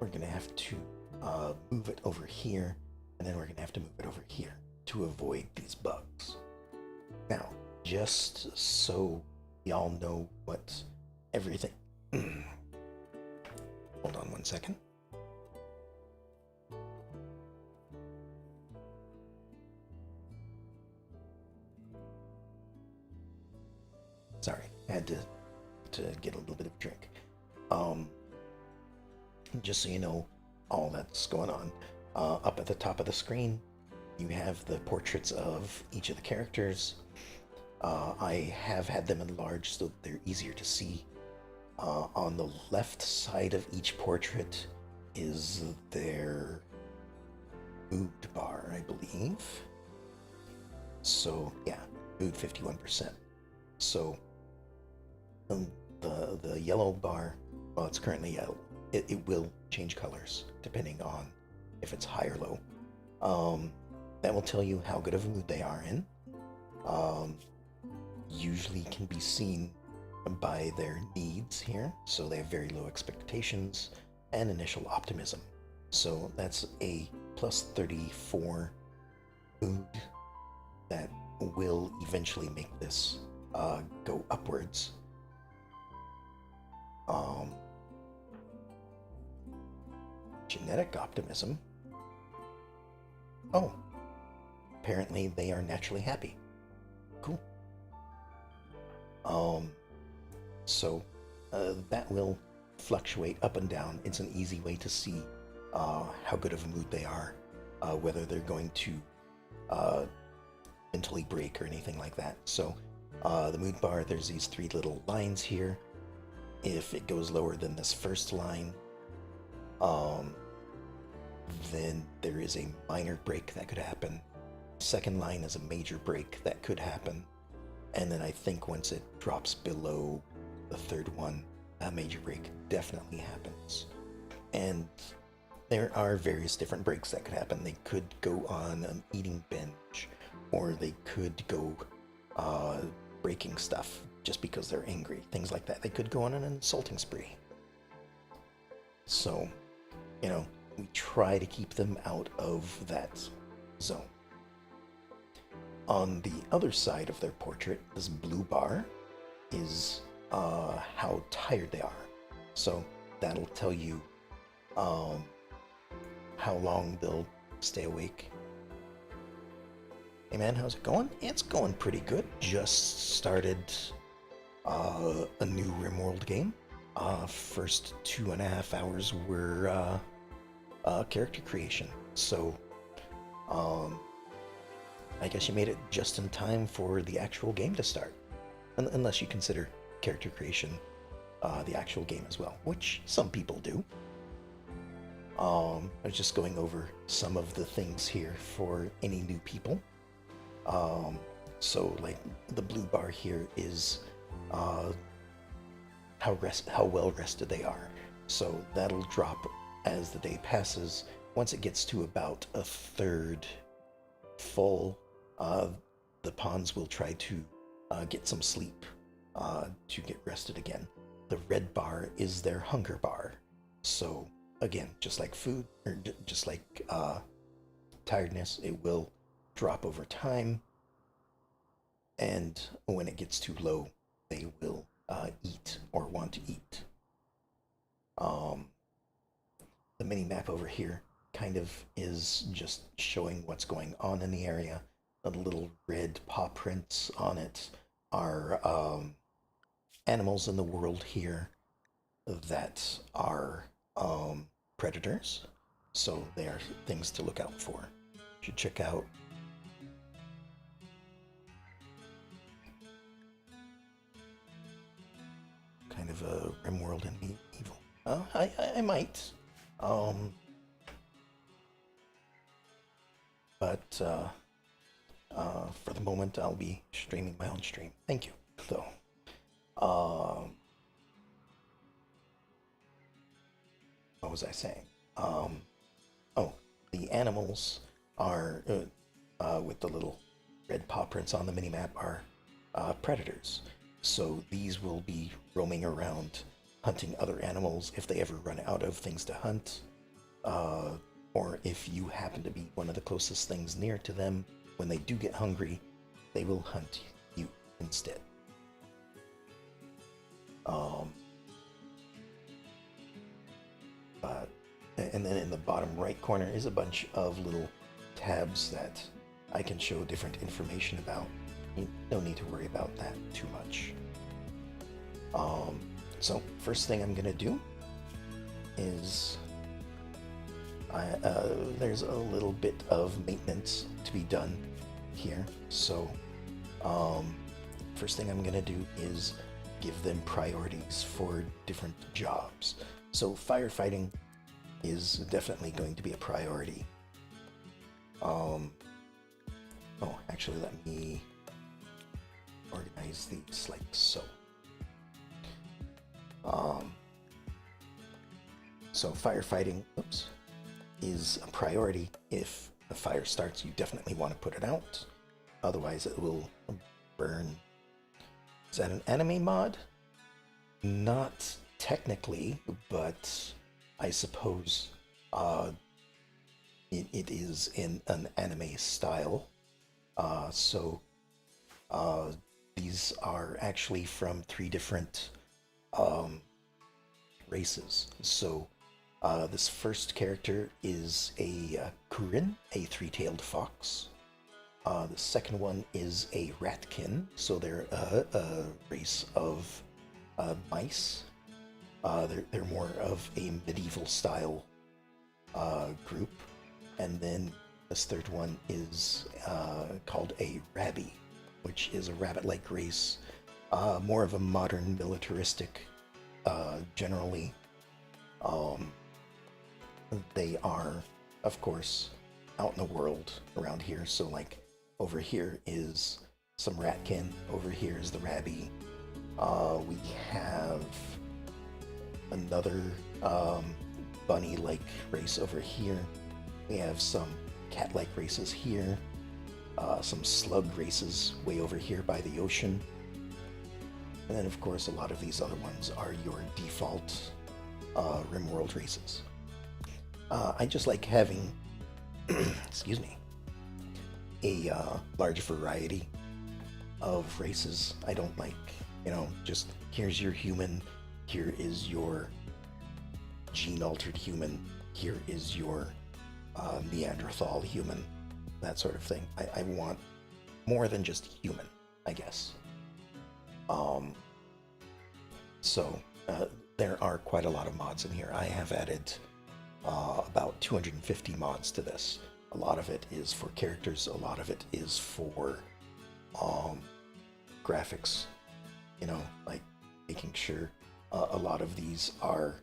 we're going to have to move it over here, and then we're going to have to move it over here to avoid these bugs. Now, just so y'all know what everything... Hold on one second. Sorry, I had to get a little bit of a drink. Just so you know all that's going on, up at the top of the screen, you have the portraits of each of the characters. I have had them enlarged so they're easier to see. On the left side of each portrait is their mood bar, I believe. So yeah, mood 51%. So the yellow bar, well, it's currently yellow. It will change colors depending on if it's high or low. That will tell you how good of a mood they are in. Usually can be seen by their needs here, so they have very low expectations and initial optimism. So that's a plus 34 mood that will eventually make this go upwards. Genetic optimism. Oh, apparently they are naturally happy. Cool. So that will fluctuate up and down. It's an easy way to see how good of a mood they are, whether they're going to mentally break or anything like that. So the mood bar, there's these three little lines here. If it goes lower than this first line, then there is a minor break that could happen. Second line is a major break that could happen. And then I think once it drops below the third one, a major break definitely happens. And there are various different breaks that could happen. They could go on an eating binge, or they could go breaking stuff just because they're angry, things like that. They could go on an insulting spree. So, we try to keep them out of that zone. On the other side of their portrait, this blue bar is how tired they are. So that'll tell you um, how long they'll stay awake. Hey man, how's it going? It's going pretty good. Just started a new Rimworld game. First 2.5 hours were character creation. So, um, I guess you made it just in time for the actual game to start. Unless you consider character creation the actual game as well, which some people do. I was just going over some of the things here for any new people. So, like, the blue bar here is how well rested they are. So that'll drop as the day passes. Once it gets to about a third full, the pawns will try to get some sleep to get rested again. The red bar is their hunger bar. So again, just like food, or just like tiredness, it will drop over time. And when it gets too low, they will eat or want to eat. The mini map over here kind of is just showing what's going on in the area. The little red paw prints on it are animals in the world here that are predators. So they are things to look out for. You should check out kind of a Rimworld and Medieval. I might. But for the moment, I'll be streaming my own stream. Thank you, though. What was I saying? Oh, the animals are, with the little red paw prints on the minimap, are predators. So these will be roaming around hunting other animals if they ever run out of things to hunt. Or if you happen to be one of the closest things near to them, when they do get hungry, they will hunt you instead. And then in the bottom right corner is a bunch of little tabs that I can show different information about. You don't need to worry about that too much. So first thing I'm gonna do is there's a little bit of maintenance to be done here. So first thing I'm gonna do is give them priorities for different jobs. So firefighting is definitely going to be a priority. Oh, actually, let me organize these like so. So firefighting, is a priority. If a fire starts, you definitely want to put it out. Otherwise, it will burn. Is that an anime mod? Not technically, but I suppose it is in an anime style. So these are actually from 3 different races. So this first character is a Kurin, a 3-tailed fox. The second one is a ratkin, so they're a race of mice. They're more of a medieval style group. And then this third one is called a rabbi, which is a rabbit-like race, more of a modern militaristic generally. They are, of course, out in the world around here. So like over here is some ratkin, over here is the rabbi. We have another bunny-like race over here. We have some cat-like races here. Some slug races way over here by the ocean. And then, of course, a lot of these other ones are your default Rimworld races. I just like having, excuse me, a large variety of races. I don't like, just here's your human, here is your gene-altered human. Here is your Neanderthal human, that sort of thing. I want more than just human, I guess. Um, so there are quite a lot of mods in here. I have added about 250 mods to this. A lot of it is for characters, a lot of it is for um, graphics, like making sure a lot of these are,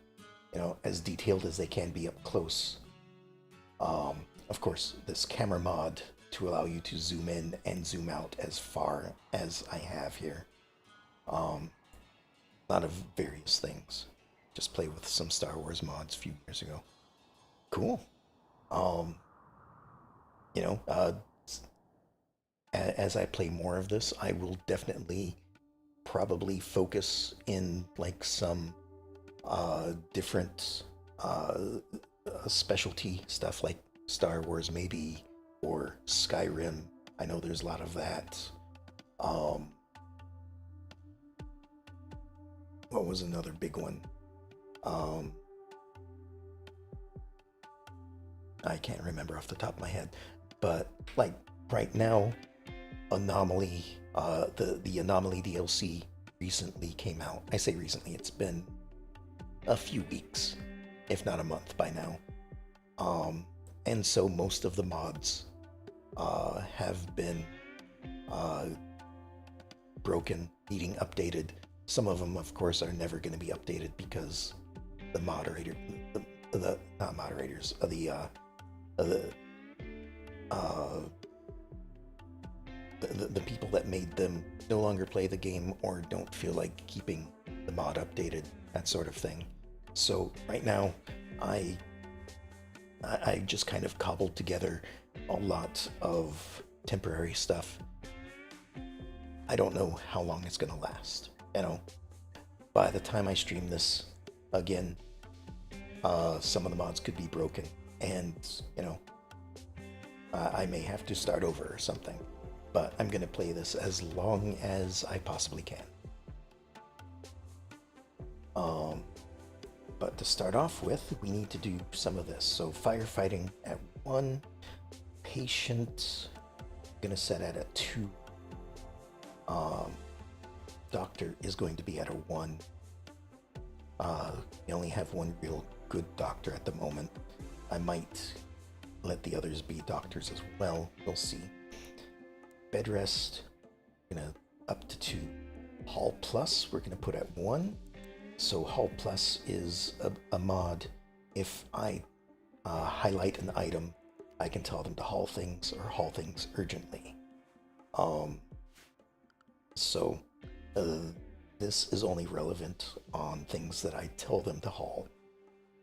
as detailed as they can be up close. Of course, this camera mod to allow you to zoom in and zoom out as far as I have here. A lot of various things. Just play with some Star Wars mods a few years ago. Cool. Um, you know, uh, as I play more of this, I will definitely probably focus in like some different specialty stuff like Star Wars maybe or Skyrim. I know there's a lot of that. Um, what was another big one? Um, I can't remember off the top of my head, but like right now, Anomaly, the Anomaly DLC recently came out. I say recently; it's been a few weeks, if not a month by now. Um, and so most of the mods have been uh, broken, needing updated. Some of them, of course, are never going to be updated because the moderator, the not moderators, the uh, the people that made them no longer play the game or don't feel like keeping the mod updated, that sort of thing. So right now, I I just kind of cobbled together a lot of temporary stuff. I don't know how long it's gonna last. By the time I stream this again, some of the mods could be broken, and I may have to start over or something. But I'm gonna play this as long as I possibly can. Um, but to start off with, we need to do some of this. So firefighting at 1, patient, I'm gonna set at a 2. Doctor is going to be at a 1. We only have one real good doctor at the moment. I might let the others be doctors as well. We'll see. Bed rest, gonna up to 2. Hall plus, we're gonna put at 1. So Hall plus is a mod. If I highlight an item, I can tell them to haul things or haul things urgently. Um, so this is only relevant on things that I tell them to haul.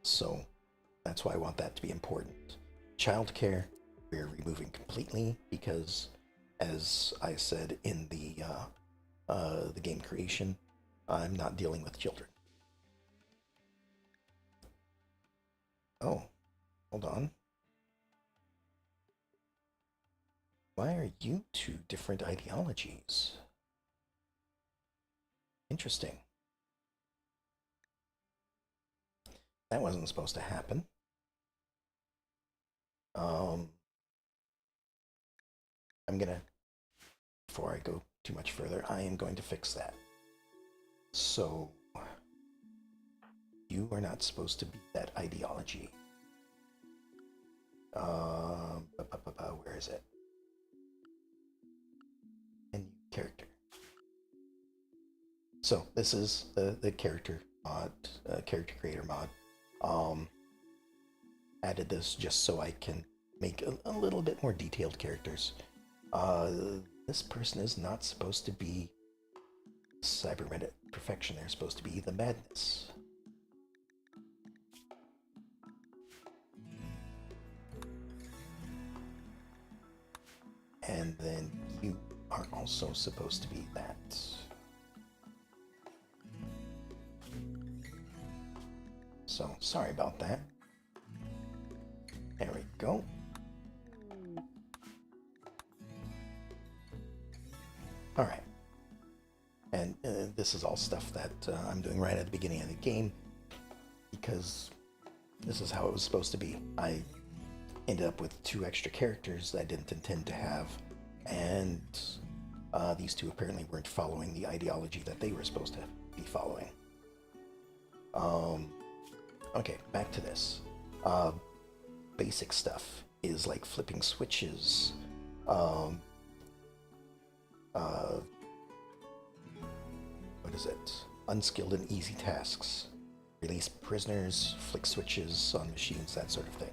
So that's why I want that to be important. Childcare, we're removing completely because, as I said in the game creation, I'm not dealing with children. Oh, hold on. Why are you two different ideologies? Interesting. That wasn't supposed to happen. I'm gonna, before I go too much further, I am going to fix that. So, you are not supposed to be that ideology. Where is it? And character. So this is the character mod, character creator mod. Added this just so I can make a little bit more detailed characters. This person is not supposed to be cybernetic perfection. They're supposed to be the madness. And then you are also supposed to be that. So, sorry about that. There we go. Alright. And this is all stuff that I'm doing right at the beginning of the game because This is how it was supposed to be. I ended up with 2 extra characters I didn't intend to have, and these two apparently weren't following the ideology that they were supposed to be following. Okay, back to this. Basic stuff is like flipping switches, um, what is it? Unskilled and easy tasks. Release prisoners, flick switches on machines, that sort of thing.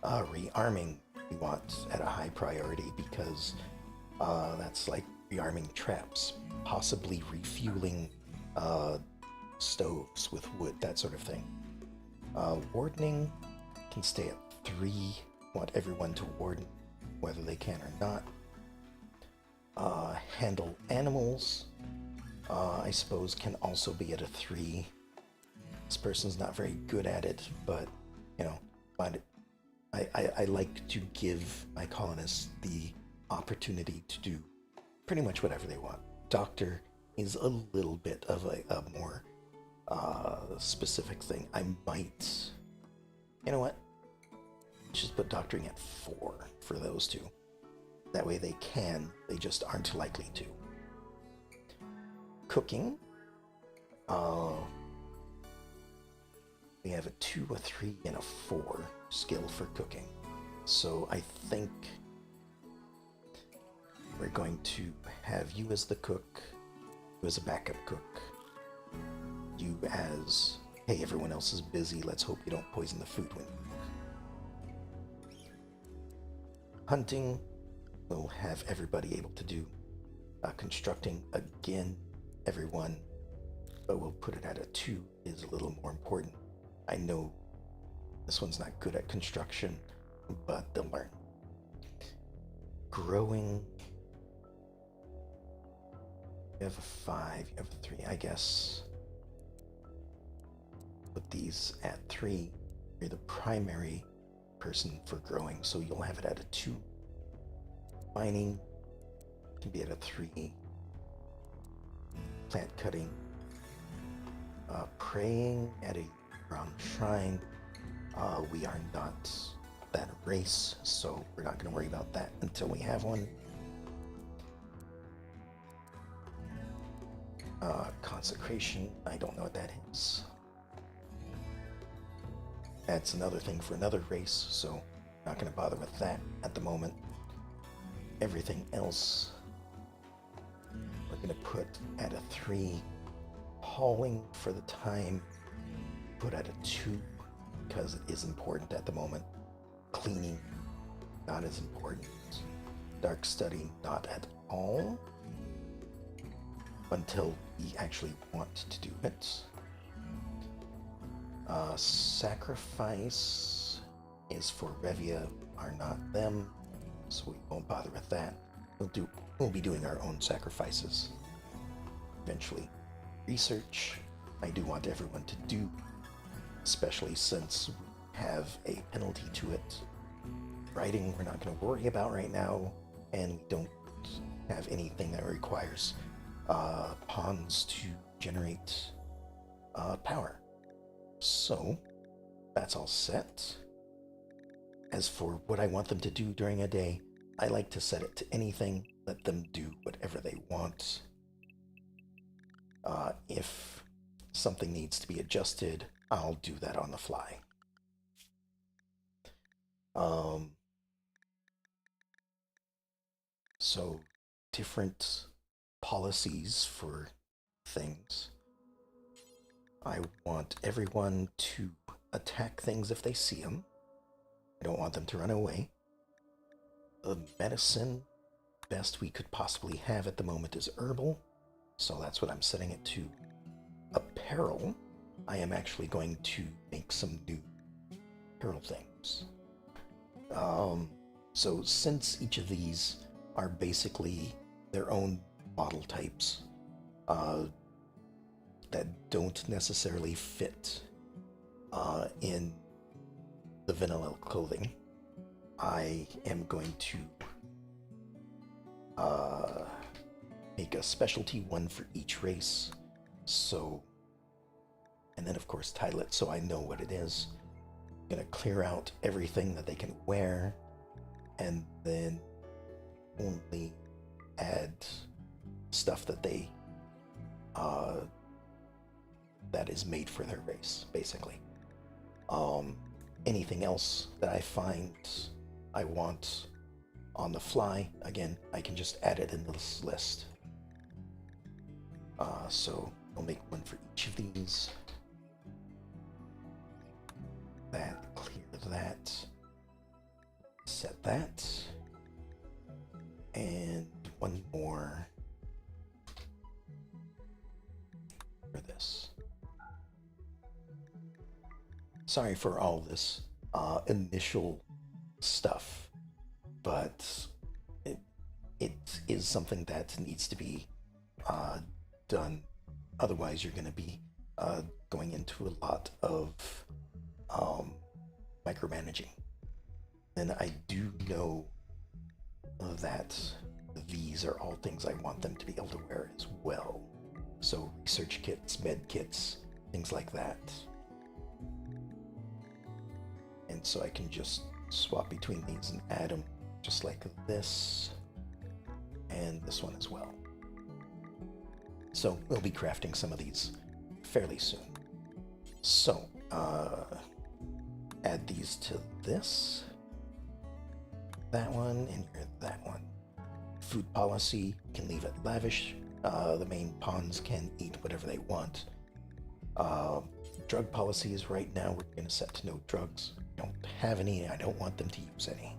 Rearming we want at a high priority because that's like rearming traps, possibly refueling stoves with wood, that sort of thing. Wardening can stay at 3. Want everyone to warden, whether they can or not. Handle animals, I suppose, can also be at a 3. This person's not very good at it, but, you know, but I like to give my colonists the opportunity to do pretty much whatever they want. Doctor is a little bit of a more specific thing. I might, you know what? Just put doctoring at 4 for those two. That way they can, they just aren't likely to. Cooking. We have a 2, a 3, and a 4 skill for cooking. So I think we're going to have you as the cook, you as a backup cook, you as, hey, everyone else is busy, let's hope you don't poison the food when you cook. Hunting, we'll have everybody able to do. Constructing, again, everyone, but we'll put it at a 2 is a little more important. I know this one's not good at construction, but they'll learn. Growing, you have a 5, you have a 3, I guess. Put these at 3. You're the primary person for growing, so you'll have it at a 2. Mining can be at a 3. Plant cutting. Praying at a brown shrine. We are not that race, so we're not going to worry about that until we have one. Consecration, I don't know what that is. That's another thing for another race, so not going to bother with that at the moment. Everything else we're going to put at a 3. Hauling for the time, put at a 2 because it is important at the moment. Cleaning, not as important. Dark study, not at all. Until we actually want to do it. Sacrifice is for Revia, are not them, so we won't bother with that. We'll be doing our own sacrifices eventually. Research, I do want everyone to do, especially since we have a penalty to it. Writing, we're not going to worry about right now, and we don't have anything that requires pawns to generate power. So, that's all set. As for what I want them to do during a day, I like to set it to anything, let them do whatever they want. If something needs to be adjusted, I'll do that on the fly. So, different policies for things. I want everyone to attack things if they see them. I don't want them to run away. The medicine, best we could possibly have at the moment is herbal, so that's what I'm setting it to. Apparel, I am actually going to make some new apparel things. So since each of these are basically their own model types that don't necessarily fit in the vanilla clothing, I am going to make a specialty one for each race. So, and then of course title it so I know what it is. gonna clear out everything that they can wear, and then only add stuff that they that is made for their race, basically. Anything else that I find I want on the fly, again, I can just add it in this list. So I'll make one for each of these. That, clear that, set that, and one more for this. Sorry for all this initial stuff, but it is something that needs to be done. Otherwise, you're going to be going into a lot of micromanaging. And I do know that these are all things I want them to be able to wear as well. So research kits, med kits, things like that. And so I can just swap between these and add them just like this, and this one as well. So we'll be crafting some of these fairly soon. So add these to this, that one, and here that one. Food policy, can leave it lavish. The main pawns can eat whatever they want. Drug policies right now, we're going to set to no drugs. Don't have any, I don't want them to use any.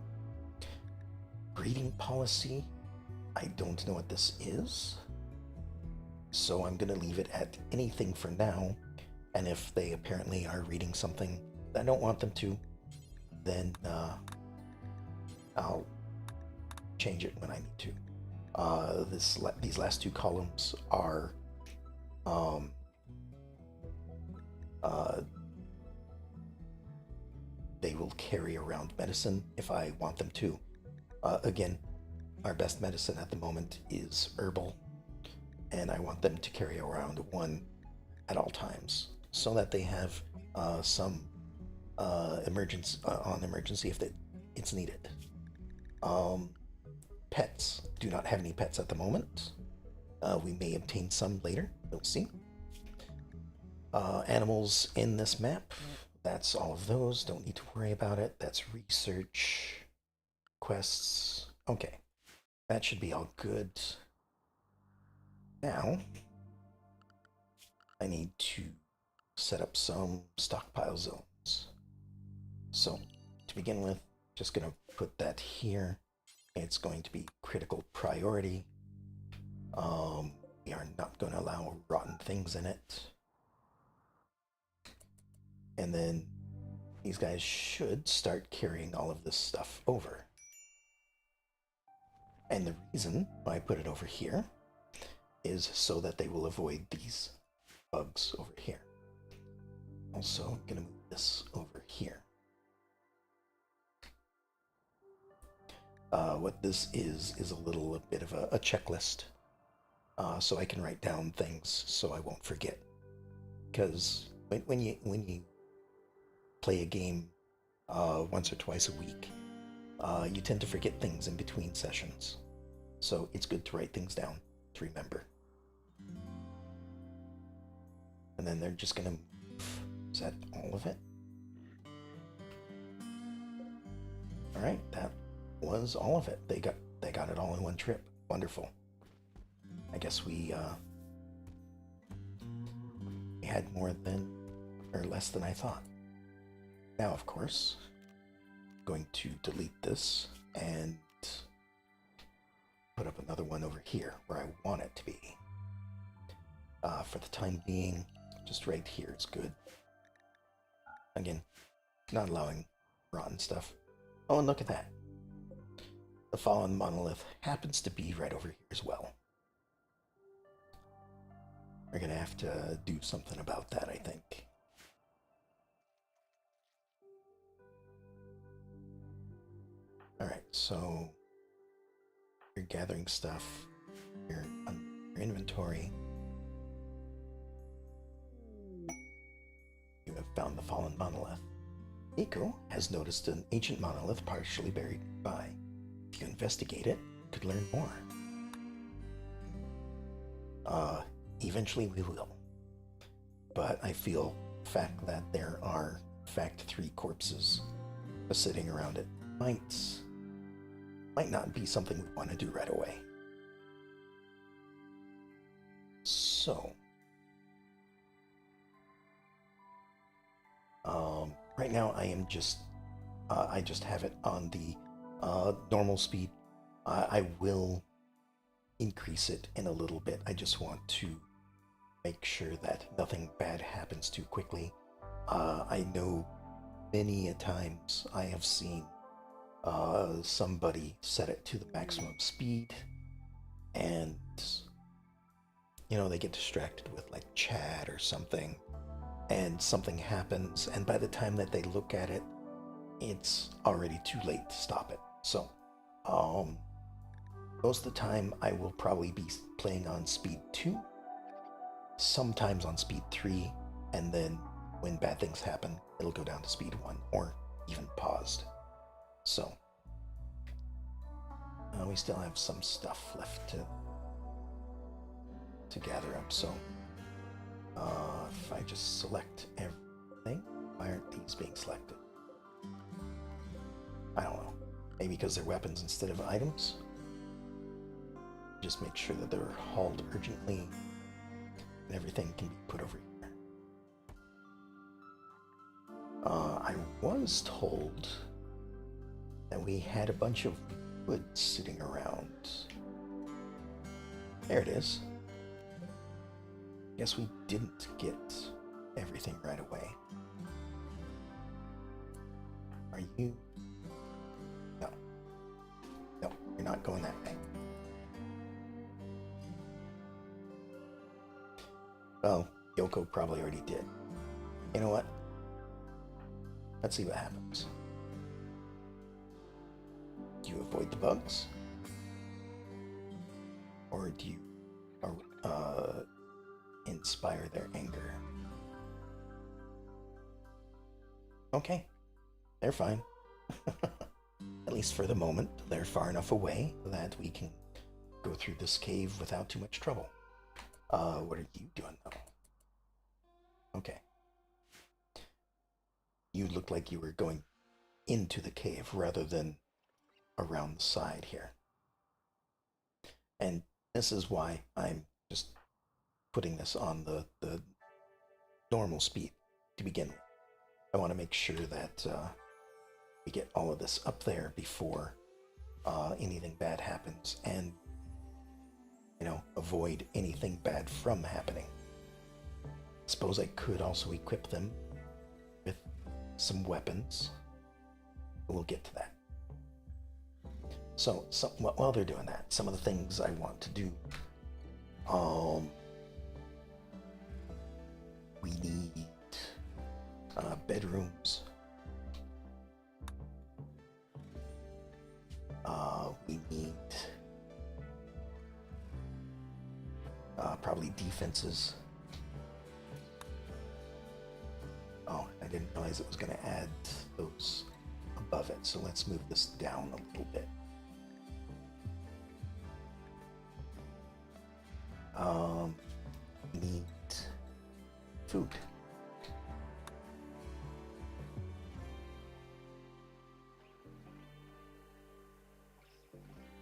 Breeding policy, I don't know what this is, so I'm going to leave it at anything for now. And if they apparently are reading something that I don't want them to, then I'll change it when I need to. These last two columns are they will carry around medicine if I want them to. Again, our best medicine at the moment is herbal, and I want them to carry around one at all times so that they have some emergency if it's needed. Pets. Do not have any pets at the moment. We may obtain some later. We'll see. Animals in this map. That's all of those. Don't need to worry about it. That's research. Quests. Okay. That should be all good. Now, I need to set up some stockpile zones. So, to begin with, just going to put that here. It's going to be critical priority. We are not going to allow rotten things in it. And then these guys should start carrying all of this stuff over. And the reason why I put it over here is so that they will avoid these bugs over here. Also, I'm going to move this over here. What this is a little bit of a checklist, so I can write down things so I won't forget. Because when you play a game once or twice a week, you tend to forget things in between sessions. So it's good to write things down to remember. And then they're just gonna move. Is that all of it? All right, that was all of it. They got it all in one trip. Wonderful. I guess we had more than or less than I thought. Now, of course, I'm going to delete this and put up another one over here where I want it to be. For the time being, just right here is good. Again, not allowing rotten stuff. Oh, and look at that. The fallen monolith happens to be right over here as well. We're gonna have to do something about that, I think. Alright, so you're gathering stuff. You're on your inventory. You have found the fallen monolith. Eiko has noticed an ancient monolith partially buried nearby. If you investigate it, you could learn more. Eventually we will. But I feel the fact that there are, in fact, 3 corpses sitting around it might not be something we want to do right away. So, right now I am just, I just have it on the normal speed. I will increase it in a little bit. I just want to make sure that nothing bad happens too quickly. I know many a times I have seen somebody set it to the maximum speed, and they get distracted with like chat or something, and something happens, and by the time that they look at it, it's already too late to stop it. So, most of the time I will probably be playing on speed 2, sometimes on speed 3, and then when bad things happen, it'll go down to speed 1 or even paused. So, we still have some stuff left to gather up. So, if I just select everything, why aren't these being selected? I don't know. Maybe because they're weapons instead of items? Just make sure that they're hauled urgently and everything can be put over here. I was told that we had a bunch of wood sitting around. There it is. Guess we didn't get everything right away. Are you? No. No, you're not going that way. Well, Yoko probably already did. You know what? Let's see what happens. Do you avoid the bugs? Or do you inspire their anger? Okay, they're fine. At least for the moment, they're far enough away that we can go through this cave without too much trouble. What are you doing though? Okay. You looked like you were going into the cave rather than around the side here. And this is why I'm just putting this on the normal speed to begin with. I want to make sure that we get all of this up there before anything bad happens, and avoid anything bad from happening. Suppose I could also equip them with some weapons. We'll get to that. So, while they're doing that, some of the things I want to do. We need bedrooms. We need probably defenses. Oh, I didn't realize it was going to add those above it, so let's move this down a little bit. We need food.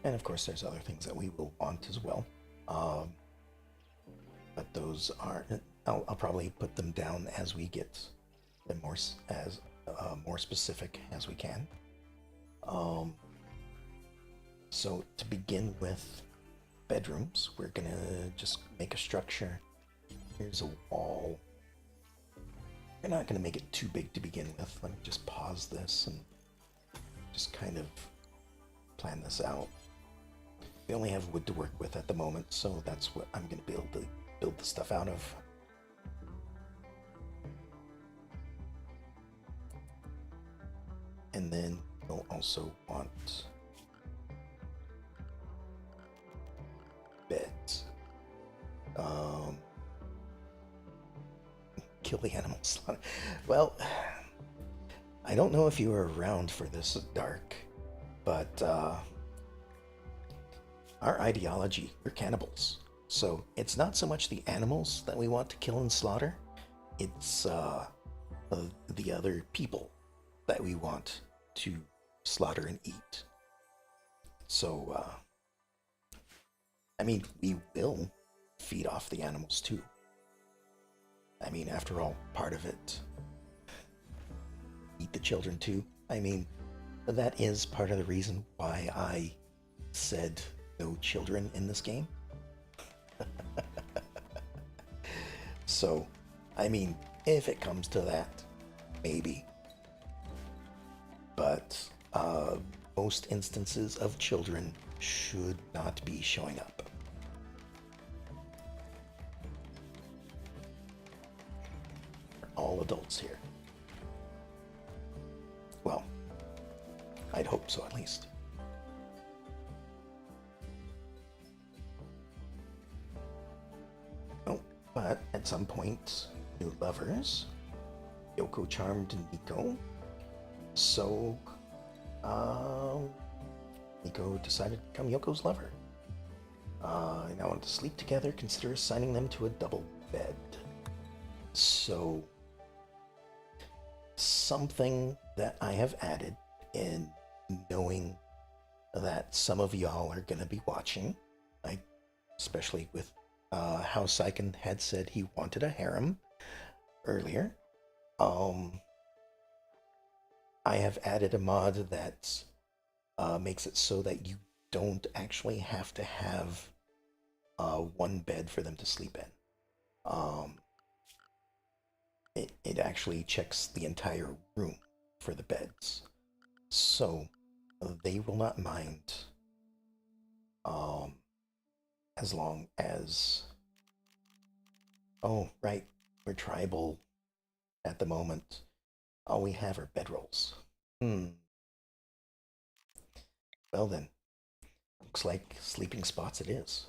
And of course, there's other things that we will want as well. But those are, I'll probably put them down as we get them more specific as we can. So to begin with, bedrooms, we're gonna just make a structure. Here's a wall. We're not gonna make it too big to begin with. Let me just pause this and just kind of plan this out. We only have wood to work with at the moment, so that's what I'm gonna be able to build the stuff out of. And then we'll also want beds. Kill the animals. Well, I don't know if you were around for this, Dark, but our ideology, we're cannibals. So it's not so much the animals that we want to kill and slaughter, it's the other people that we want to slaughter and eat. So, I mean, we will feed off the animals too. I mean, after all, part of it, eat the children too. I mean, that is part of the reason why I said no children in this game. So, I mean, if it comes to that, maybe. But most instances of children should not be showing up. We're all adults here. Well, I'd hope so at least. Oh, but at some point, new lovers. Yoko charmed Nico. So, Nico decided to become Yoko's lover. They now want to sleep together. Consider assigning them to a double bed. So, something that I have added in knowing that some of y'all are going to be watching, like especially with how Saiken had said he wanted a harem earlier. I have added a mod that makes it so that you don't actually have to have one bed for them to sleep in. Um, it actually checks the entire room for the beds. So they will not mind um, as long as. Oh, right, we're tribal at the moment. All we have are bedrolls. Hmm. Well then, looks like sleeping spots it is.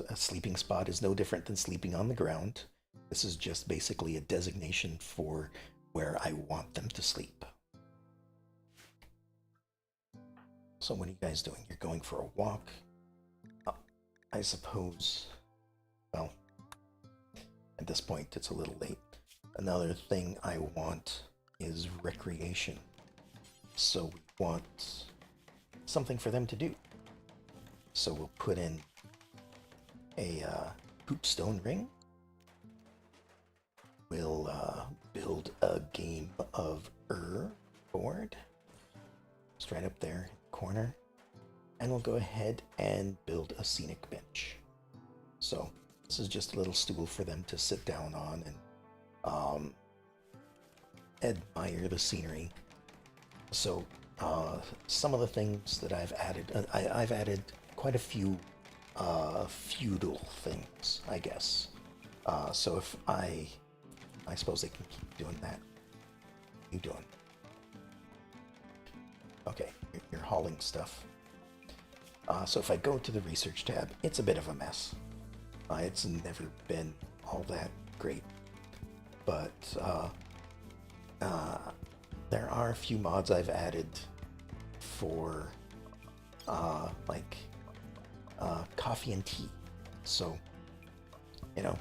A sleeping spot is no different than sleeping on the ground. This is just basically a designation for where I want them to sleep. So what are you guys doing? You're going for a walk? I suppose. Well, at this point, it's a little late. Another thing I want is recreation. So we want something for them to do. So we'll put in a hoopstone ring. We'll build a game of board. Just right up there in the corner. And we'll go ahead and build a scenic bench. So this is just a little stool for them to sit down on and admire the scenery. So some of the things that I've added, I've added quite a few feudal things, I guess. So if I suppose they can keep doing that. What are you doing? Okay, you're hauling stuff. So if I go to the research tab, it's a bit of a mess. It's never been all that great. But there are a few mods I've added for like coffee and tea. So, you know,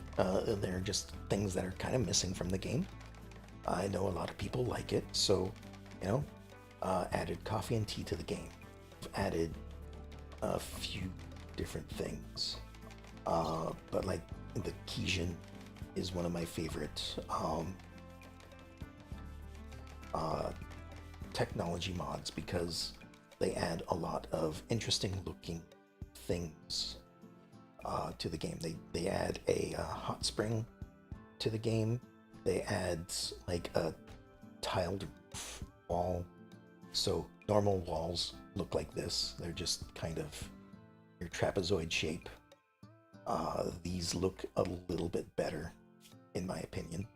they're just things that are kind of missing from the game. I know a lot of people like it, so, you know, added coffee and tea to the game. I've added a few different things. But like the Kijin is one of my favorite technology mods because they add a lot of interesting looking things to the game. They add a hot spring to the game. They add like a tiled roof wall. So normal walls look like this. They're just kind of your trapezoid shape. These look a little bit better, in my opinion.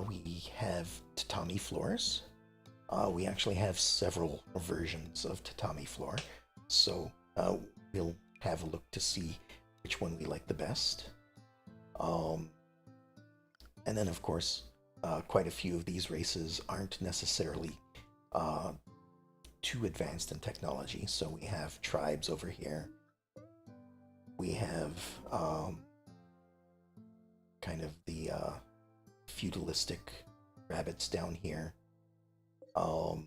We have tatami floors. We actually have several versions of tatami floor, so we'll have a look to see which one we like the best. And then, of course, quite a few of these races aren't necessarily uh, too advanced in technology. So we have tribes over here. We have kind of the feudalistic rabbits down here. I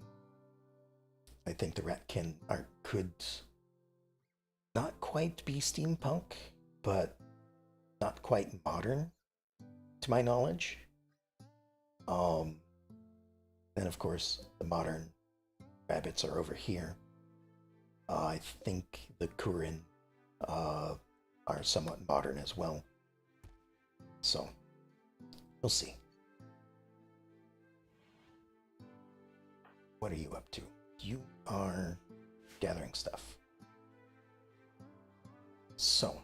think the ratkin art could not quite be steampunk, but not quite modern, to my knowledge. Um, and of course, the modern rabbits are over here. I think the Kurin are somewhat modern as well. So, we'll see. What are you up to? You are gathering stuff. So,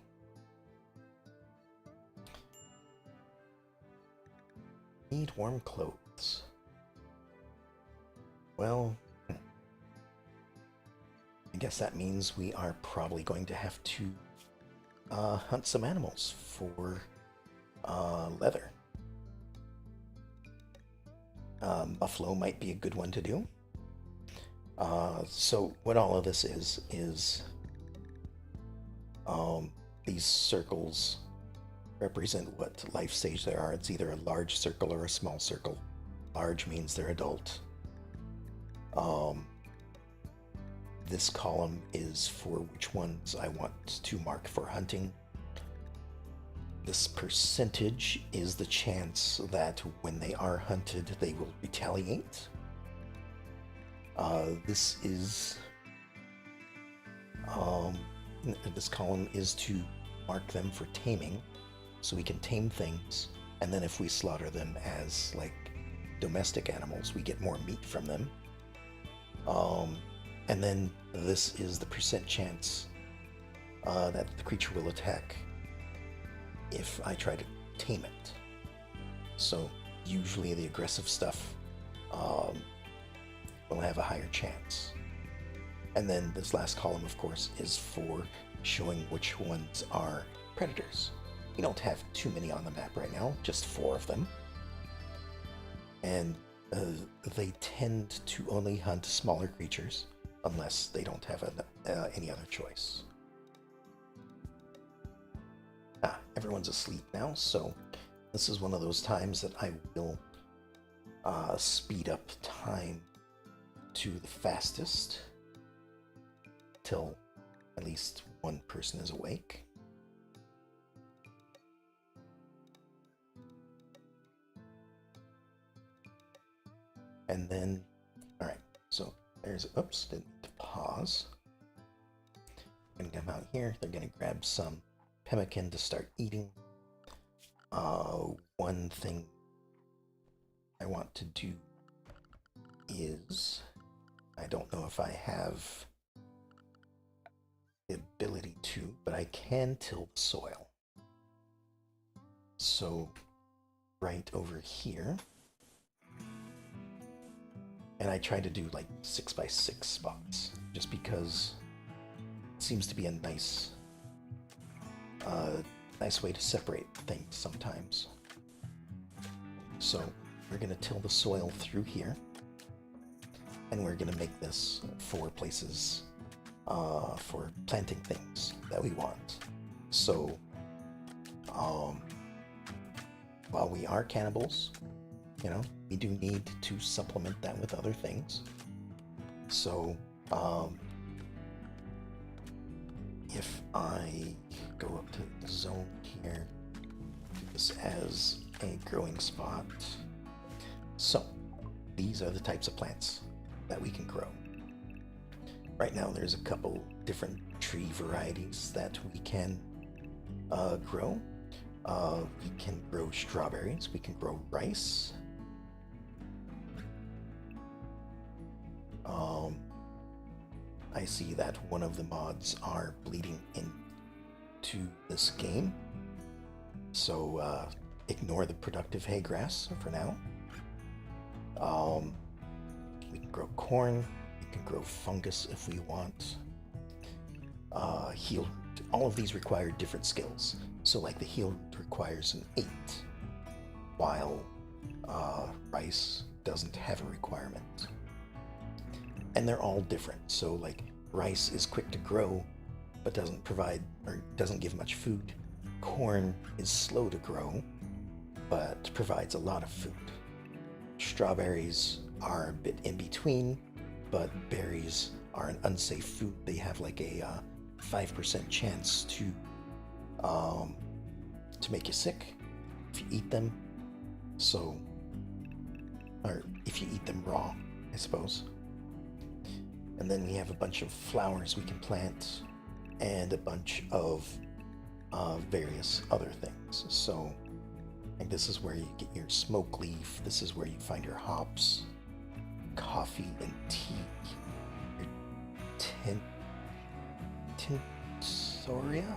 need warm clothes. Well, I guess that means we are probably going to have to hunt some animals for leather. Buffalo might be a good one to do. So what all of this is these circles represent what life stage they are. It's either a large circle or a small circle. Large means they're adult. This column is for which ones I want to mark for hunting. This percentage is the chance that when they are hunted, they will retaliate. This is this column is to mark them for taming, so we can tame things, and then if we slaughter them as like domestic animals, we get more meat from them. And then this is the percent chance that the creature will attack if I try to tame it. So usually the aggressive stuff will have a higher chance. And then this last column, of course, is for showing which ones are predators. We don't have too many on the map right now, just 4 of them. And they tend to only hunt smaller creatures unless they don't have any other choice. Everyone's asleep now, so this is one of those times that I will speed up time to the fastest till at least one person is awake. And then, all right, so there's, oops, didn't need to pause. I'm gonna come out here, they're gonna grab some pemmican to start eating. One thing I want to do is, I don't know if I have the ability to, but I can till the soil. So, right over here, and I try to do like 6x6 spots, just because it seems to be a nice way to separate things sometimes. So we're gonna till the soil through here, and we're gonna make this 4 places for planting things that we want. So while we are cannibals, you know, we do need to supplement that with other things. So if I go up to the zone here, do this as a growing spot. So these are the types of plants that we can grow. Right now there's a couple different tree varieties that we can grow. We can grow strawberries, we can grow rice. I see that one of the mods are bleeding into this game, so ignore the productive hay grass for now. We can grow corn, we can grow fungus if we want. Heal root. All of these require different skills. So like the heal root requires an 8, while Rice doesn't have a requirement. And they're all different. So, like, rice is quick to grow, but doesn't provide or doesn't give much food. Corn is slow to grow, but provides a lot of food. Strawberries are a bit in between, but berries are an unsafe food. They have like a 5% chance to make you sick if you eat them. So, or if you eat them raw, I suppose. And then we have a bunch of flowers we can plant, and a bunch of various other things. So, like this is where you get your smoke leaf. This is where you find your hops, coffee, and tea. Your tinsoria.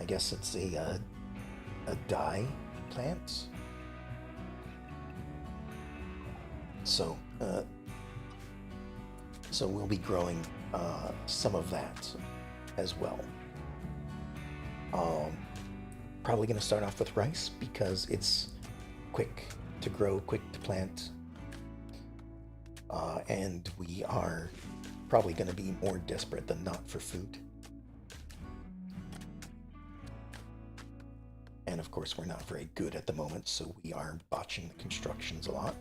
I guess it's a dye plant. So, so we'll be growing some of that as well. Probably going to start off with rice because it's quick to grow, quick to plant, and we are probably going to be more desperate than not for food. And of course, we're not very good at the moment, so we are botching the constructions a lot.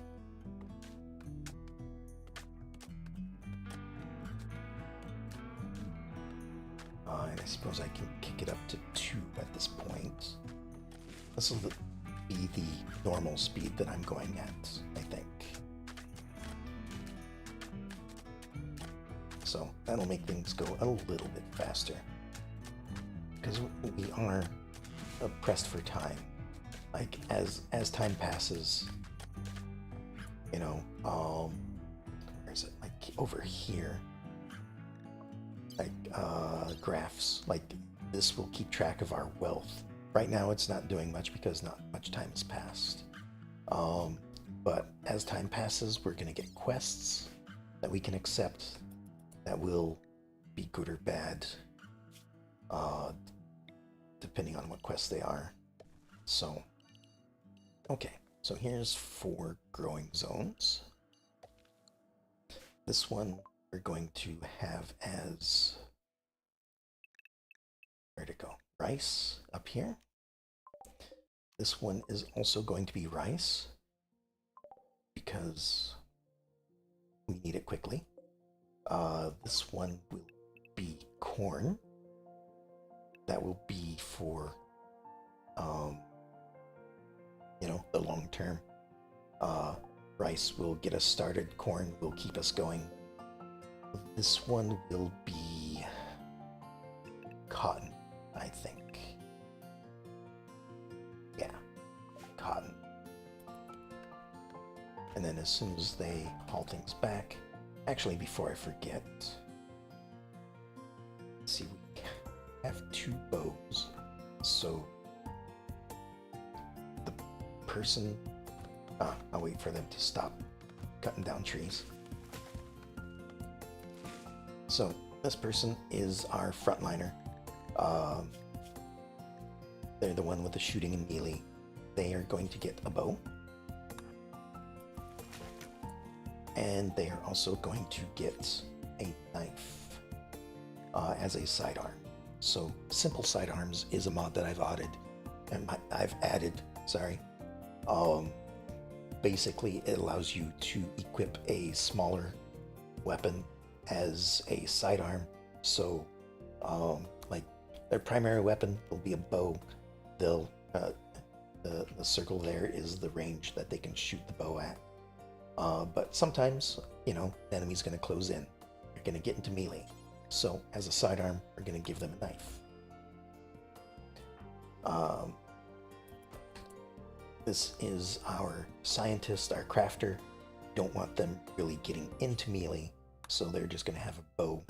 And I suppose I can kick it up to 2 at this point. This will be the normal speed that I'm going at, I think. So that'll make things go a little bit faster. Because we are pressed for time. Like, as time passes, you know, where is it? Like, over here. Like, graphs. Like, this will keep track of our wealth. Right now, it's not doing much because not much time has passed. But as time passes, we're going to get quests that we can accept that will be good or bad, depending on what quests they are. So, okay. So here's 4 growing zones. This one we're going to have as, where'd it go? Rice up here. This one is also going to be rice because we need it quickly. This one will be corn. That will be for, you know, the long term. Rice will get us started. Corn will keep us going. This one will be cotton, I think. Yeah, cotton. And then as soon as they haul things back, actually before I forget, let's see, we have 2 bows. So the person, I'll wait for them to stop cutting down trees. So this person is our frontliner. They're the one with the shooting and melee. They are going to get a bow. And they are also going to get a knife as a sidearm. So simple sidearms is a mod that I've added. Basically, it allows you to equip a smaller weapon as a sidearm. So, like, their primary weapon will be a bow. They'll the circle there is the range that they can shoot the bow at. But sometimes, you know, the enemy's going to close in. They're going to get into melee. So, as a sidearm, we're going to give them a knife. This is our scientist, our crafter. Don't want them really getting into melee, so they're just going to have a bow.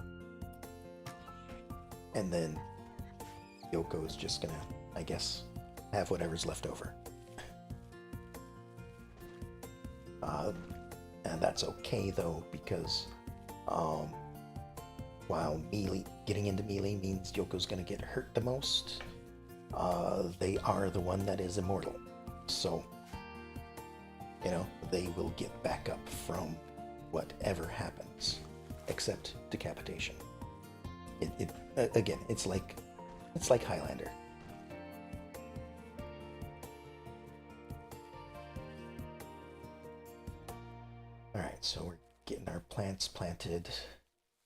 And then Yoko is just going to, I guess, have whatever's left over. And that's okay, though, because while melee, getting into melee means Yoko's going to get hurt the most, they are the one that is immortal. So they will get back up from whatever happens, except decapitation. Again, it's like Highlander. All right, so we're getting our plants planted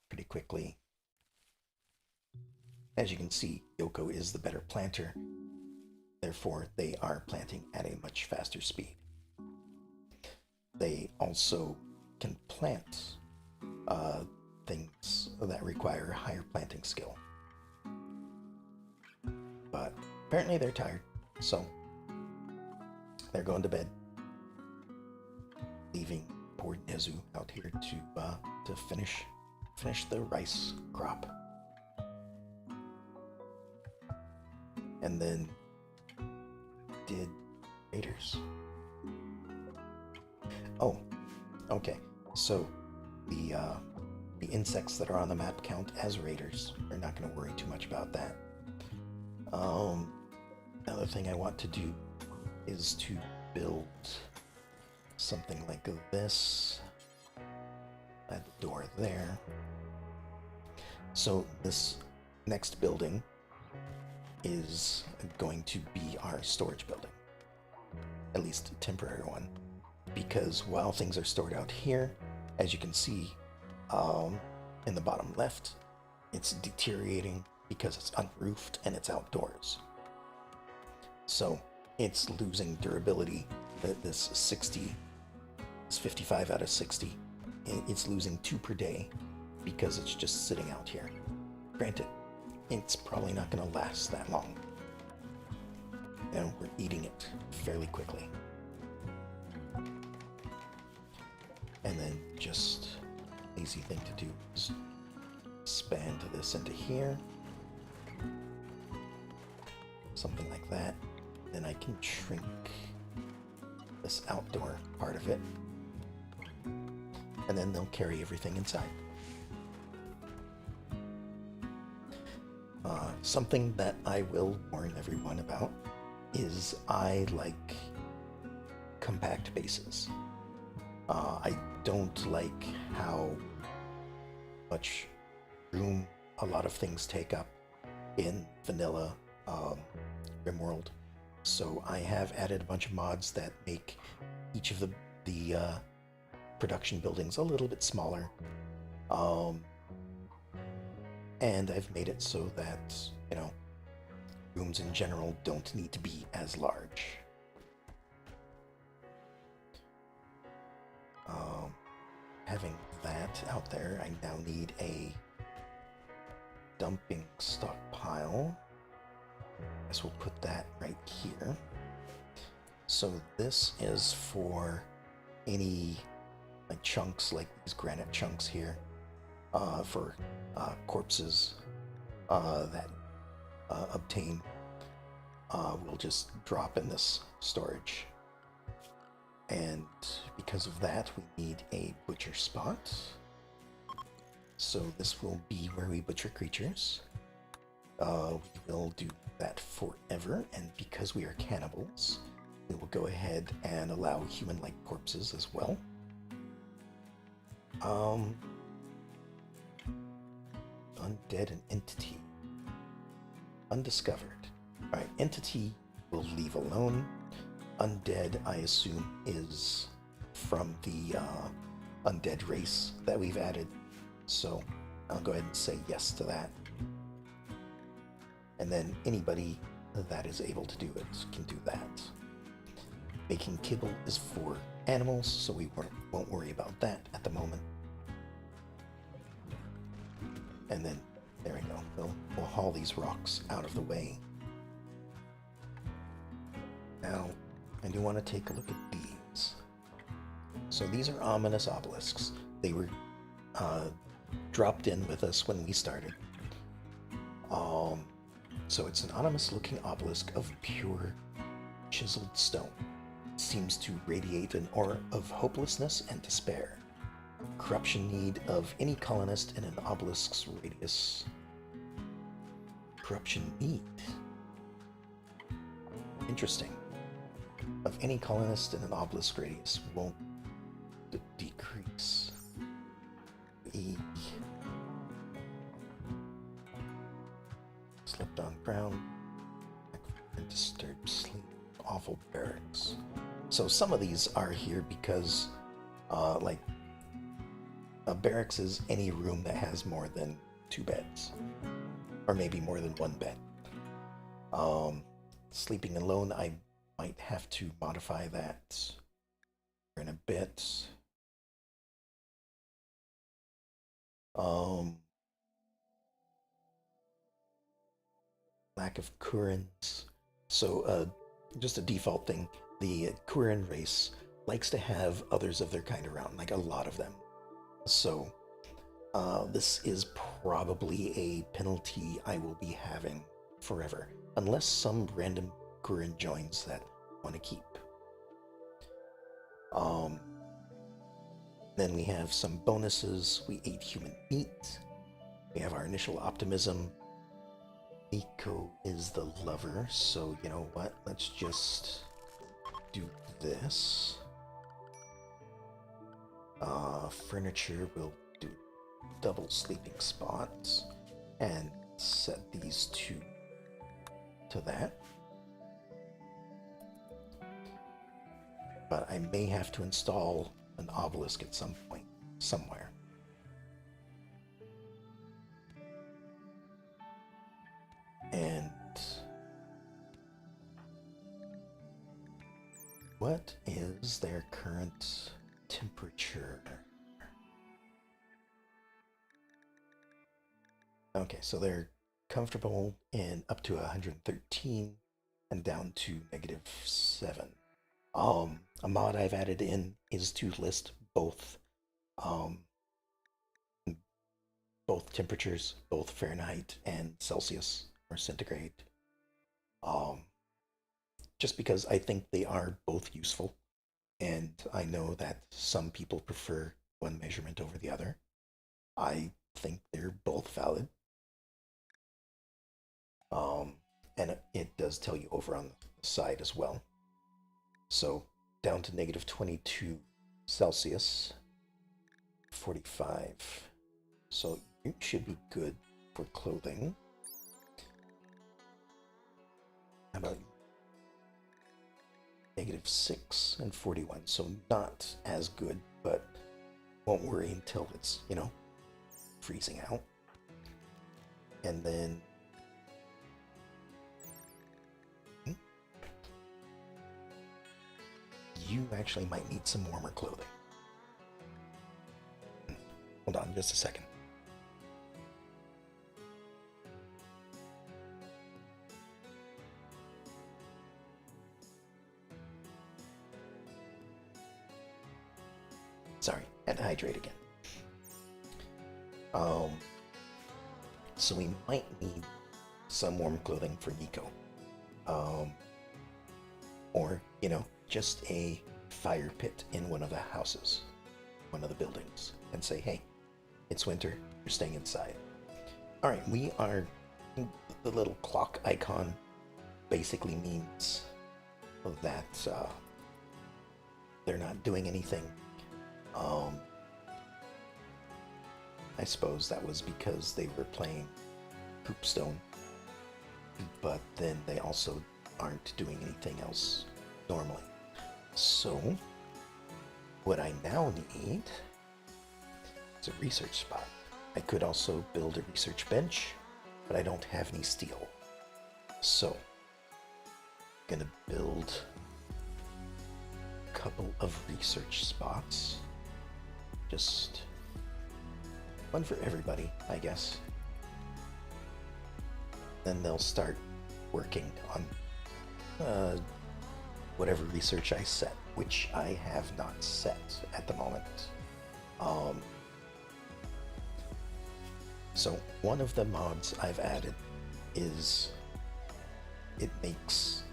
pretty quickly. As you can see, Yoko is the better planter. Therefore, they are planting at a much faster speed. They also can plant things that require higher planting skill. But apparently they're tired, so they're going to bed, leaving poor Nezu out here to finish the rice crop. And then did raiders. Oh, okay. So the insects that are on the map count as raiders. We're not going to worry too much about that. Another thing I want to do is to build something like this. Add the door there. So this next building is going to be our storage building, at least a temporary one, because while things are stored out here, as you can see in the bottom left, it's deteriorating because it's unroofed and it's outdoors. So it's losing durability. This 55 out of 60, it's losing 2 per day because it's just sitting out here. Granted, it's probably not going to last that long. We're eating it fairly quickly. And then just easy thing to do is expand this into here. Something like that. Then I can shrink this outdoor part of it. And then they'll carry everything inside. Something that I will warn everyone about is I like compact bases. I don't like how much room a lot of things take up in vanilla Rimworld. So I have added a bunch of mods that make each of the production buildings a little bit smaller. And I've made it so that, rooms in general don't need to be as large. Having that out there, I now need a dumping stockpile. I guess we'll put that right here. So this is for any chunks like these granite chunks here, for corpses that obtain, we'll just drop in this storage. And because of that, we need a butcher spot. So this will be where we butcher creatures. We will do that forever, and because we are cannibals, we will go ahead and allow human-like corpses as well. Undead and entity. Undiscovered. Alright, entity we'll leave alone. Undead, I assume, is from the undead race that we've added. So I'll go ahead and say yes to that. And then anybody that is able to do it can do that. Making kibble is for animals, so we won't worry about that at the moment. And then, there we go. We'll haul these rocks out of the way. Now, I do want to take a look at these. So these are ominous obelisks. They were dropped in with us when we started. So it's an ominous looking obelisk of pure chiseled stone. It seems to radiate an aura of hopelessness and despair. Corruption need of any colonist in an obelisk's radius. Corruption need. Interesting. of any colonist in an obelisk radius won't decrease. Eek. Slept on ground. And disturbed sleep. Awful barracks. So some of these are here because, like, a barracks is any room that has more than 2 beds. Or maybe more than 1 bed. Sleeping alone, I might have to modify that in a bit. Lack of Kurans. So, just a default thing. The Kuran race likes to have others of their kind around, like a lot of them. So, this is probably a penalty I will be having forever, unless some random Kuran joins that I want to keep. Then we have some bonuses. We ate human meat. We have our initial optimism. Nico is the lover, so you know what? Let's just do this. Furniture will do double sleeping spots and set these two to that. But I may have to install an obelisk at some point, somewhere. And what is their current temperature? Okay, so they're comfortable in up to 113 and down to -7. A mod I've added in is to list both temperatures, both Fahrenheit and Celsius or centigrade. Just because I think they are both useful, and I know that some people prefer one measurement over the other. I think they're both valid. And it does tell you over on the side as well. So down to -22 Celsius, 45. So you should be good for clothing. How about -6 and 41? So not as good, but won't worry until it's, freezing out. And then you actually might need some warmer clothing. Hold on just a second. Sorry, had to hydrate again. So we might need some warm clothing for Nico. Or, just a fire pit in one of the houses, one of the buildings, and say, hey, it's winter, you're staying inside. All right, we are, the little clock icon basically means that they're not doing anything. I suppose that was because they were playing Hoopstone, but then they also aren't doing anything else normally. So, what I now need is a research spot. I could also build a research bench, but I don't have any steel. So, I'm gonna build a couple of research spots. Just one for everybody, I guess. Then they'll start working on whatever research I set, which I have not set at the moment. So one of the mods I've added is it makes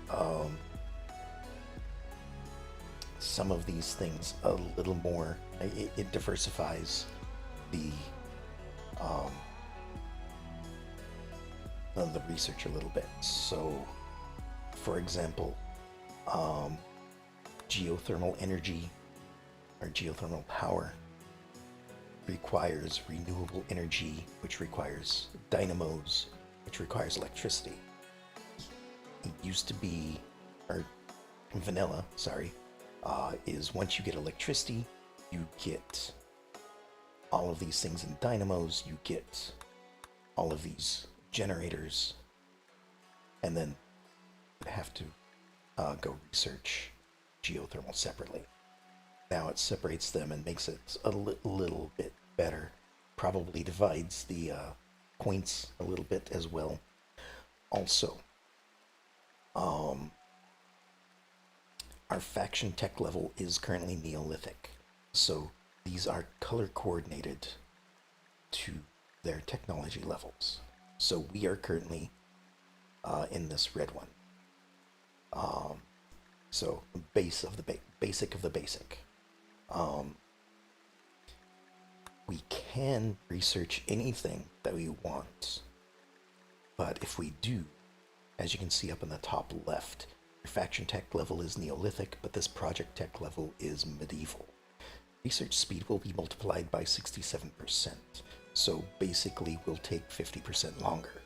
some of these things a little more, it diversifies the research a little bit. So, for example, geothermal energy or geothermal power requires renewable energy, which requires dynamos, which requires electricity. It used to be, or vanilla, sorry, is once you get electricity, you get all of these things in dynamos, you get all of these generators, and then you have to go research geothermal separately. Now it separates them and makes it a little bit better. Probably divides the points a little bit as well. Also, our faction tech level is currently Neolithic. So these are color coordinated to their technology levels. So we are currently in this red one. So basic of the basic. We can research anything that we want, but if we do, as you can see up in the top left, your faction tech level is Neolithic, but this project tech level is medieval. Research speed will be multiplied by 67%, so basically will take 50% longer.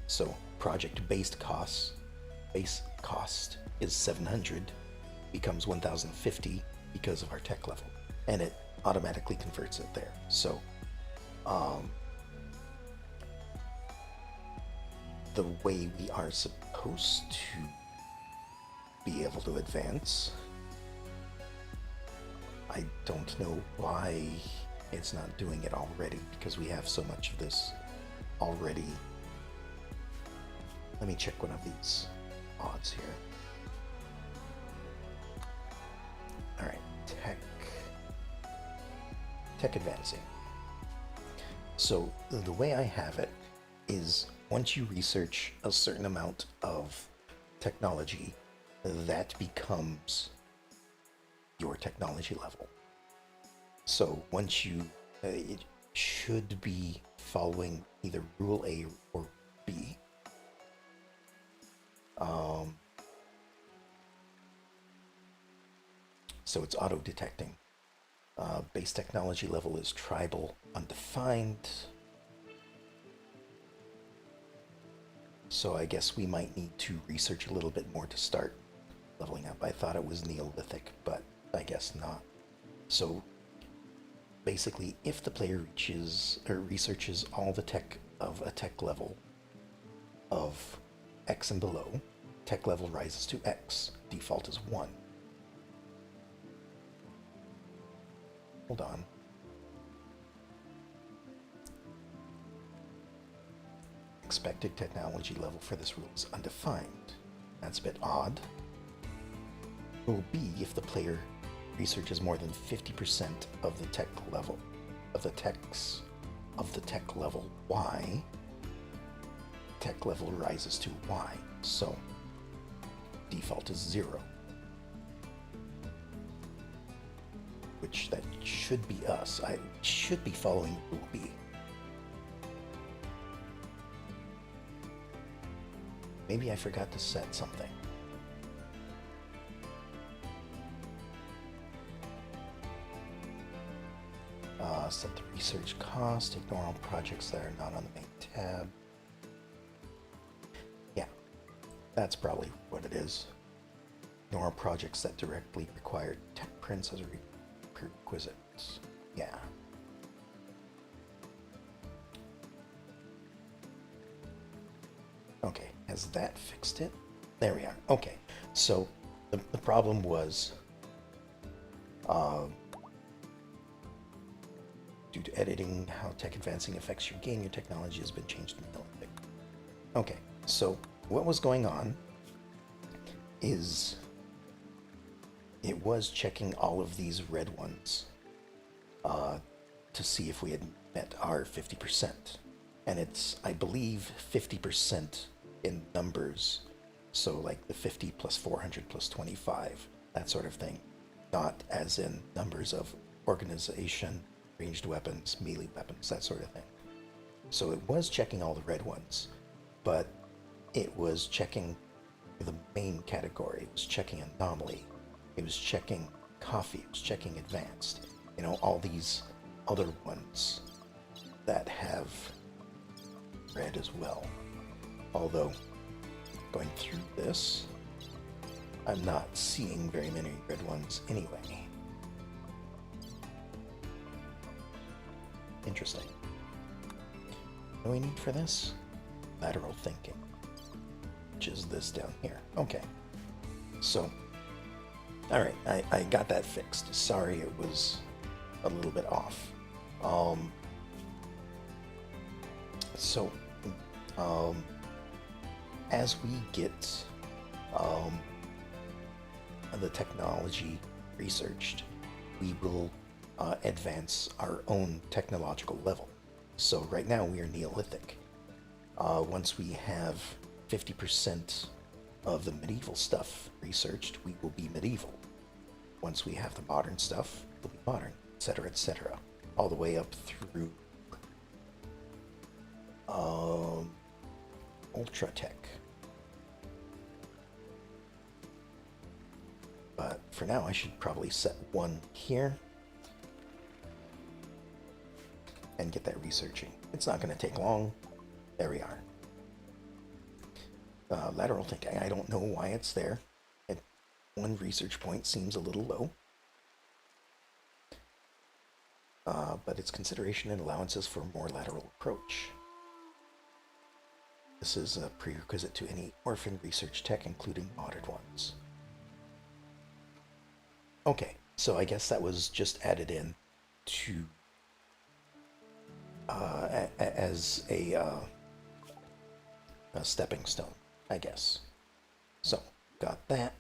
So project-based base cost is 700, becomes 1050 because of our tech level, and it automatically converts it there. So the way we are supposed to be able to advance, I don't know why it's not doing it already, because we have so much of this already. Let me check one of these odds here. Alright, tech advancing. So the way I have it is once you research a certain amount of technology, that becomes your technology level. So once you, it should be following either rule A or B. So it's auto-detecting. Base technology level is tribal, undefined. So I guess we might need to research a little bit more to start leveling up. I thought it was Neolithic, but I guess not. So basically, if the player researches all the tech of a tech level of X and below, tech level rises to X. Default is 1. Hold on. Expected technology level for this rule is undefined. That's a bit odd. Rule B, if the player researches more than 50% of the tech level, of the tech level Y, tech level rises to Y. So default is 0. Which that should be us. I should be following rule B. Maybe I forgot to set something. Set the research cost, ignore all projects that are not on the main tab. Yeah, that's probably what it is. Ignore projects that directly require tech prints as a prerequisite. Yeah. Okay, has that fixed it? There we are. Okay, so the problem was due to editing, how tech advancing affects your game, your technology has been changed to Neolithic. Okay, so what was going on is it was checking all of these red ones to see if we had met our 50%. And it's, I believe, 50% in numbers. So like the 50 plus 400 plus 25, that sort of thing. Not as in numbers of organization, ranged weapons, melee weapons, that sort of thing. So it was checking all the red ones, but it was checking the main category. It was checking Anomaly. It was checking Coffee. It was checking Advanced. You know, all these other ones that have red as well. Although, going through this, I'm not seeing very many red ones anyway. Interesting. What do we need for this? Lateral thinking. Which is this down here. Okay. So, alright, I got that fixed. Sorry it was a little bit off. As we get the technology researched, we will advance our own technological level. So right now we are Neolithic. Once we have 50% of the medieval stuff researched, we will be medieval. Once we have the modern stuff, we'll be modern, etc., all the way up through ultra tech. But for now, I should probably set one here and get that researching. It's not going to take long. There we are. Lateral thinking. I don't know why it's there. At one research point seems a little low. But it's consideration and allowances for a more lateral approach. This is a prerequisite to any orphan research tech, including modern ones. Okay, so I guess that was just added in to as a stepping stone, I guess. So, got that.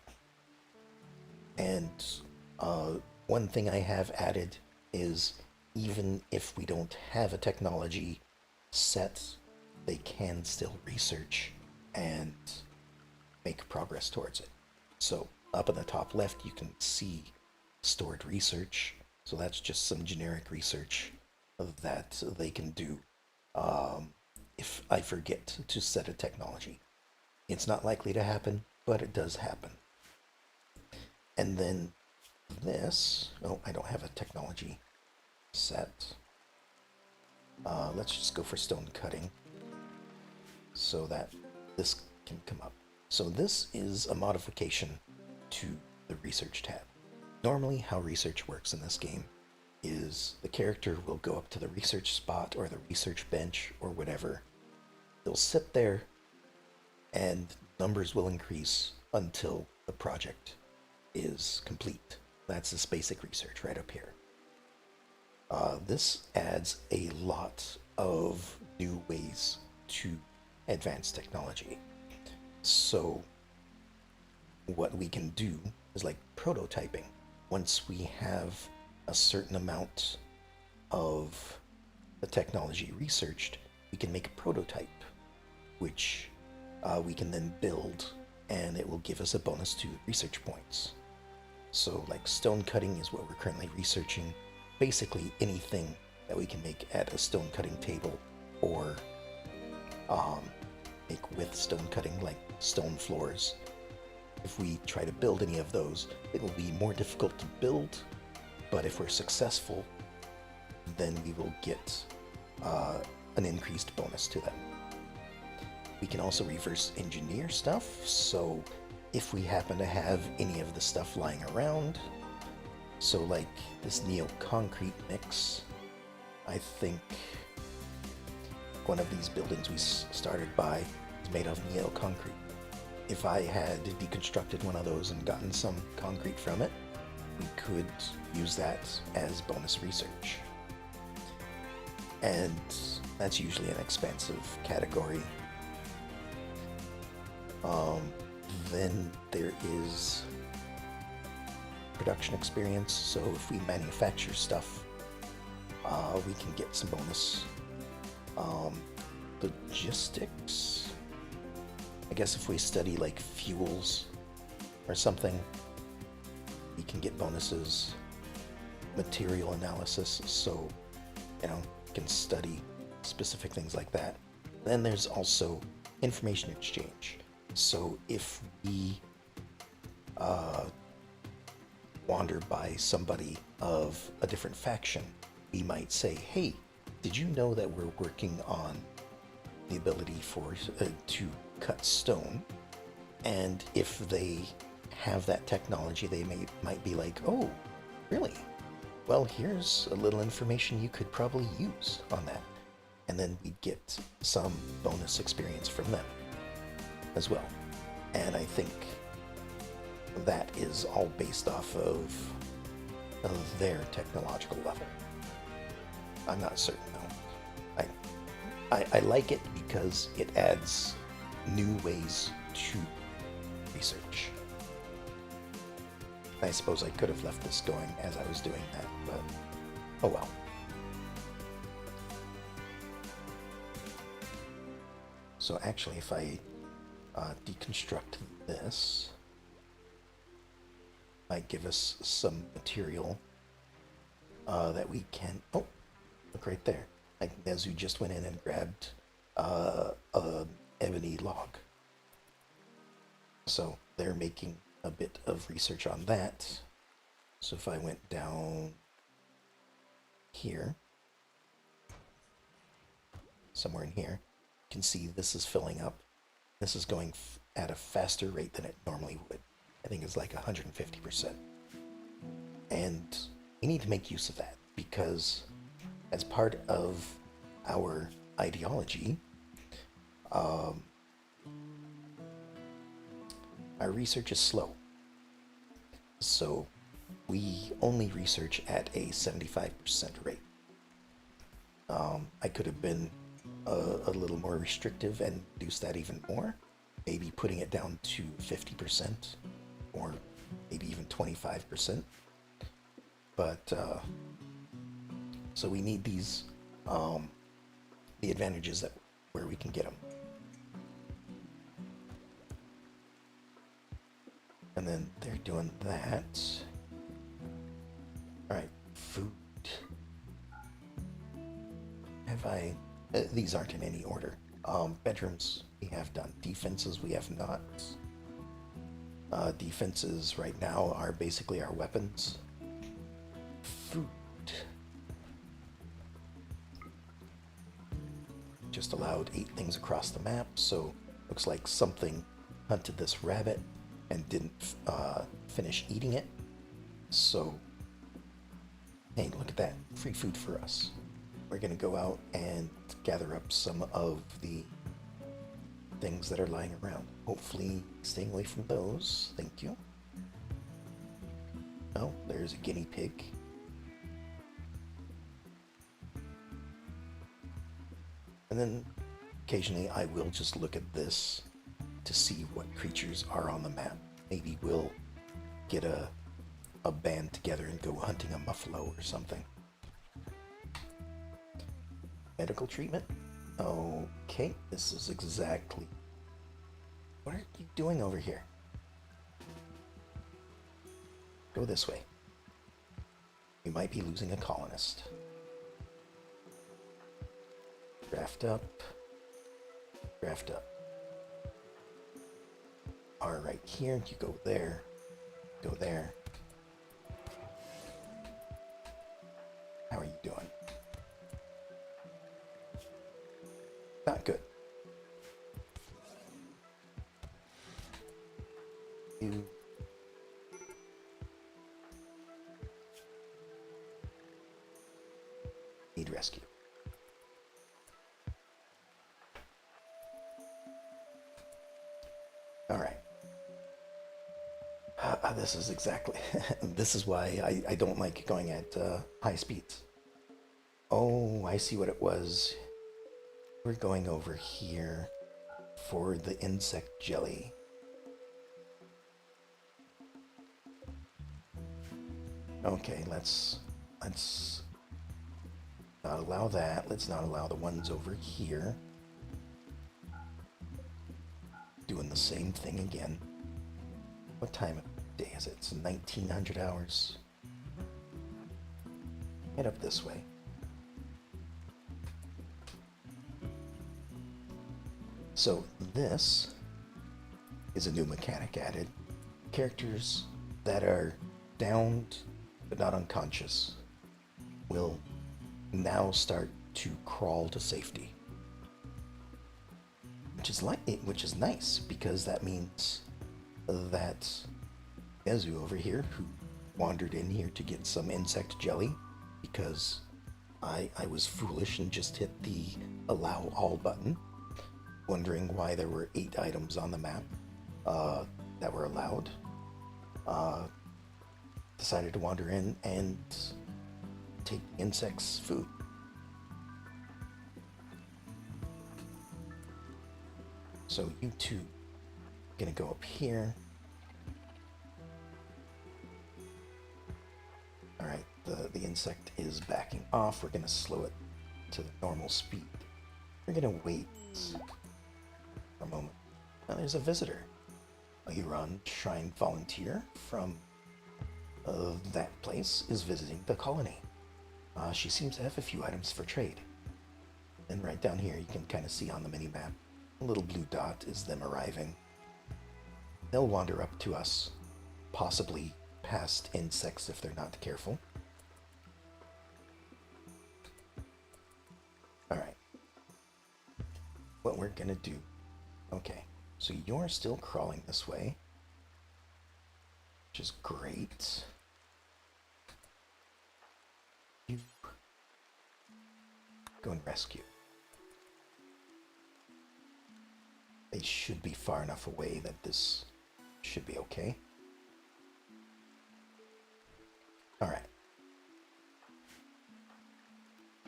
And one thing I have added is even if we don't have a technology set, they can still research and make progress towards it. So up in the top left, you can see stored research. So that's just some generic research that they can do if I forget to set a technology. It's not likely to happen, but it does happen. And then this, oh, I don't have a technology set. Let's just go for stone cutting so that this can come up. So this is a modification to the research tab. Normally how research works in this game is the character will go up to the research spot or the research bench or whatever. They'll sit there and numbers will increase until the project is complete. That's this basic research right up here. This adds a lot of new ways to advance technology. So what we can do is like prototyping. Once we have a certain amount of the technology researched, we can make a prototype, which we can then build, and it will give us a bonus to research points. So like stone cutting is what we're currently researching. Basically anything that we can make at a stone cutting table or make with stone cutting, like stone floors. If we try to build any of those, it will be more difficult to build, but if we're successful, then we will get an increased bonus to them. We can also reverse engineer stuff, so if we happen to have any of the stuff lying around, so like this neo-concrete mix, I think one of these buildings we started by is made of neo-concrete. If I had deconstructed one of those and gotten some concrete from it, we could use that as bonus research. And that's usually an expensive category. Then there is production experience, so if we manufacture stuff, we can get some bonus. Logistics, I guess if we study like fuels or something, we can get bonuses. Material analysis, so you know, you can study specific things like that. Then there's also information exchange. So if we wander by somebody of a different faction, we might say, hey, did you know that we're working on the ability for to cut stone? And if they have that technology, they might be like, oh, really? Well, here's a little information you could probably use on that. And then we'd get some bonus experience from them as well. And I think that is all based off of their technological level. I'm not certain though. I like it because it adds new ways to research. I suppose I could have left this going as I was doing that, but oh well. So actually, if I deconstruct this, might give us some material that we can. Oh, look right there. Like Nezu just went in and grabbed a ebony log. So they're making a bit of research on that. So if I went down here, somewhere in here, you can see this is filling up. This is going at a faster rate than it normally would. I think it's like 150%. And we need to make use of that because as part of our ideology, our research is slow. So we only research at a 75% rate. I could have been a little more restrictive and reduce that even more. Maybe putting it down to 50% or maybe even 25%. But so we need these the advantages that where we can get them. And then they're doing that. All right, food. Have I? These aren't in any order. Bedrooms we have done. Defenses we have not. Defenses right now are basically our weapons. Food. Just allowed 8 things across the map, so looks like something hunted this rabbit and didn't finish eating it. So, hey, look at that. Free food for us. We're going to go out and gather up some of the things that are lying around. Hopefully staying away from those. Thank you. Oh, there's a guinea pig. And then occasionally I will just look at this to see what creatures are on the map. Maybe we'll get a band together and go hunting a muffalo or something. Medical treatment? Okay, this is exactly... What are you doing over here? Go this way. We might be losing a colonist. Draft up. Draft up. Alright, here, you go there. Go there. How are you doing? Not good. You need rescue. All right. This is exactly... This is why I don't like going at high speeds. Oh, I see what it was. We're going over here for the insect jelly. Okay, let's not allow that. Let's not allow the ones over here. Doing the same thing again. What time of day is it? It's 1900 hours. Head up this way. So this is a new mechanic added. Characters that are downed but not unconscious will now start to crawl to safety, which is nice because that means that Ezu over here, who wandered in here to get some insect jelly because I was foolish and just hit the allow all button, wondering why there were 8 items on the map that were allowed. Decided to wander in and take insects' food. So you two gonna go up here. Alright, the insect is backing off. We're gonna slow it to the normal speed. We're gonna wait for a moment. Now there's a visitor. A Huron Shrine volunteer from that place is visiting the colony. She seems to have a few items for trade. And right down here you can kind of see on the mini-map, a little blue dot is them arriving. They'll wander up to us, possibly past insects if they're not careful. Alright. What we're gonna do... Okay, so you're still crawling this way, which is great. You go and rescue. They should be far enough away that this should be okay. Alright.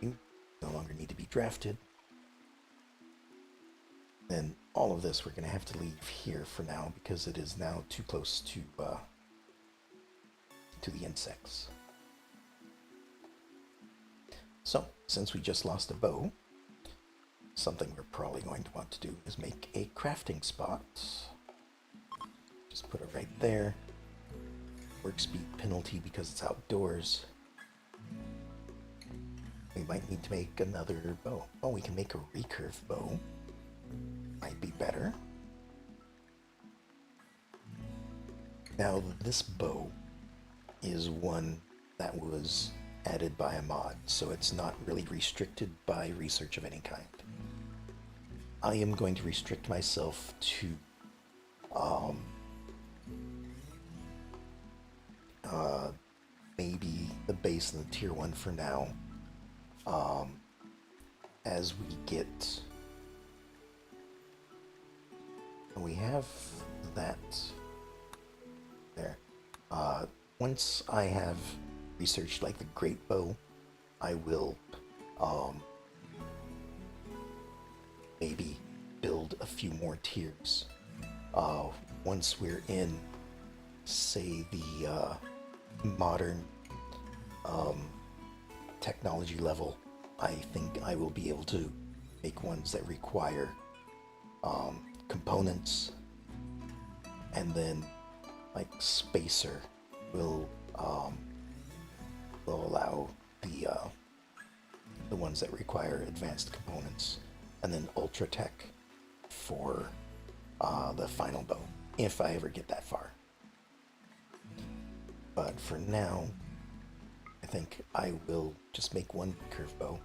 You no longer need to be drafted. Then all of this we're going to have to leave here for now because it is now too close to the insects. So, since we just lost a bow, something we're probably going to want to do is make a crafting spot. Just put it right there. Work speed penalty because it's outdoors. We might need to make another bow. Oh, we can make a recurve bow. Might be better. Now, this bow is one that was added by a mod, so it's not really restricted by research of any kind. I am going to restrict myself to maybe the base and the tier 1 for now. As we get... We have that there. Once I have researched like the great bow, I will maybe build a few more tiers. Once we're in, say, the modern technology level, I think I will be able to make ones that require components, and then like spacer will allow the ones that require advanced components, and then ultra tech for the final bow, if I ever get that far. But for now, I think I will just make one curve bow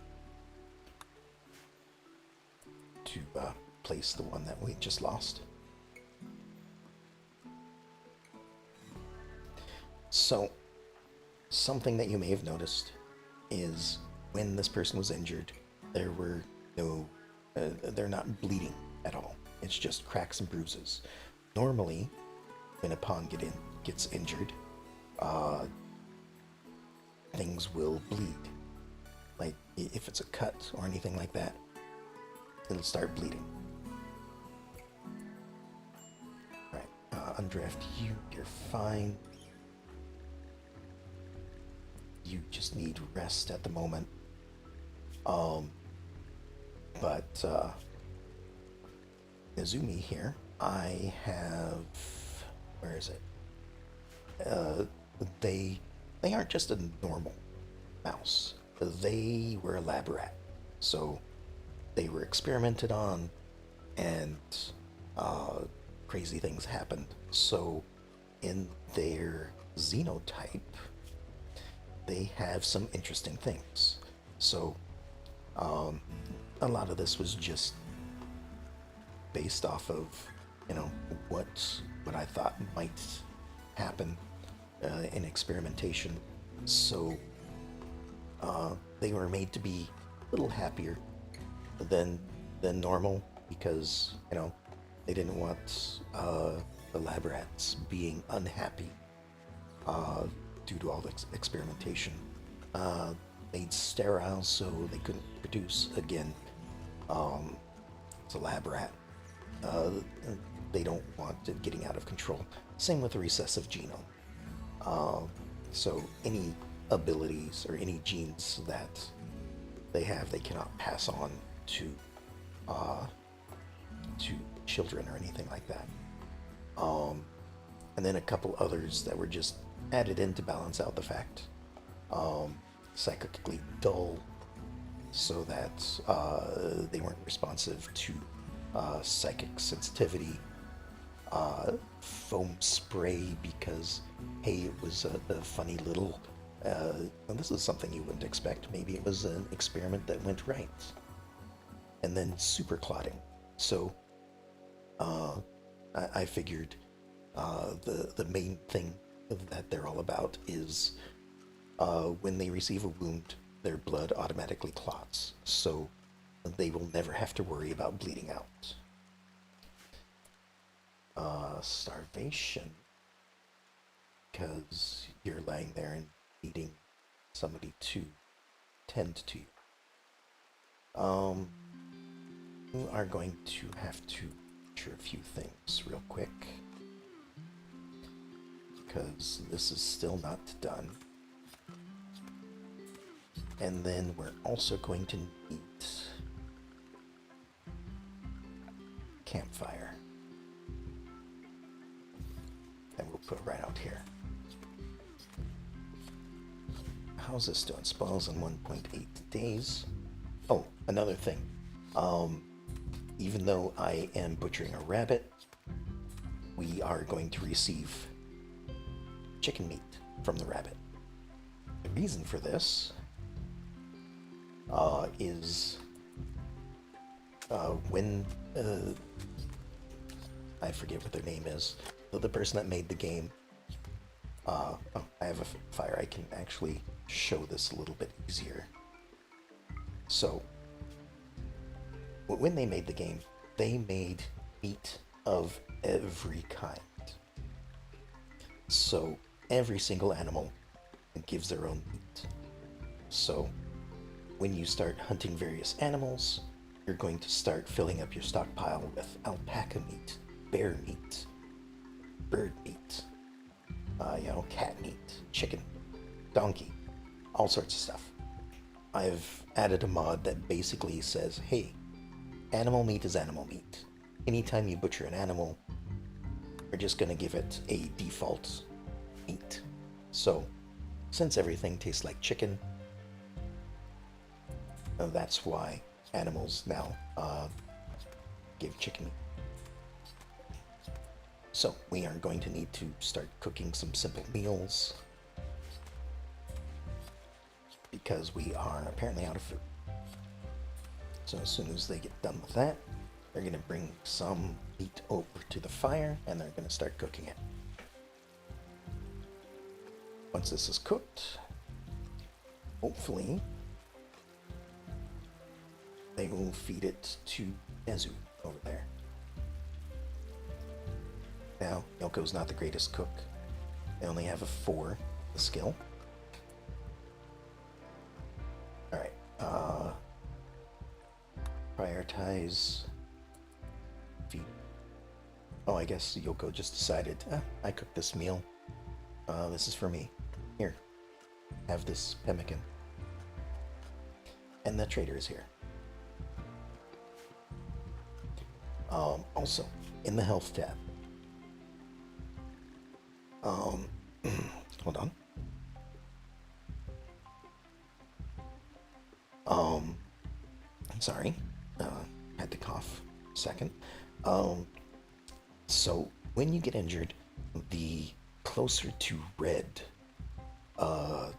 to place the one that we just lost. So, something that you may have noticed is when this person was injured, there were no, they're not bleeding at all. It's just cracks and bruises. Normally, when a pawn gets injured, things will bleed. Like, if it's a cut or anything like that, it'll start bleeding. Right, undraft you, you're fine. You just need rest at the moment. But Izumi here, I have... Where is it? They aren't just a normal mouse. They were a lab rat. So they were experimented on and crazy things happened. So, in their xenotype, they have some interesting things. So, um, a lot of this was just based off of, you know, what I thought might happen in experimentation. So, they were made to be a little happier than normal because they didn't want the lab rats being unhappy uh, due to all this experimentation. Uh, Made sterile so they couldn't produce again. Um, it's a lab rat. Uh, they don't want it getting out of control. Same with the recessive genome. Uh, so any abilities or any genes that they have, they cannot pass on to uh, to children or anything like that. Um, and then a couple others that were just added in to balance out the fact. Um, Psychically dull, so that they weren't responsive to psychic sensitivity. Foam spray because, hey, it was a funny little. And this is something you wouldn't expect. Maybe it was an experiment that went right. And then super clotting. So I figured the main thing that they're all about is when they receive a wound, their blood automatically clots, so they will never have to worry about bleeding out. Starvation, because you're laying there and needing somebody to tend to you. We are going to have to ensure a few things real quick, because this is still not done. And then we're also going to need campfire. And we'll put it right out here. How's this doing? Spoils in 1.8 days. Oh, another thing. Even though I am butchering a rabbit, we are going to receive chicken meat from the rabbit. The reason for this is when I forget what their name is, the person that made the game. Oh, I have a fire. I can actually show this a little bit easier. So, when they made the game, they made meat of every kind. So, every single animal gives their own meat. So, when you start hunting various animals, you're going to start filling up your stockpile with alpaca meat, bear meat, bird meat, cat meat, chicken, donkey, all sorts of stuff. I've added a mod that basically says, hey, animal meat is animal meat. Anytime you butcher an animal, you're just going to give it a default meat. So, since everything tastes like chicken, that's why animals now give chicken meat. So we are going to need to start cooking some simple meals because we are apparently out of food. So as soon as they get done with that, they're going to bring some meat over to the fire and they're going to start cooking it. Once this is cooked, hopefully they will feed it to Nezu over there. Now, Yoko's not the greatest cook. They only have a 4 skill. Alright, prioritize feed. Oh, I guess Yoko just decided, I cooked this meal. This is for me. Here, have this pemmican. And the trader is here. Also, in the health tab, hold on. I'm sorry. Had to cough a second. So when you get injured, the closer to red a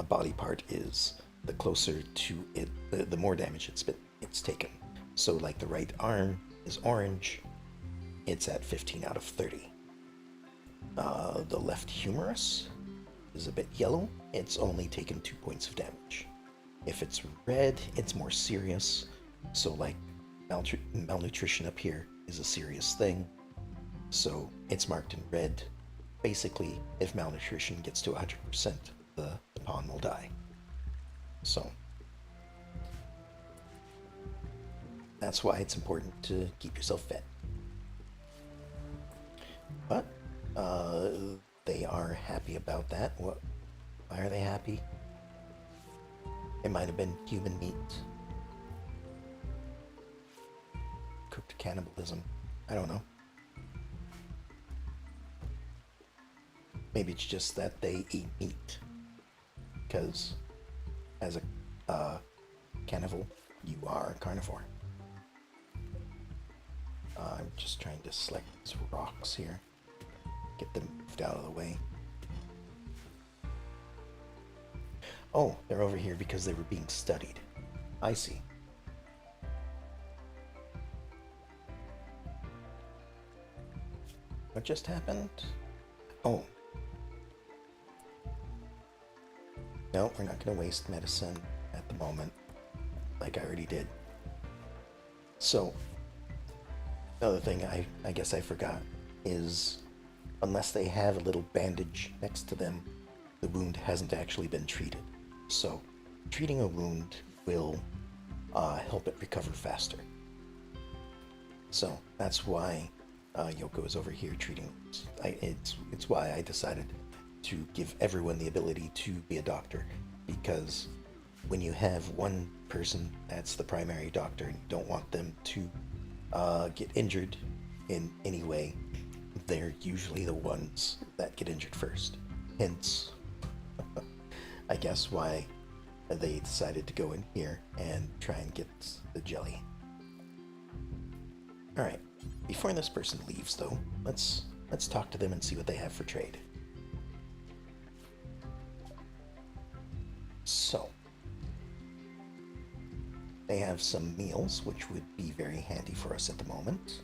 body part is, the closer to it, the more damage it's taken. So like the right arm is orange, it's at 15 out of 30. The left humerus is a bit yellow, it's only taken 2 points of damage. If it's red, it's more serious. So like malnutrition up here is a serious thing. So it's marked in red. Basically, if malnutrition gets to 100%, the pawn will die. So that's why it's important to keep yourself fed. But they are happy about that. Why are they happy? It might have been human meat. Cooked cannibalism. I don't know. Maybe it's just that they eat meat. Because as a cannibal, you are a carnivore. I'm just trying to select these rocks here. Get them moved out of the way. Oh, they're over here because they were being studied. I see. What just happened? Oh. No, we're not going to waste medicine at the moment, like I already did. So, another thing I guess I forgot is, unless they have a little bandage next to them, the wound hasn't actually been treated. So, treating a wound will help it recover faster. So, that's why Yoko is over here treating wounds. It's why I decided to give everyone the ability to be a doctor, because when you have one person that's the primary doctor and you don't want them to get injured in any way, they're usually the ones that get injured first. Hence, I guess why they decided to go in here and try and get the jelly. Alright, before this person leaves though, let's talk to them and see what they have for trade. So, they have some meals, which would be very handy for us at the moment.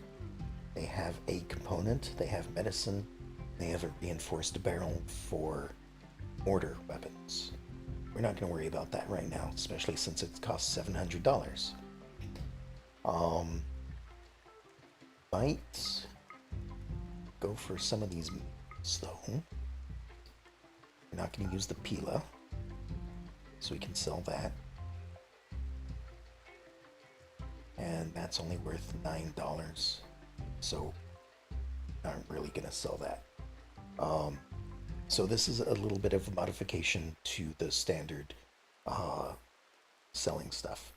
They have a component, they have medicine, they have a reinforced barrel for mortar weapons. We're not going to worry about that right now, especially since it costs $700. Might go for some of these meals, though. We're not going to use the Pila, so we can sell that. And that's only worth $9, so aren't really gonna sell that. So this is a little bit of a modification to the standard selling stuff.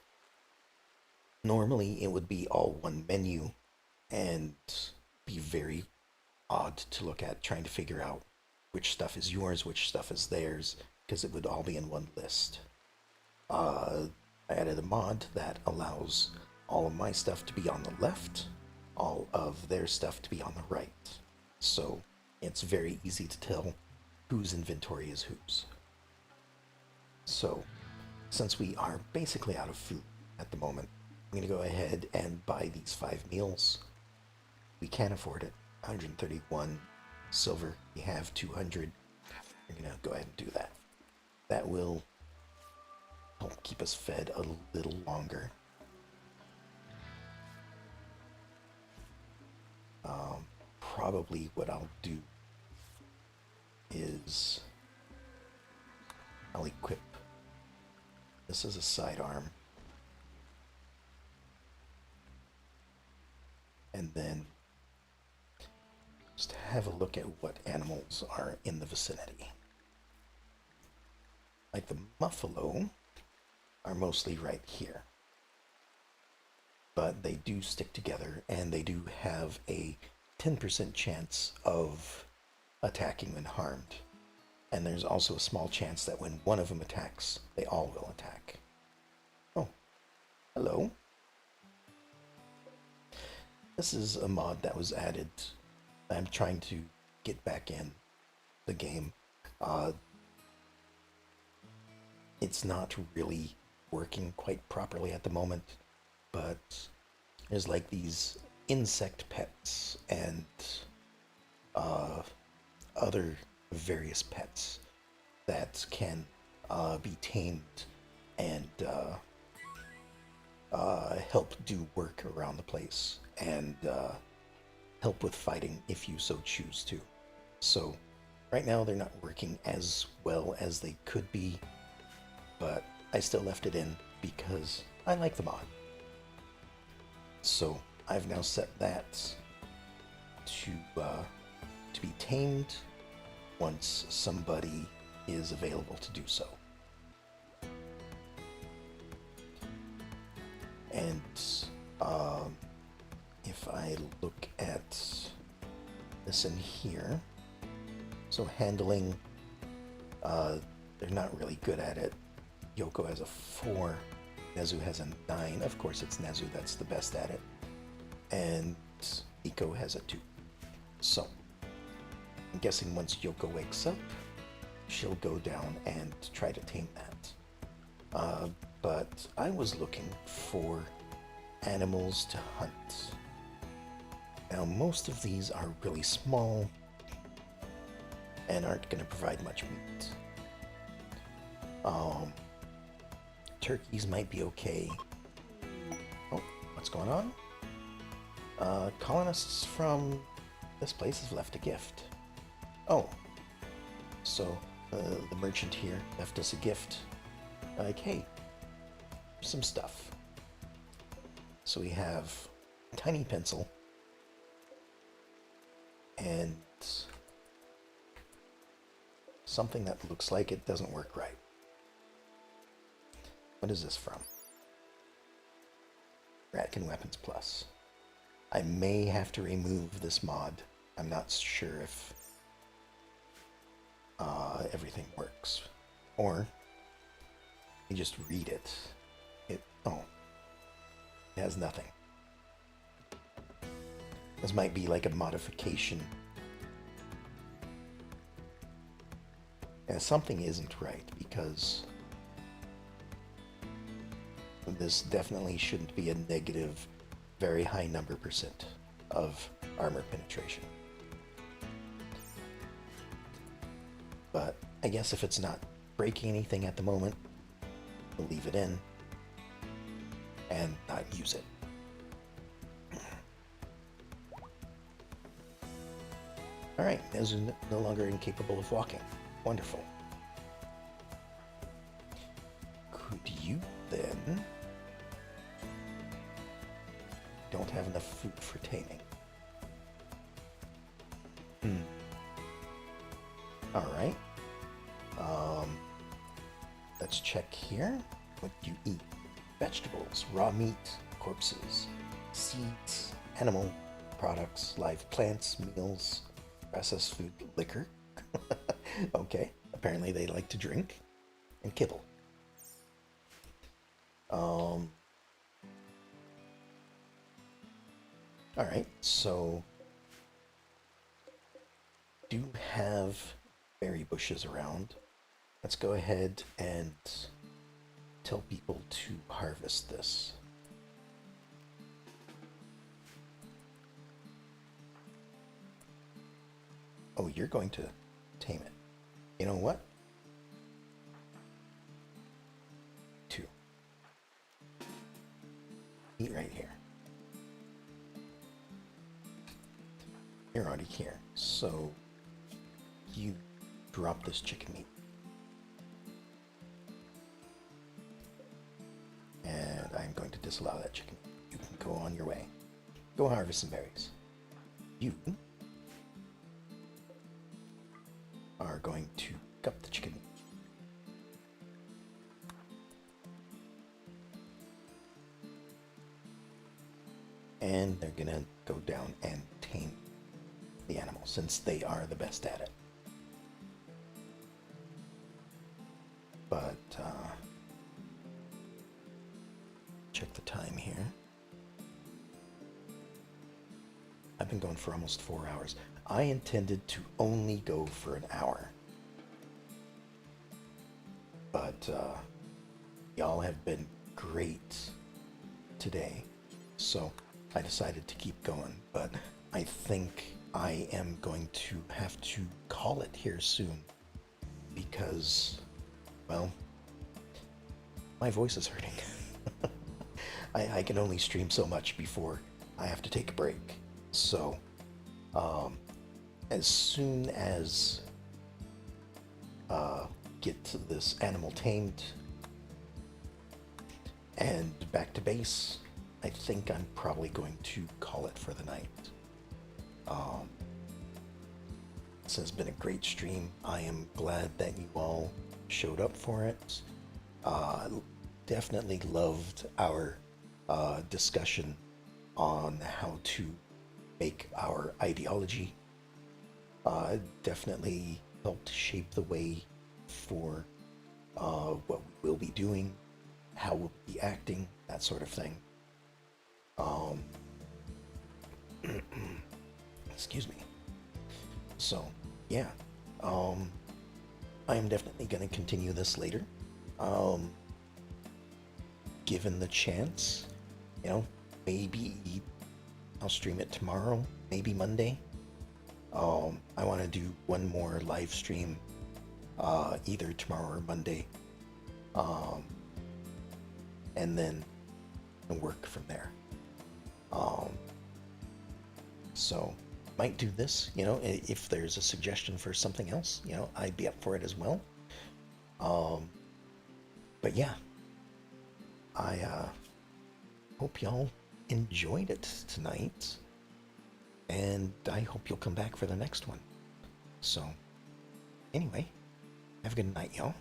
Normally it would be all one menu and be very odd to look at, trying to figure out which stuff is yours, which stuff is theirs, because it would all be in one list. I added a mod that allows all of my stuff to be on the left, all of their stuff to be on the right. So it's very easy to tell whose inventory is whose. So since we are basically out of food at the moment, I'm going to go ahead and buy these 5 meals. We can afford it. 131 silver. We have 200. We're going to go ahead and do that. That will help keep us fed a little longer. Probably what I'll do is I'll equip this as a sidearm, and then just have a look at what animals are in the vicinity. Like the buffalo are mostly right here, but they do stick together and they do have a 10% chance of attacking when harmed. And there's also a small chance that when one of them attacks, they all will attack. Oh, hello. This is a mod that was added I'm trying to get back in the game. Uh, it's not really working quite properly at the moment, but there's like these insect pets and uh, other various pets that can be tamed and help do work around the place and help with fighting if you so choose to. So, right now they're not working as well as they could be, but I still left it in because I like the mod. So, I've now set that to be tamed once somebody is available to do so. And um, if I look at this in here, so handling, they're not really good at it. Yoko has a 4, Nezu has a 9. Of course, it's Nezu that's the best at it. And Iko has a 2. So, I'm guessing once Yoko wakes up, she'll go down and try to tame that. But I was looking for animals to hunt. Now, most of these are really small and aren't going to provide much meat. Turkeys might be okay. Oh, what's going on? Colonists from this place have left a gift. Oh, so the merchant here left us a gift. Like, hey, some stuff. So we have a tiny pencil and something that looks like it doesn't work right. What is this from? Ratkin Weapons Plus. I may have to remove this mod. I'm not sure if everything works. Or you just read it. It has nothing. This might be like a modification. And something isn't right because this definitely shouldn't be a negative, very high number % of armor penetration. But I guess if it's not breaking anything at the moment, we'll leave it in and not use it. Alright, Nezu no longer incapable of walking. Wonderful. Could you then... Don't have enough food for taming. Alright. Let's check here. What do you eat? Vegetables, raw meat, corpses, seeds, animal products, live plants, meals, processed food, liquor. Okay, apparently they like to drink, and kibble. Alright, so do have berry bushes around. Let's go ahead and tell people to harvest this. Oh, you're going to tame it. You know what? 2. Eat right here. You're already here, so you drop this chicken meat. And I'm going to disallow that chicken. You can go on your way. Go harvest some berries. You are going to cup the chicken meat. And they're gonna go down and tame the animal since they are the best at it. But check the time here. I've been going for almost 4 hours. I intended to only go for an hour, but y'all have been great today, so I decided to keep going. But I think I am going to have to call it here soon because, well, my voice is hurting. I can only stream so much before I have to take a break. So, um, as soon as get this animal tamed and back to base, I think I'm probably going to call it for the night. Um, this has been a great stream. I am glad that you all showed up for it. Uh, Definitely loved our discussion on how to make our ideology. Definitely helped shape the way for what we will be doing, how we'll be acting, that sort of thing. Um, Excuse me. So, yeah, um, I am definitely going to continue this later. Um, Given the chance, you know, maybe I'll stream it tomorrow, maybe Monday. I want to do one more live stream, either tomorrow or Monday, um, and then work from there. Um, so might do this, if there's a suggestion for something else, I'd be up for it as well. Um, but yeah, I hope y'all enjoyed it tonight, and I hope you'll come back for the next one. So, anyway, have a good night, y'all.